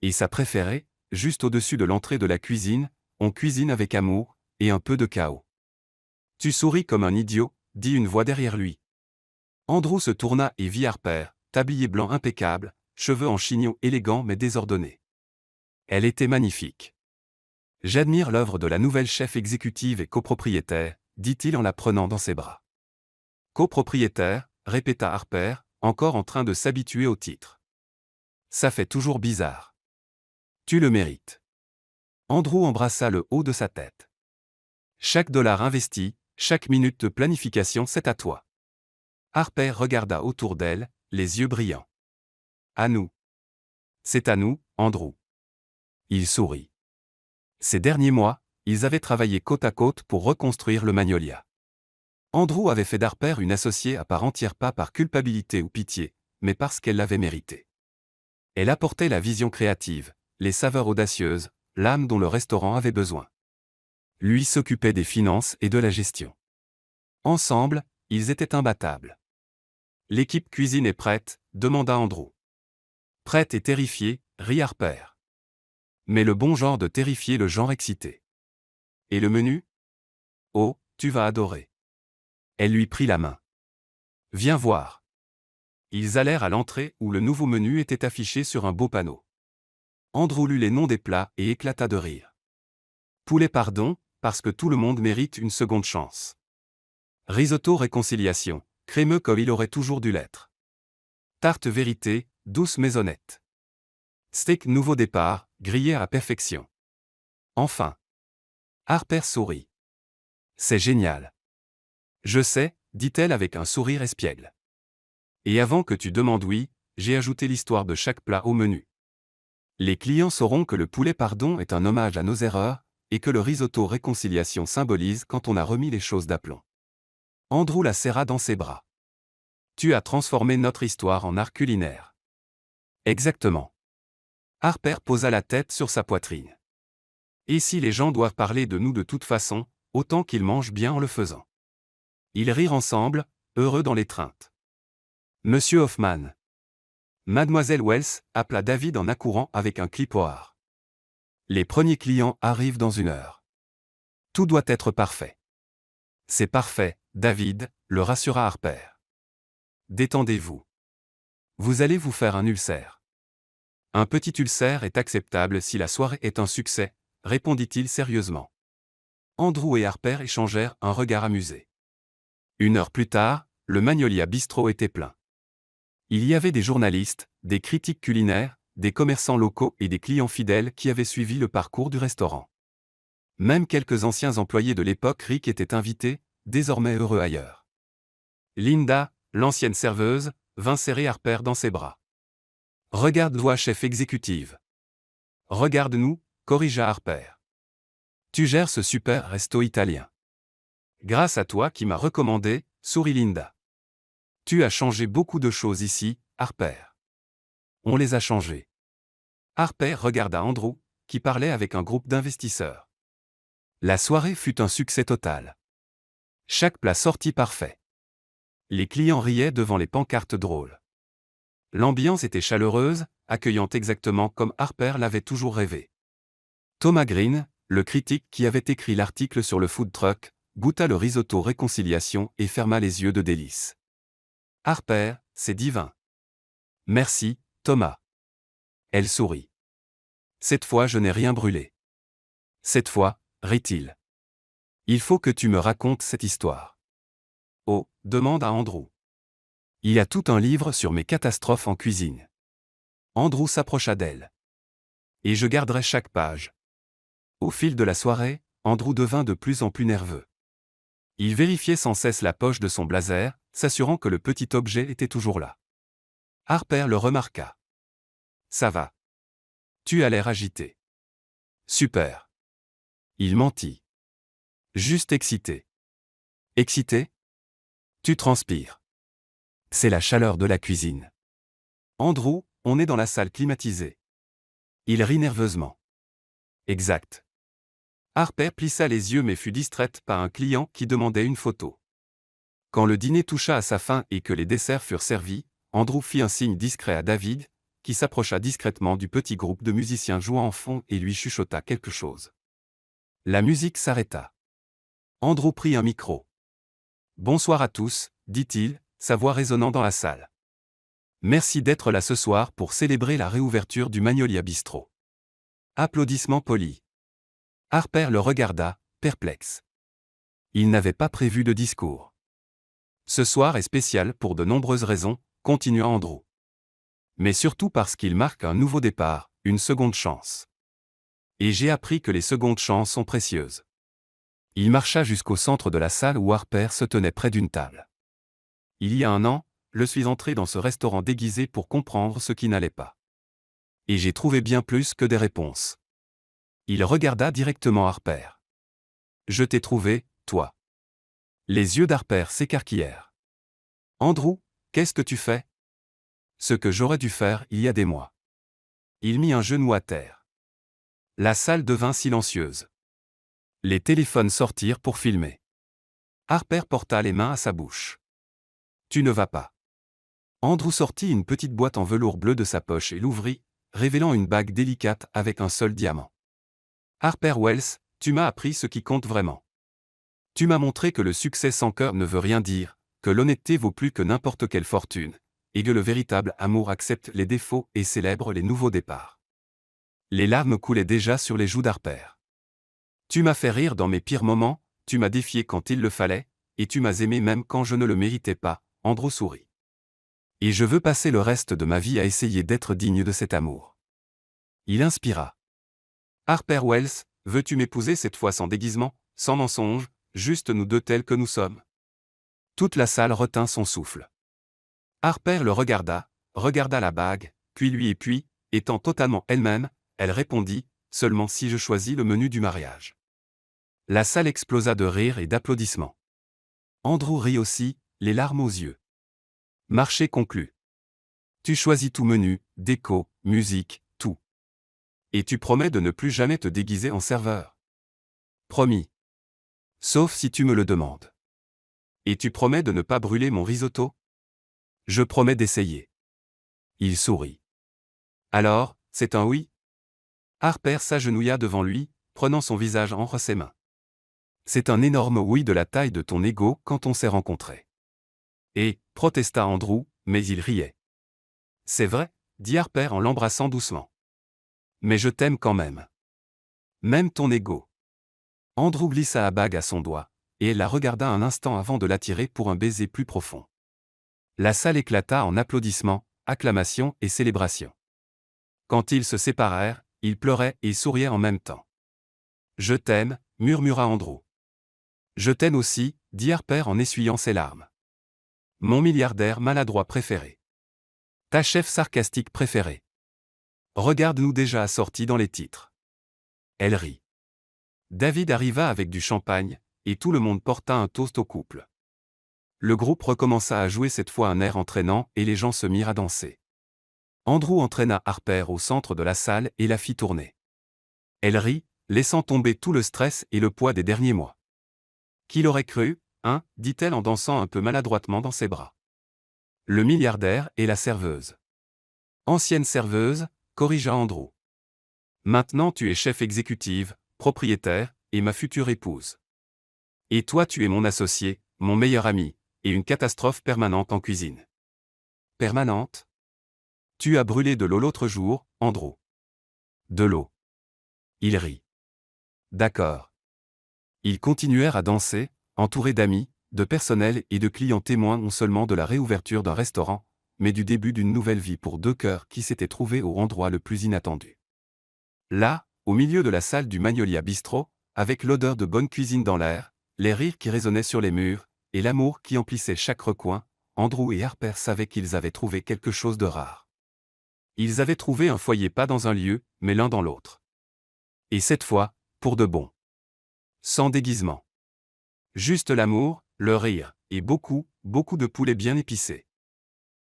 Et sa préférée, juste au-dessus de l'entrée de la cuisine, on cuisine avec amour, et un peu de chaos. Tu souris comme un idiot, dit une voix derrière lui. Andrew se tourna et vit Harper, tablier blanc impeccable, cheveux en chignon élégants mais désordonnés. Elle était magnifique. J'admire l'œuvre de la nouvelle chef exécutive et copropriétaire, dit-il en la prenant dans ses bras. Copropriétaire, répéta Harper, encore en train de s'habituer au titre. Ça fait toujours bizarre. Tu le mérites. Andrew embrassa le haut de sa tête. Chaque dollar investi, chaque minute de planification, c'est à toi. Harper regarda autour d'elle, les yeux brillants. À nous. C'est à nous, Andrew. Il sourit. Ces derniers mois, ils avaient travaillé côte à côte pour reconstruire le Magnolia. Andrew avait fait d'Harper une associée à part entière, pas par culpabilité ou pitié, mais parce qu'elle l'avait mérité. Elle apportait la vision créative, les saveurs audacieuses, l'âme dont le restaurant avait besoin. Lui s'occupait des finances et de la gestion. Ensemble, ils étaient imbattables. L'équipe cuisine est prête, demanda Andrew. Prête et terrifiée, rit Harper. Mais le bon genre de terrifier, le genre excité. Et le menu? Oh, tu vas adorer. Elle lui prit la main. Viens voir. Ils allèrent à l'entrée où le nouveau menu était affiché sur un beau panneau. Andrew lut les noms des plats et éclata de rire. Poulet pardon, parce que tout le monde mérite une seconde chance. Risotto réconciliation, crémeux comme il aurait toujours dû l'être. Tarte vérité, douce maisonnette. Steak nouveau départ, grillé à perfection. Enfin. Harper sourit. C'est génial. Je sais, dit-elle avec un sourire espiègle. Et avant que tu demandes oui, j'ai ajouté l'histoire de chaque plat au menu. Les clients sauront que le poulet pardon est un hommage à nos erreurs, et que le risotto réconciliation symbolise quand on a remis les choses d'aplomb. Andrew la serra dans ses bras. Tu as transformé notre histoire en art culinaire. Exactement. Harper posa la tête sur sa poitrine. Et si les gens doivent parler de nous de toute façon, autant qu'ils mangent bien en le faisant. Ils rirent ensemble, heureux dans l'étreinte. Monsieur Hoffman. Mademoiselle Wells, appela David en accourant avec un clipoir. Les premiers clients arrivent dans 1 heure. Tout doit être parfait. C'est parfait, David, le rassura Harper. Détendez-vous. Vous allez vous faire un ulcère. Un petit ulcère est acceptable si la soirée est un succès, répondit-il sérieusement. Andrew et Harper échangèrent un regard amusé. 1 heure plus tard, le Magnolia Bistro était plein. Il y avait des journalistes, des critiques culinaires, des commerçants locaux et des clients fidèles qui avaient suivi le parcours du restaurant. Même quelques anciens employés de l'époque Rick étaient invités, désormais heureux ailleurs. Linda, l'ancienne serveuse, vint serrer Harper dans ses bras. Regarde-toi, chef exécutive. Regarde-nous, corrigea Harper. Tu gères ce super resto italien. Grâce à toi qui m'as recommandé, sourit Linda. Tu as changé beaucoup de choses ici, Harper. On les a changées. Harper regarda Andrew, qui parlait avec un groupe d'investisseurs. La soirée fut un succès total. Chaque plat sortit parfait. Les clients riaient devant les pancartes drôles. L'ambiance était chaleureuse, accueillante exactement comme Harper l'avait toujours rêvé. Thomas Green, le critique qui avait écrit l'article sur le food truck, goûta le risotto réconciliation et ferma les yeux de délice. Harper, c'est divin. Merci, Thomas. Elle sourit. Cette fois je n'ai rien brûlé. Cette fois, rit-il. Il faut que tu me racontes cette histoire. Oh, demanda Andrew. Il y a tout un livre sur mes catastrophes en cuisine. Andrew s'approcha d'elle. Et je garderai chaque page. Au fil de la soirée, Andrew devint de plus en plus nerveux. Il vérifiait sans cesse la poche de son blazer, s'assurant que le petit objet était toujours là. Harper le remarqua. Ça va. Tu as l'air agité. Super. Il mentit. Juste excité. Excité? Tu transpires. C'est la chaleur de la cuisine. Andrew, on est dans la salle climatisée. Il rit nerveusement. Exact. Harper plissa les yeux mais fut distraite par un client qui demandait une photo. Quand le dîner toucha à sa fin et que les desserts furent servis, Andrew fit un signe discret à David, qui s'approcha discrètement du petit groupe de musiciens jouant en fond et lui chuchota quelque chose. La musique s'arrêta. Andrew prit un micro. Bonsoir à tous, dit-il, sa voix résonnant dans la salle. Merci d'être là ce soir pour célébrer la réouverture du Magnolia Bistro. Applaudissements polis. Harper le regarda, perplexe. Il n'avait pas prévu de discours. Ce soir est spécial pour de nombreuses raisons, continua Andrew. Mais surtout parce qu'il marque un nouveau départ, une seconde chance. Et j'ai appris que les secondes chances sont précieuses. Il marcha jusqu'au centre de la salle où Harper se tenait près d'une table. Il y a un an, je suis entré dans ce restaurant déguisé pour comprendre ce qui n'allait pas. Et j'ai trouvé bien plus que des réponses. Il regarda directement Harper. Je t'ai trouvé, toi. Les yeux d'Harper s'écarquillèrent. Andrew, qu'est-ce que tu fais? Ce que j'aurais dû faire il y a des mois. Il mit un genou à terre. La salle devint silencieuse. Les téléphones sortirent pour filmer. Harper porta les mains à sa bouche. Tu ne vas pas. Andrew sortit une petite boîte en velours bleu de sa poche et l'ouvrit, révélant une bague délicate avec un seul diamant. Harper Wells, tu m'as appris ce qui compte vraiment. Tu m'as montré que le succès sans cœur ne veut rien dire, que l'honnêteté vaut plus que n'importe quelle fortune, et que le véritable amour accepte les défauts et célèbre les nouveaux départs. Les larmes coulaient déjà sur les joues d'Harper. Tu m'as fait rire dans mes pires moments, tu m'as défié quand il le fallait, et tu m'as aimé même quand je ne le méritais pas, Andrew sourit. Et je veux passer le reste de ma vie à essayer d'être digne de cet amour. Il inspira. Harper Wells, veux-tu m'épouser cette fois sans déguisement, sans mensonge, juste nous deux tels que nous sommes? Toute la salle retint son souffle. Harper le regarda la bague, puis, étant totalement elle-même, elle répondit, seulement si je choisis le menu du mariage. La salle explosa de rires et d'applaudissements. Andrew rit aussi, les larmes aux yeux. Marché conclu. Tu choisis tout menu, déco, musique, tout. Et tu promets de ne plus jamais te déguiser en serveur. Promis. Sauf si tu me le demandes. Et tu promets de ne pas brûler mon risotto? Je promets d'essayer. Il sourit. Alors, c'est un oui? Harper s'agenouilla devant lui, prenant son visage entre ses mains. C'est un énorme oui de la taille de ton ego quand on s'est rencontrés. Et, protesta Andrew, mais il riait. C'est vrai, dit Harper en l'embrassant doucement. Mais je t'aime quand même. Même ton ego. Andrew glissa la bague à son doigt, et elle la regarda un instant avant de l'attirer pour un baiser plus profond. La salle éclata en applaudissements, acclamations et célébrations. Quand ils se séparèrent, ils pleuraient et souriaient en même temps. Je t'aime, murmura Andrew. Je t'aime aussi, dit Harper en essuyant ses larmes. Mon milliardaire maladroit préféré. Ta chef sarcastique préférée. Regarde-nous déjà assortis dans les titres. Elle rit. David arriva avec du champagne, et tout le monde porta un toast au couple. Le groupe recommença à jouer cette fois un air entraînant et les gens se mirent à danser. Andrew entraîna Harper au centre de la salle et la fit tourner. Elle rit, laissant tomber tout le stress et le poids des derniers mois. Qui l'aurait cru, hein, dit-elle en dansant un peu maladroitement dans ses bras. Le milliardaire et la serveuse. Ancienne serveuse, corrigea Andrew. Maintenant tu es chef exécutive, propriétaire, et ma future épouse. Et toi tu es mon associé, mon meilleur ami, et une catastrophe permanente en cuisine. Permanente? Tu as brûlé de l'eau l'autre jour, Andrew. De l'eau. Il rit. D'accord. Ils continuèrent à danser, entourés d'amis, de personnel et de clients témoins non seulement de la réouverture d'un restaurant, mais du début d'une nouvelle vie pour deux cœurs qui s'étaient trouvés au endroit le plus inattendu. Là, au milieu de la salle du Magnolia Bistro, avec l'odeur de bonne cuisine dans l'air, les rires qui résonnaient sur les murs, et l'amour qui emplissait chaque recoin, Andrew et Harper savaient qu'ils avaient trouvé quelque chose de rare. Ils avaient trouvé un foyer pas dans un lieu, mais l'un dans l'autre. Et cette fois, pour de bon. Sans déguisement. Juste l'amour, le rire, et beaucoup, beaucoup de poulet bien épicé.